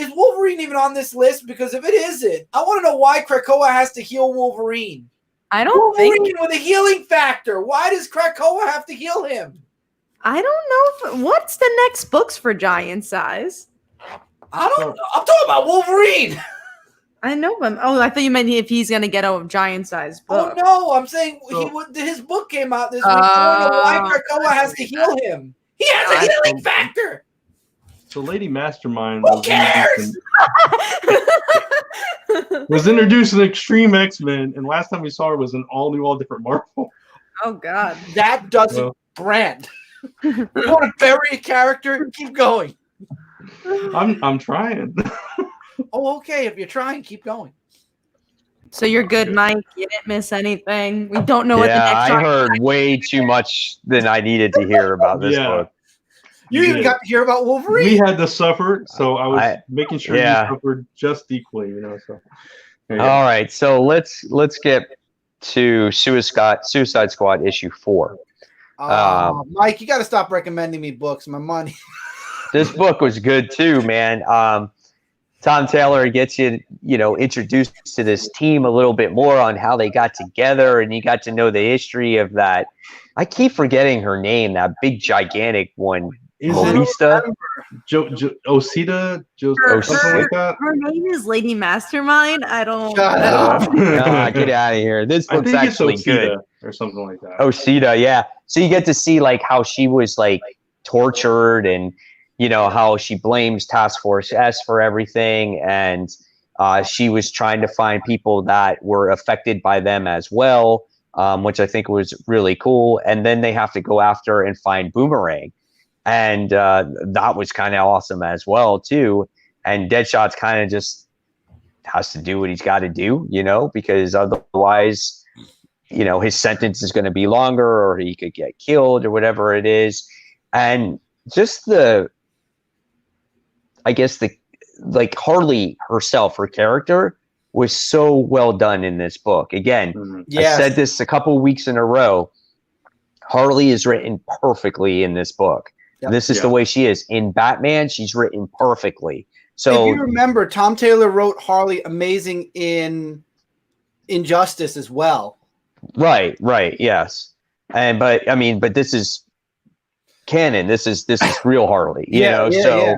is Wolverine even on this list? Because if it isn't, I want to know why Krakoa has to heal Wolverine. I don't Wolverine with a healing factor. Why does Krakoa have to heal him? I don't know. What's the next books for Giant Size? I don't know. I'm talking about Wolverine. I know him. Oh, I thought you meant if he's going to get a Giant Size book. Oh, no. I'm saying his book came out this week. I don't know why Krakoa has to heal him. He has a healing factor. So Lady Mastermind Who cares? was introduced in Extreme X-Men, and last time we saw her was an all different Marvel. Oh, God. That doesn't brand. You want to bury a character? Keep going. I'm trying. Oh, okay. If you're trying, keep going. So you're good, Mike. You didn't miss anything. We don't know what the next. I heard way too much than I needed to hear about this book. You even got to hear about Wolverine. We had to suffer, so I was making sure you suffered just equally. So. All right, so let's get to Suicide Squad issue 4. Mike, you got to stop recommending me books. My money. This book was good too, man. Tom Taylor gets you introduced to this team a little bit more on how they got together, and you got to know the history of that. I keep forgetting her name, that big gigantic one. Melissa? Osita, something like that. Her name is Lady Mastermind. I don't. Shut up. Get out of here. This I book's think it's actually good. Osita or something like that. Osita, yeah. So you get to see like how she was like tortured, and you know how she blames Task Force S for everything, and she was trying to find people that were affected by them as well, which I think was really cool. And then they have to go after and find Boomerang, and that was kind of awesome as well too. And Deadshot's kind of just has to do what he's got to do, you know, because otherwise, you know, his sentence is going to be longer, or he could get killed, or whatever it is. And just like Harley herself, her character was so well done in this book. Again, I said this a couple weeks in a row. Harley is written perfectly in this book. Yep. This is the way she is. In Batman, she's written perfectly. So if you remember, Tom Taylor wrote Harley amazing in Injustice as well. Right, yes. But this is canon. This is real Harley, you know.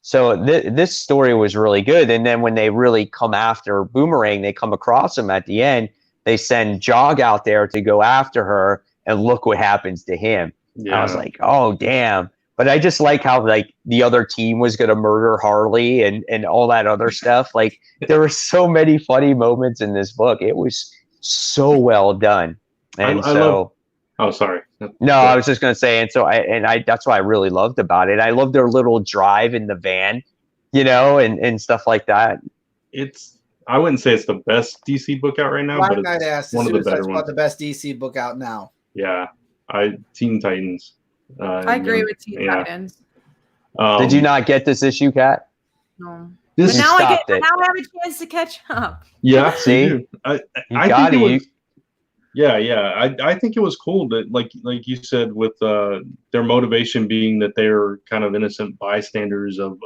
So this story was really good. And then when they really come after Boomerang, they come across him at the end. They send Jog out there to go after her, and look what happens to him. Yeah. I was like, oh damn. But I just like how like the other team was gonna murder Harley and all that other stuff. Like there were so many funny moments in this book. It was so well done. And sorry. No, I was just gonna say, and I that's what I really loved about it. I loved their little drive in the van, you know, and stuff like that. I wouldn't say it's the best DC book out right now, Black but Knight it's one of the better ones. The best DC book out now. Yeah, Teen Titans. I agree with Teen Titans. Did you not get this issue, Kat? No. But now I have a chance to catch up. Yeah, see, I think it was. Yeah. I think it was cool that, like you said, with their motivation being that they're kind of innocent bystanders of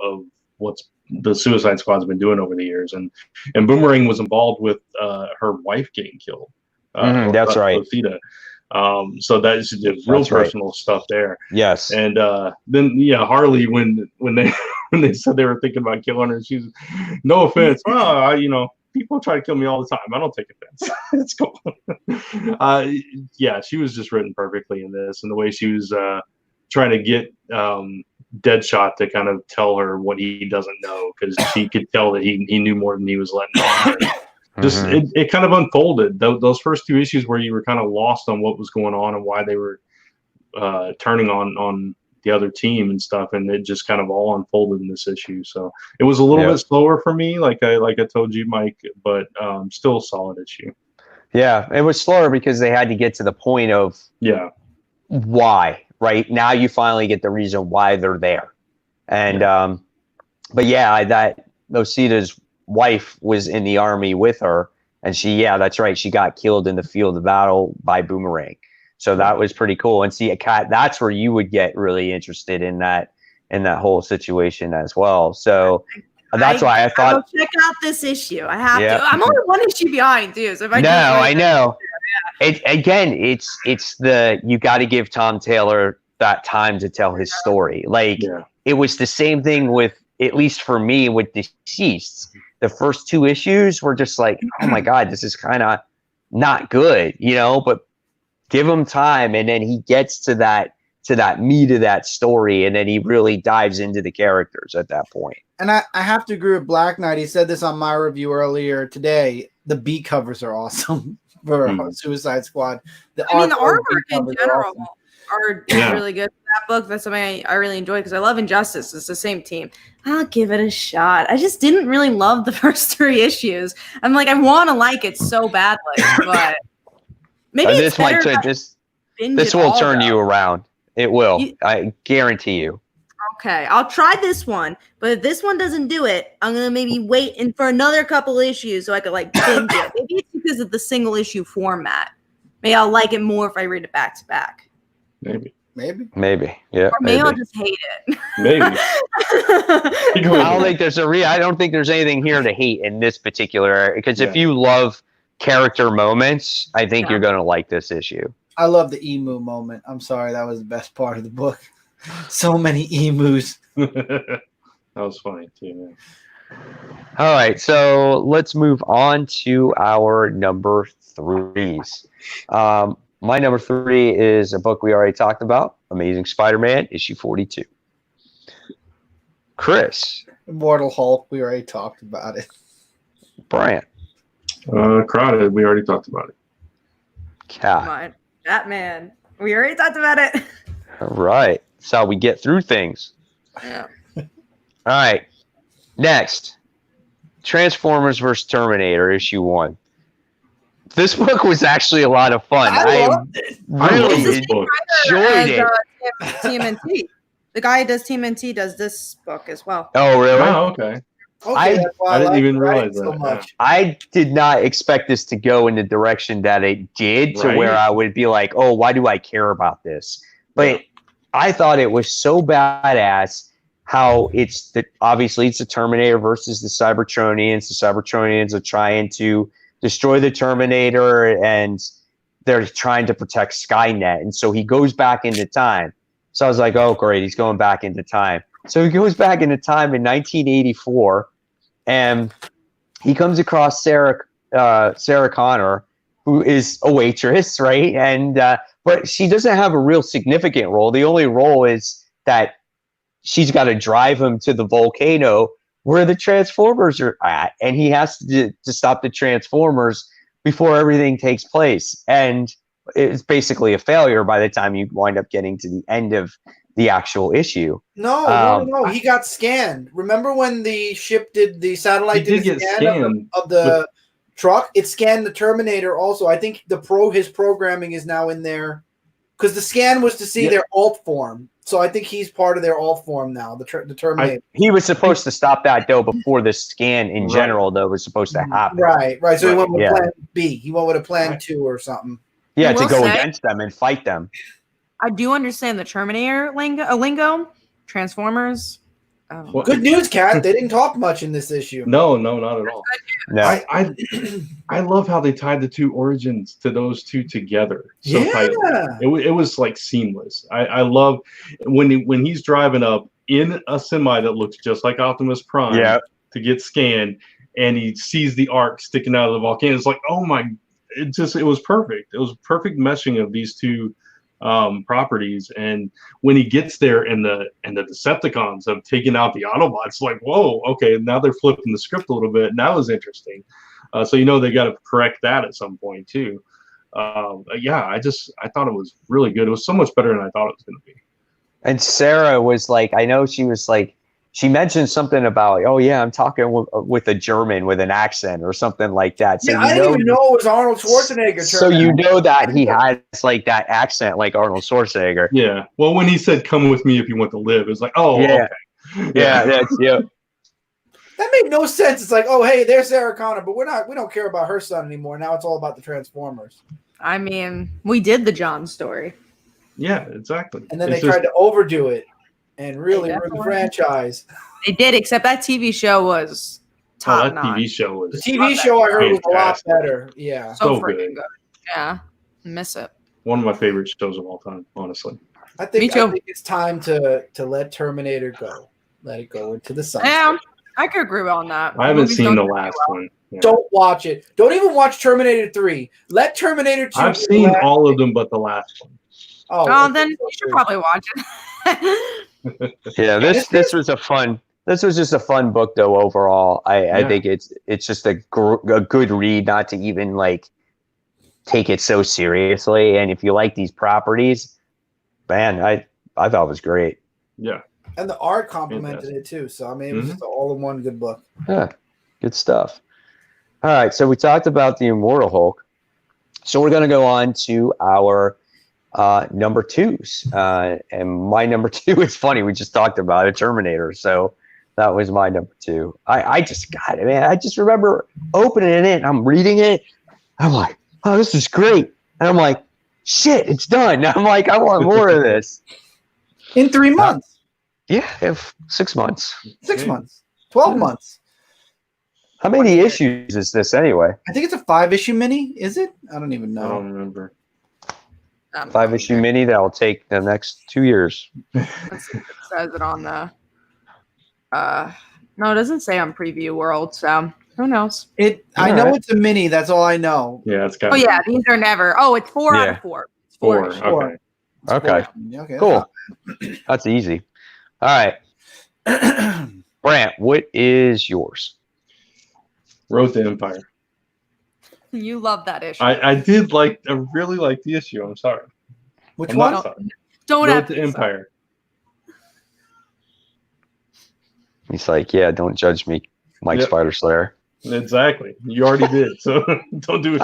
what's the Suicide Squad's been doing over the years, and Boomerang was involved with her wife getting killed. That's right. Rosita. So that's real personal stuff there. Yes. And then Harley, when they said they were thinking about killing her, she's no offense. People try to kill me all the time. I don't take offense. It's cool. She was just written perfectly in this, and the way she was trying to get Deadshot to kind of tell her what he doesn't know, because she could tell that he knew more than he was letting on. Just it kind of unfolded. Those first two issues where you were kind of lost on what was going on and why they were turning on the other team and stuff, and it just kind of all unfolded in this issue. So it was a little bit slower for me, like I told you, Mike, but still a solid issue. Yeah, it was slower because they had to get to the point of why. Right now, you finally get the reason why they're there, and that Osita's wife was in the army with her, and that's right, she got killed in the field of battle by Boomerang. So that was pretty cool. And see, Kat, that's where you would get really interested in that whole situation as well. So that's why I thought, I'll check out this issue. I have to. I'm only one issue behind too. So if I know. It's you got to give Tom Taylor that time to tell his story. It was the same thing with, at least for me, with Deceased. The first two issues were just like, oh my God, this is kind of not good, you know, but give him time. And then he gets to that meat of that story. And then he really dives into the characters at that point. And I have to agree with Black Knight. He said this on my review earlier today. The beat covers are awesome for Suicide Squad. The artwork in general is really good. That book, that's something I really enjoy because I love Injustice. It's the same team. I'll give it a shot. I just didn't really love the first three issues. I'm like, I want to like it so badly, but maybe this might turn this will turn you around. It will. I guarantee you. Okay, I'll try this one, but if this one doesn't do it, I'm gonna maybe wait for another couple issues so I could binge it. Maybe it's because of the single issue format. Maybe I'll like it more if I read it back to back. Maybe. Yeah. Or maybe I'll just hate it. Maybe. I don't think there's anything here to hate in this particular area, because if you love character moments, I think you're gonna like this issue. I love the emu moment. I'm sorry, that was the best part of the book. So many emus. That was funny too. Man. All right, so let's move on to our number threes. My number 3 is a book we already talked about, Amazing Spider-Man, issue 42. Chris. Immortal Hulk. We already talked about it. Brian. Crowded. We already talked about it. Kat. Mine. Batman. We already talked about it. All right, that's how we get through things. Yeah. All right, next, Transformers vs. Terminator, issue 1. This book was actually a lot of fun. I loved it. Really enjoyed it. TMNT. The guy who does TMNT does this book as well. Oh, really? Oh, okay. Okay, that's why I didn't like even it realize so that, much. I did not expect this to go in the direction that it did, to where I would be like, oh, why do I care about this? But I thought it was so badass how obviously it's the Terminator versus the Cybertronians. The Cybertronians are trying to destroy the Terminator, and they're trying to protect Skynet. And so he goes back into time. So I was like, oh, great, he's going back into time. So he goes back into time in 1984, and he comes across Sarah Connor, who is a waitress, right? And but she doesn't have a real significant role. The only role is that she's got to drive him to the volcano where the Transformers are at, and he has to stop the Transformers before everything takes place. And it's basically a failure by the time you wind up getting to the end of the actual issue. No. He got scanned. Remember when the ship the satellite did a scan of the truck? It scanned the Terminator also. I think his programming is now in there because the scan was to see their alt form. So I think he's part of their alt form now, the Terminator. He was supposed to stop that, though, before the scan in general, though, was supposed to happen. Right. So he went with plan B. He went with a plan 2 or something. Yeah, to go against them and fight them. I do understand the Terminator lingo. Transformers. Good news, Kat. They didn't talk much in this issue. No, not at all. No. I love how they tied the two origins to those two together. So tightly. It was like seamless. I love when he's driving up in a semi that looks just like Optimus Prime to get scanned, and he sees the arc sticking out of the volcano. It's like, oh my! It was perfect. It was perfect meshing of these two properties. And when he gets there and the Decepticons have taken out the Autobots, like, whoa, okay, now they're flipping the script a little bit, and that was interesting. So they got to correct that at some point too. I thought it was really good. It was so much better than I thought it was going to be. And Sarah was like, I know she was like, she mentioned something about, oh yeah, I'm talking with a German with an accent or something like that. So I didn't even know it was Arnold Schwarzenegger. So you know that he has like that accent like Arnold Schwarzenegger. Yeah. Well, when he said, "Come with me if you want to live," it's like, oh, yeah. Okay. Yeah, That made no sense. It's like, oh, hey, there's Sarah Connor, but we don't care about her son anymore. Now it's all about the Transformers. I mean, we did the John story. Yeah, exactly. And then they tried to overdo it and really ruin the franchise. They did, except that TV show was top notch. TV show was the TV show I heard was a lot better. Yeah. So freaking good. Yeah. Miss it. One of my favorite shows of all time, honestly. I think it's time to let Terminator go. Let it go into the sunset. Yeah, I could agree on that. I haven't seen the last one. Yeah. Don't watch it. Don't even watch Terminator 3. Let Terminator 2. I've seen all of them but the last one. Oh, then you should probably watch it. Yeah, this was just a fun book though overall. I think it's just a good read, not to even like take it so seriously. And if you like these properties, man, I thought it was great. Yeah. And the art complemented it too. So I mean, it was just an all-in-one good book. Yeah, good stuff. All right, so we talked about the Immortal Hulk. So we're going to go on to our number twos. And my number 2 is funny. We just talked about a Terminator. So that was my number 2. I just got it, man. I just remember opening it and I'm reading it. I'm like, oh, this is great. And I'm like, shit, it's done. I'm like, I want more of this. In 3 months. Yeah, 6 months. 6 months. 12 months. How many issues is this anyway? I think it's a 5-issue mini. Is it? I don't even know. I don't remember. 5-issue mini that'll take the next 2 years. Let's see if it says it on the. No, it doesn't say on Preview World, so who knows? I know it's a mini. That's all I know. Yeah, it's got. Oh yeah, these are never. Oh, it's 4 out Yeah. of 4. It's 4. four. Okay. Okay, cool. That's easy. All right, Brant, what is yours? Road to Empire. You love that issue. I really like the issue. I'm sorry. Which I'm one? not sorry. Don't Road have to Empire. He's like, yeah, don't judge me, Mike Yep. Spider Slayer. Exactly. You already did, so don't do it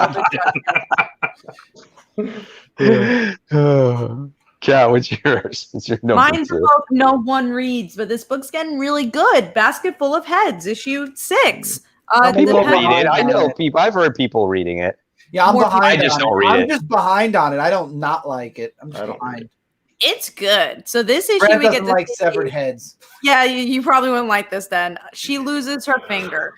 again. Kat, what's yours? It's your number Mine's a 2. book no one reads, but this book's getting really good. Basket Full of Heads, issue 6. People depends read it. I on know it. people. I've heard people reading it. Yeah, I'm More behind. I just on don't it. read I'm it. just behind on it. I don't not like it. I'm just I don't behind. It's good. So this issue Brad we get doesn't to like see- severed heads. Yeah, you probably wouldn't like this then. She loses her finger.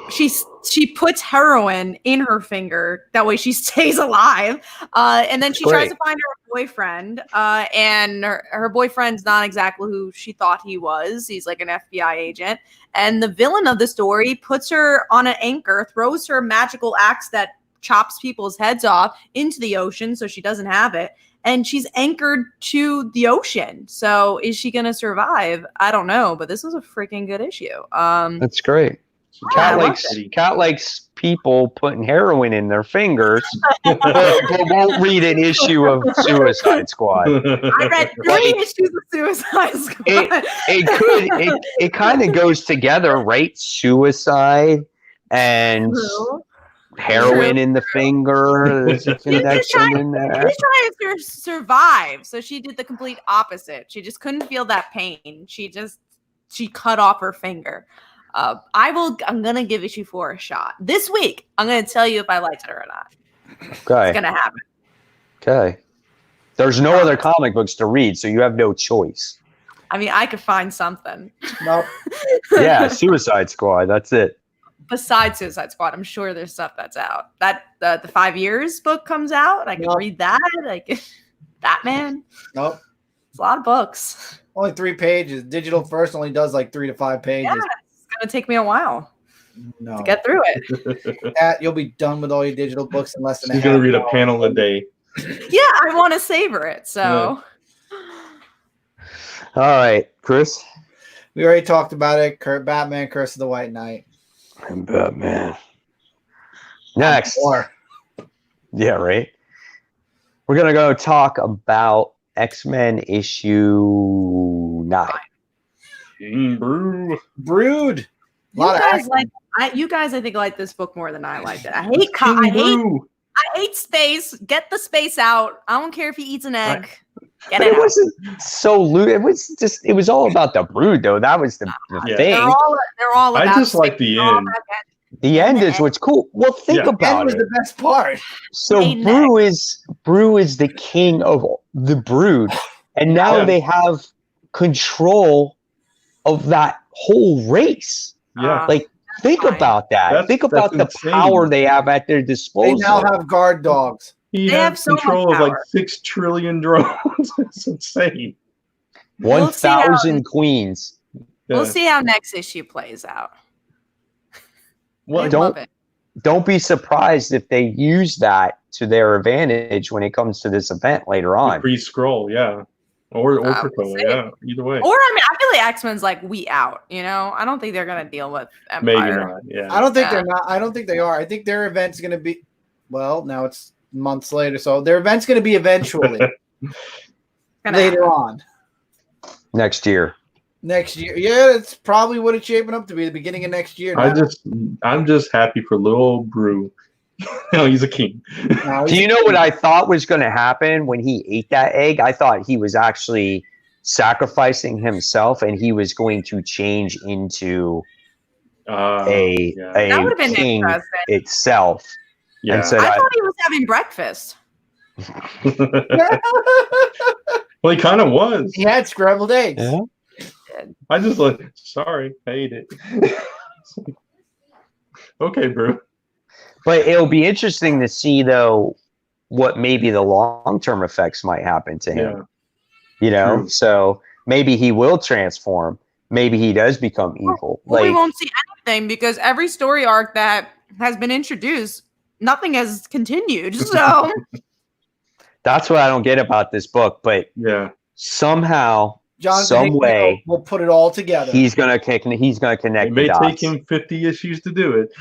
She puts heroin in her finger. That way she stays alive. And then she tries to find her boyfriend. And her boyfriend's not exactly who she thought he was. He's like an FBI agent. And the villain of the story puts her on an anchor, throws her magical axe that chops people's heads off into the ocean so she doesn't have it. And she's anchored to the ocean. So is she going to survive? I don't know. But this was a freaking good issue. That's great. I Kat likes people putting heroin in their fingers, but won't read an issue of Suicide Squad. I read 3 issues of Suicide Squad. It kind of goes together, right? Suicide and heroin in the finger. There's a connection in there. She's trying to survive, so she did the complete opposite. She just couldn't feel that pain. She cut off her finger. I'm gonna give issue 4 a shot this week. I'm gonna tell you if I liked it or not. Okay. It's gonna happen. Okay. There's no other comic books to read, so you have no choice. I mean, I could find something. Nope. Yeah, Suicide Squad. That's it. Besides Suicide Squad, I'm sure there's stuff that's out. That the 5 years book comes out. I can read that. Like Batman. Nope. It's a lot of books. Only 3 pages. Digital First only does like 3 to 5 pages. Yeah, it's gonna take me a while No. to get through it. Kat, you'll be done with all your digital books in less than She's a half gonna read a hour. panel a day. Yeah, I want to savor it. So All right, Chris. We already talked about it. Batman, Curse of the White Knight. And Batman. Next. Or Yeah, right. We're gonna go talk about X-Men issue 9. Brew. Brood. A you lot of guys action. you guys, I think, like this book more than I liked it. I hate space. Get the space out. I don't care if he eats an egg. Get But it it out. wasn't so loose. It was all about the Brood, though. That was the Yeah. thing. They're all I about just like space. the They're all end. about that. The end is what's cool. Well, think Yeah. That about was it. the best part. So Amen. Brew is the king of the Brood, and now Yeah. they have control of that whole race. Yeah. Like, think fine. about that. Think about the insane. power they have at their They disposal. now have guard dogs. He They have has so much control of like power. 6 trillion drones. It's insane. We'll see how- 1,000 queens. Yeah. We'll see how next issue plays out. Well, I don't- love it. Don't be surprised if they use that to their advantage when it comes to this event later on. pre-scroll, yeah. Or we'll Krakoa, see. yeah. Either way. Or I mean, I feel like X-Men's like we out. You know, I don't think they're gonna deal with Empire. Maybe not. Yeah. I don't think Yeah. they're not. I don't think they are. I think their event's going to be. Well, now it's months later, so their event's going to be eventually Gonna later happen. on Next year. next year. Yeah, that's probably what it's shaping up to be. The beginning of next year. I'm just happy for little Brew. No, he's a king. Now, Do you know what I thought was going to happen when he ate that egg? I thought he was actually sacrificing himself and he was going to change into a That would have been king interesting. itself. Yeah. And said, I thought he was having breakfast. Well, he kind of was. He had scrambled eggs. Yeah. I just like, sorry, I ate it. Okay, Brew. But it'll be interesting to see, though, what maybe the long-term effects might happen to him. Yeah. You know, True. so maybe he will transform. Maybe he does become evil. Well, we Like, won't see anything because every story arc that has been introduced, nothing has continued. So that's what I don't get about this book. But Yeah. somehow, Jonathan some Hickman way, will put it all together. he's gonna connect It may the dots. take him 50 issues to do it.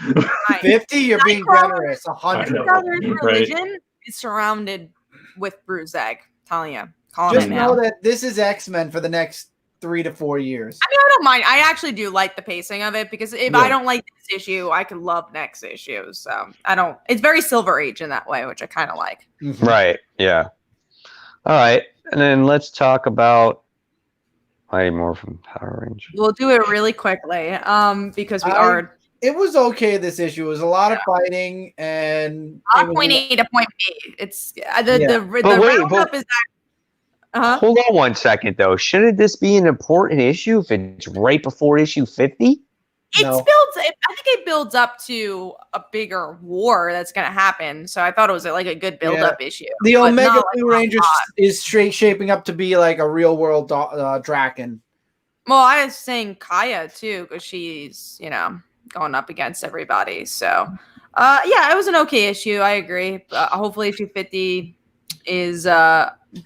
50, you're being Nightcrawler- generous. 100. know. Nightcrawler's Right. religion is surrounded with bruised egg. Telling you, calling Just it now. know that this is X-Men for the next 3 to 4 years. I mean, I don't mind. I actually do like the pacing of it because if Yeah. I don't like this issue, I could love next issue. So I don't. It's very Silver Age in that way, which I kind of like. Right. Yeah. All right. And then let's talk about Mighty Morphin Power Rangers. We'll do it really quickly, because we I- are It was okay. This issue. It was a lot of fighting and it was point A to point B. It's the Yeah. the But wait, roundup is that. Hold on one second, though. Shouldn't this be an important issue if it's right before issue 50? No. I think it builds up to a bigger war that's going to happen. So I thought it was like a good build-up issue. the but Omega not, Blue like, Ranger is shaping up to be like a real world Draken. Well, I was saying Kaya too, because she's, going up against everybody. So, yeah, it was an okay issue. I agree. Hopefully issue 50 is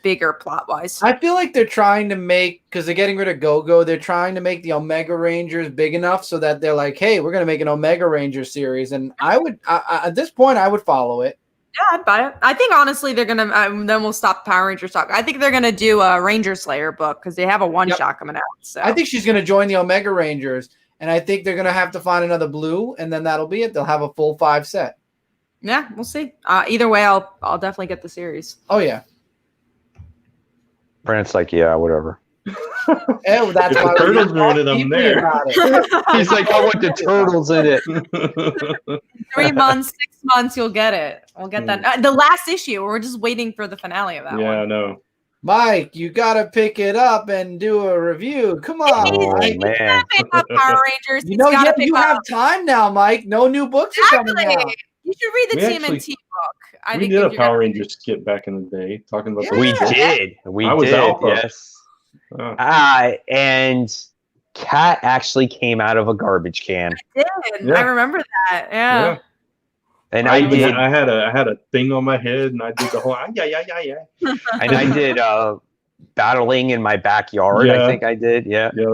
bigger plot-wise. I feel like they're trying to make, because they're getting rid of Go-Go, they're trying to make the Omega Rangers big enough so that they're like, hey, we're going to make an Omega Ranger series. And I would, at this point, I would follow it. Yeah, I'd buy it. I think honestly they're gonna. Then we'll stop Power Rangers talk. I think they're gonna do a Ranger Slayer book because they have a one-shot coming out. So I think she's going to join the Omega Rangers, and I think they're going to have to find another blue, and then that'll be it. They'll have a full 5 set. yeah, we'll see. Either way, I'll definitely get the series. Oh yeah, Brent's like, yeah, whatever. oh, that's If why the we turtles are in it, I'm deeply there. about it. He's like, I want the turtles in it. 3 months, 6 months, you'll get it. We'll get that. The last issue. We're just waiting for the finale of that Yeah, I one. know. Mike, you got to pick it up and do a review. Come on, Oh, Mike. man. Pick up Power Rangers. You know, He's gotta you pick have up. time now, Mike. No new books are coming Exactly. out. You should read the We TMNT actually- book. I We think did a if you're gonna- Power Rangers skit back in the day, talking about Yeah. We the did. We I was did. Alpha. Yes. Oh. And Cat actually came out of a garbage can. did. Yeah. I remember that. Yeah. And I I did. had a thing on my head, and I did the whole yeah. And I did battling in my backyard. Yeah. I think I did. Yeah. Yep.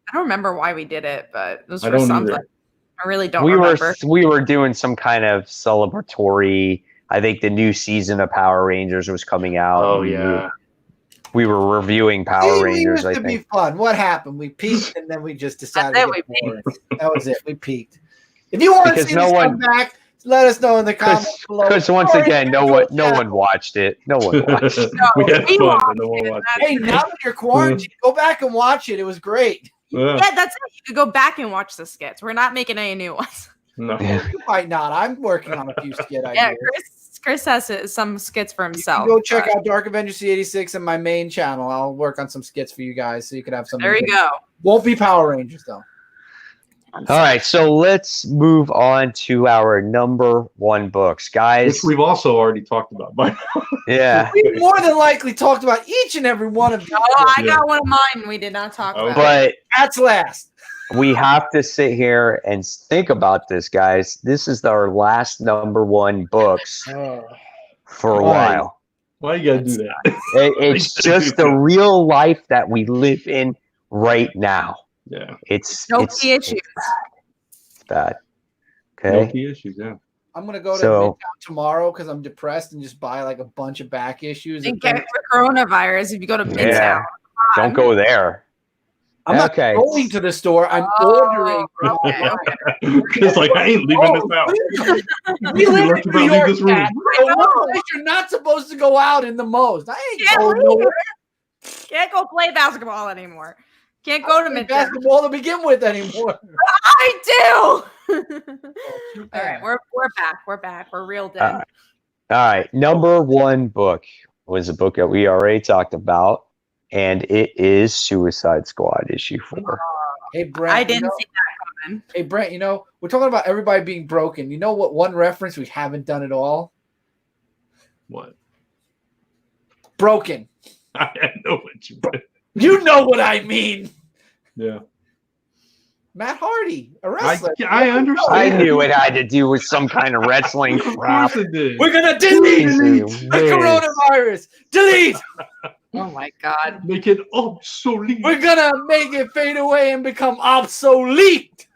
I don't remember why we did it, but it was I for don't something. either. I really don't we remember. were doing some kind of celebratory. I think the new season of Power Rangers was coming out. Oh and yeah. we were reviewing Power See, we Rangers. used I to be think. fun. What happened? We peaked, and then we just decided That's to it, get we boring. That was it. We peaked. If you want to Because see no this one- come back, let us know in the comments below. Because once Or again, no one watched it. No one watched. We had we fun, watched but no one it. watched Hey, now that you're quarantined, go back and watch it. It was great. it. Yeah. Yeah, that's it. You could go back and watch the skits. We're not making any new ones. No. You might not. I'm working on a few skit ideas. Yeah, Chris has some skits for You can himself. go check but out Dark Avengers C86 and my main channel. I'll work on some skits for you guys so you could have some. There you go. Won't be Power Rangers though. All right, so let's move on to our number one books, guys. Which we've also already talked about by now. Yeah, We more than likely talked about each and every one of these. Oh, I Yeah. got one of mine we did not talk about. but That's last. we have to sit here and think about this, guys. This is our last number one books for a Why? while. Why you gotta do that? It's just the real life that we live in right now. Yeah. No It's key issues. It's bad. No Okay. key issues, yeah. I'm gonna go to So- Midtown tomorrow because I'm depressed and just buy like a bunch of back issues. And get the coronavirus if you go to Midtown. Yeah. Don't go there. I'm not Okay. going to the store. I'm Oh, ordering. from okay. online. It's like I ain't leaving this out. We live Let's in about New leave York, this room. Dad. The one place you're not supposed to go out in the most. I ain't Can't going leave. nowhere. Can't go play basketball anymore. Can't go to Play Midtown. basketball to begin with anymore. I do. Too All right, bad. we're back. We're back. We're real dead. All right. Number one book was a book that we already talked about, and it is Suicide Squad issue 4. Hey Brent, I didn't you know, see that coming. hey Brent, you know we're talking about everybody being broken. You know what? One reference we haven't done at all. What? Broken. I know what you meant. You know what I mean. Yeah. Matt Hardy, a wrestler. I understand. I knew it had to do with some kind of wrestling Of crap. course it did. We're gonna delete Jesus, the man. coronavirus. Delete. Oh my god. Make it obsolete. We're gonna make it fade away and become obsolete.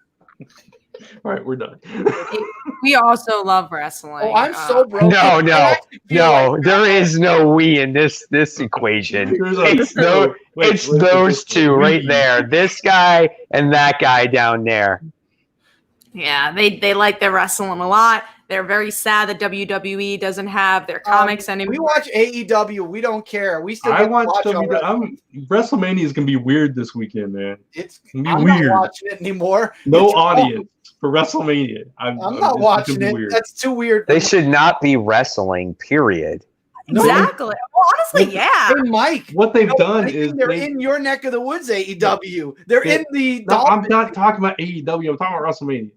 All right, we're done. We also love wrestling. Oh, I'm so broken. No, I no, actually feel no. like- There is no we in this equation. There's It's those two right there. This guy and that guy down there. Yeah, they like their wrestling a lot. They're very sad that WWE doesn't have their comics anymore. We watch AEW. We don't care. We still I get to watch all wrestling. WrestleMania is gonna be weird this weekend, man. It's It's gonna be I'm weird. not watching it anymore. No It's audience for WrestleMania. I'm not it's gonna watching be it. weird. That's too weird. They should not be wrestling, period. No. Exactly. Well, honestly, yeah. Hey, Mike. What they've No, done I think is they're in your neck of the woods, AEW. They're in the. No, I'm Dolphins. not talking about AEW. I'm talking about WrestleMania.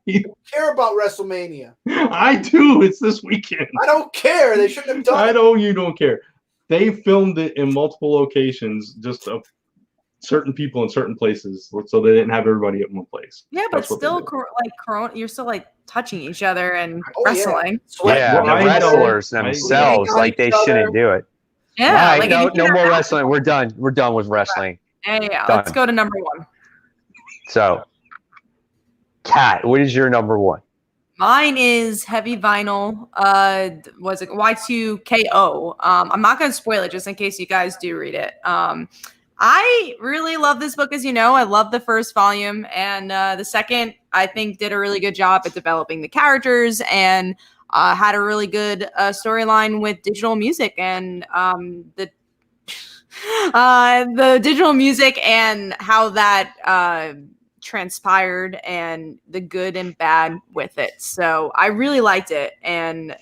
I don't care about WrestleMania. I do. It's this weekend. I don't care. They shouldn't have done I it. know you don't care. They filmed it in multiple locations, just of certain people in certain places, so they didn't have everybody at one place. Yeah, but That's what they still, did. like corona, you're still like touching each other and Oh, yeah. wrestling. Sweat. Yeah, Well, the I know. wrestlers I- themselves, We like they each other. shouldn't do it. Yeah, All right, like no, if you no can more have- wrestling. We're done. We're done with wrestling. Yeah, Done. let's go to number one. So, Kat, what is your number one? Mine is heavy vinyl. Was it Y2KO? I'm not gonna spoil it just in case you guys do read it. I really love this book, as you know. I love the first volume, and the second, I think, did a really good job at developing the characters and had a really good storyline with digital music and the digital music and how that transpired and the good and bad with it. So I really liked it, and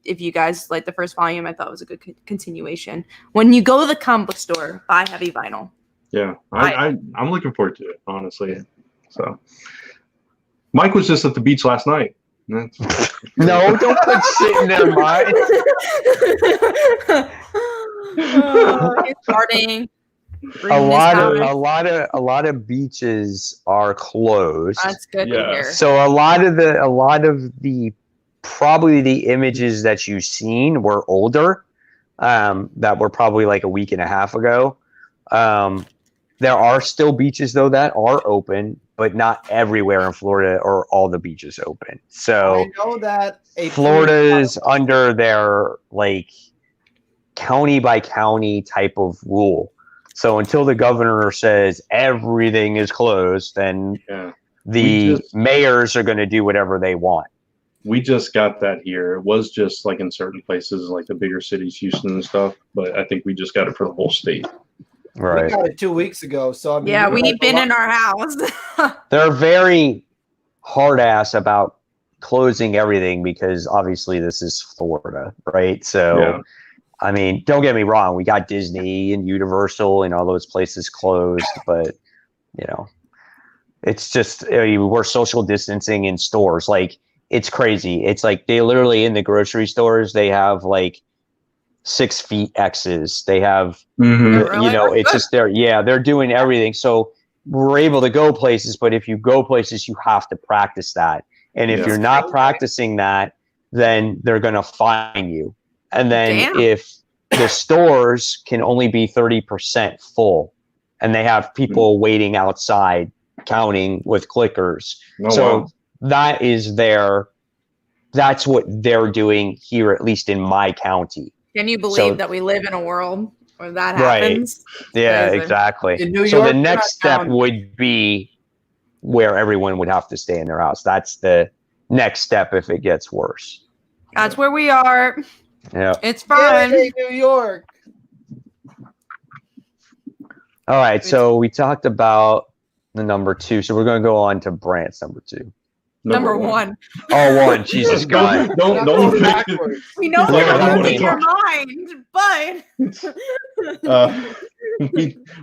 if you guys like the first volume, I thought it was a good continuation. When you go to the comic book store, buy heavy vinyl. Yeah, I'm looking forward to it, honestly. So, Mike was just at the beach last night. No, don't put shit in their mind. He's farting. A lot of beaches are closed. That's good to hear. So a lot of the probably the images that you've seen were older, that were probably like a week and a half ago. There are still beaches though that are open, but not everywhere in Florida are all the beaches open. So I know that Florida is under their like county by county type of rule. So until the governor says everything is closed, then the mayors are going to do whatever they want. We just got that here. It was just like in certain places, like the bigger cities, Houston and stuff. But I think we just got it for the whole state. Right. We got it 2 weeks ago. So I mean, Yeah, we've been in our house. They're very hard ass about closing everything because obviously this is Florida, right? So, I mean, don't get me wrong. We got Disney and Universal and all those places closed, but you know, it's just we're social distancing in stores. Like it's crazy. It's like they literally in the grocery stores they have like 6 feet X's. They have, you know, it's just they're doing everything. So we're able to go places, but if you go places, you have to practice that. And if you're not practicing that, then they're going to fine you. And then if the stores can only be 30% full and they have people waiting outside counting with clickers. That is that's what they're doing here, at least in my county. Can you believe that we live in a world where that happens? Right. Yeah, Crazy. exactly. In New York, so the next step would be where everyone would have to stay in their house. That's the next step if it gets worse. That's where we are. Yeah. It's fine. Yay, New York. All right. So we talked about the number 2. So we're going to go on to Brant's number 2. Number one. Oh, 1. Jesus God. Don't we know Yeah, what's in your mind, but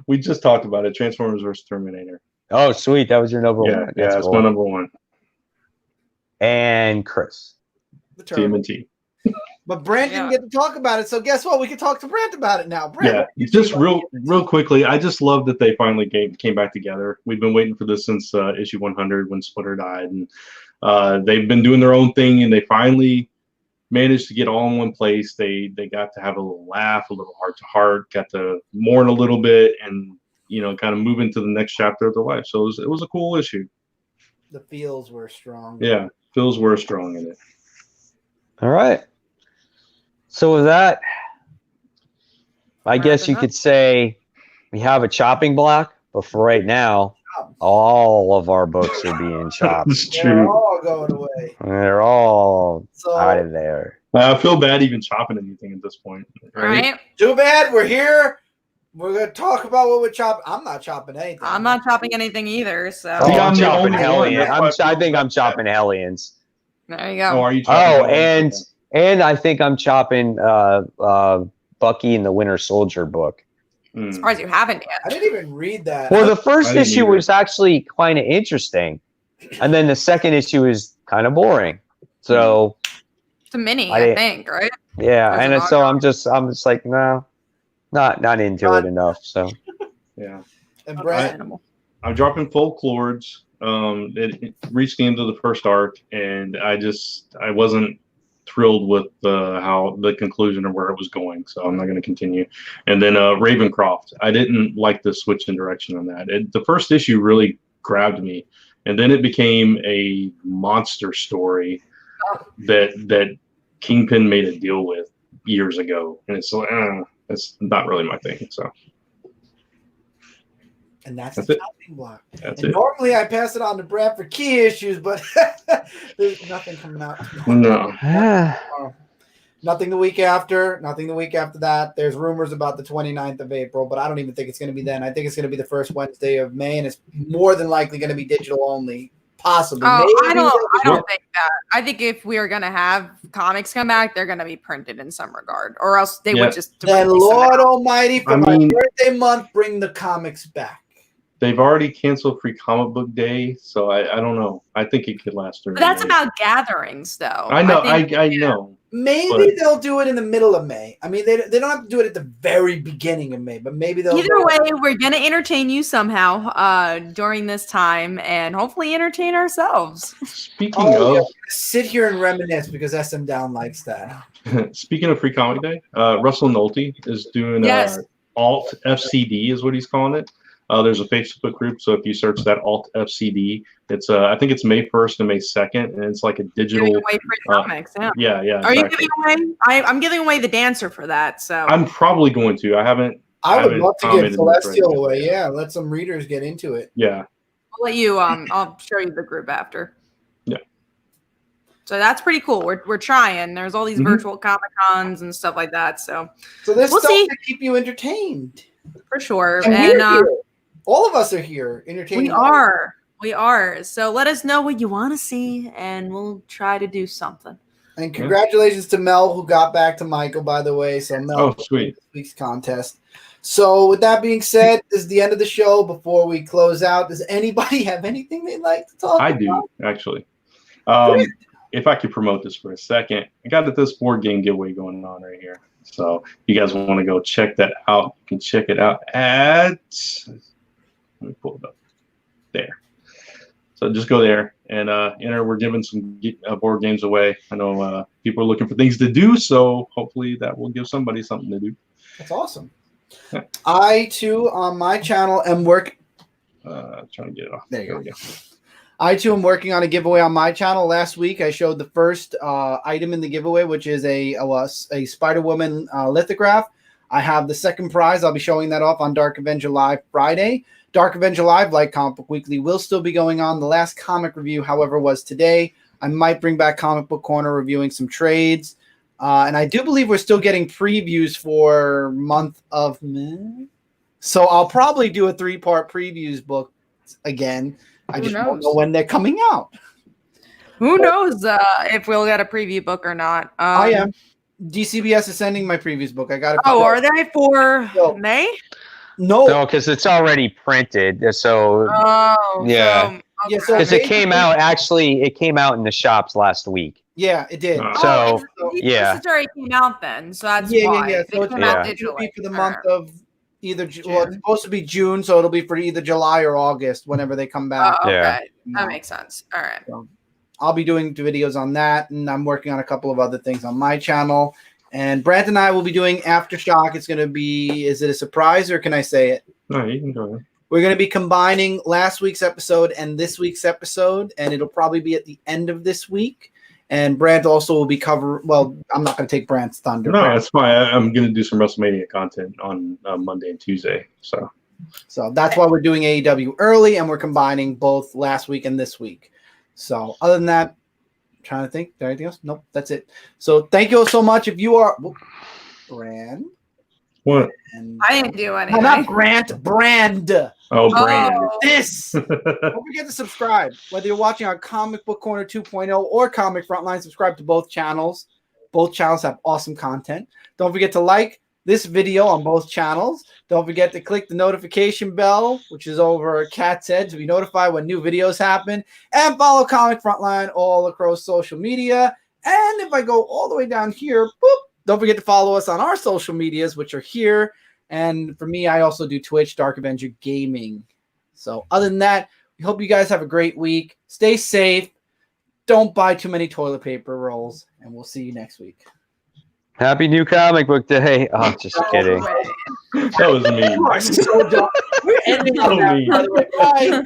we just talked about it. Transformers versus Terminator. Oh, sweet. That was your number 1. Yeah, that's my number 1. And Chris. TMNT. But Brant didn't get to talk about it, so guess what? We can talk to Brant about it now. Brant, just real quickly, I just love that they finally came back together. We've been waiting for this since issue 100 when Splitter died, and they've been doing their own thing, and they finally managed to get all in one place. They got to have a little laugh, a little heart to heart, got to mourn a little bit, and kind of move into the next chapter of their life. So it was a cool issue. The feels were strong. Yeah, feels were strong in it. All right. So with that, I guess you could say we have a chopping block, but for right now, all of our books are being chopped. It's true. They're all going away. They're all out of there. I feel bad even chopping anything at this point. Right? Too bad. We're here. We're going to talk about what we're chopping. I'm not chopping anything. I'm not chopping anything either. So Oh, I'm chopping Hellions. I think I'm chopping Hellions. there you go. Oh, are you chopping and I think I'm chopping Bucky and the Winter Soldier book. I'm surprised you haven't yet. I didn't even read that. Well, the first didn't issue either. was actually kind of interesting, and then the second issue is kind of boring. So It's a mini, I think, right? yeah, There's and an so I'm just like, no, not into it enough. So Yeah. And Brant, I'm dropping Folklords. It reached the end of the first arc, and I wasn't thrilled with how the conclusion or where it was going, so I'm not going to continue. And then Ravencroft, I didn't like the switch in direction on that. The first issue really grabbed me, and then it became a monster story that Kingpin made a deal with years ago, and it's like, that's not really my thing. So. and that's That's the it. chopping block. That's And it. normally I pass it on to Brant for key issues, but there's nothing coming out. No. Nothing the week after. Nothing the week after that. There's rumors about the 29th of April, but I don't even think it's going to be then. I think it's going to be the first Wednesday of May, and it's more than likely going to be digital only. Possibly. Oh, I Maybe don't think that. I think if we are going to have comics come back, they're going to be printed in some regard, or else they would just. Then release them Lord out. Almighty, for my birthday month, bring the comics back. They've already canceled Free Comic Book Day, so I don't know. I think it could last through. But that's about gatherings, though. I know. think, I know. Maybe they'll do it in the middle of May. I mean, they don't have to do it at the very beginning of May, but maybe they'll. Either way, we're going to entertain you somehow during this time, and hopefully entertain ourselves. Speaking of, sit here and reminisce because SM Down likes that. speaking of Free Comic Day, Russell Nolte is doing Alt FCD is what he's calling it. There's a Facebook group, so if you search that Alt FCD, it's I think it's May 1st and May 2nd, and it's like a digital. Giving away free comics, yeah. Are you giving away? I'm giving away the dancer for that. So I'm probably going to. I would love to give Celestial right away. Yeah, let some readers get into it. Yeah. I'll let you. I'll show you the group after. Yeah. So that's pretty cool. We're trying. There's all these virtual Comic Cons and stuff like that. So there's we'll stuff see. to keep you entertained For sure. And we're here. All of us are here entertaining. We are. So let us know what you want to see, and we'll try to do something. And congratulations to Mel, who got back to Michael, by the way. So Mel, sweet. This week's contest. So with that being said, this is the end of the show. Before we close out, does anybody have anything they'd like to talk about? I do, actually. If I could promote this for a second, I got this board game giveaway going on right here. So if you guys want to go check that out, you can check it out at, let me pull it up there. So just go there and enter. We're giving some board games away. I know people are looking for things to do, so hopefully that will give somebody something to do. That's awesome. Yeah. I too on my channel am trying to get it off. There you go. I too am working on a giveaway on my channel. Last week I showed the first item in the giveaway, which is a Spider-Woman lithograph. I have the second prize. I'll be showing that off on Dark Avenger Live Friday. Dark Avenger Live, like Comic Book Weekly, will still be going on. The last comic review, however, was today. I might bring back Comic Book Corner reviewing some trades. And I do believe we're still getting previews for month of May. So I'll probably do a 3-part previews book again. I just don't know when they're coming out. Who knows if we'll get a preview book or not. I am. DCBS is sending my previews book. I got it. Oh, are they for May? No, because it's already printed. So yeah, because it came out in the shops last week. Yeah, it did. So, yeah, it's already came out then, so that's yeah, why. Yeah. They So came out it'll be digitally. for the month of either well, it's supposed to be June, so it'll be for either July or August whenever they come back. Oh, okay, Yeah. that makes sense. All right. So I'll be doing videos on that, and I'm working on a couple of other things on my channel. And Brant and I will be doing Aftershock. It's going to be, is it a surprise or can I say it? No, you can go ahead. We're going to be combining last week's episode and this week's episode, and it'll probably be at the end of this week. And Brant also will be well, I'm not going to take Brant's thunder. No, that's fine. I'm going to do some WrestleMania content on Monday and Tuesday. So that's why we're doing AEW early, and we're combining both last week and this week. So other than that, I'm trying to think. Is there anything else? Nope, that's it. So thank you all so much. If you are Brand. What? I didn't do anything. No, not Grant. Brand. Oh, Brand. This. Don't forget to subscribe. Whether you're watching on Comic Book Corner 2.0 or Comic Frontline, subscribe to both channels. Both channels have awesome content. Don't forget to like this video on both channels. Don't forget to click the notification bell, which is over Cat's Head, to be notified when new videos happen. And follow Comic Frontline all across social media. And if I go all the way down here, boop, don't forget to follow us on our social medias, which are here. And for me, I also do Twitch, Dark Avenger Gaming. So other than that, we hope you guys have a great week. Stay safe. Don't buy too many toilet paper rolls. And we'll see you next week. Happy New Comic Book Day. Oh, just kidding. That was me. You are so dumb. We're ending on that, by the way. Bye.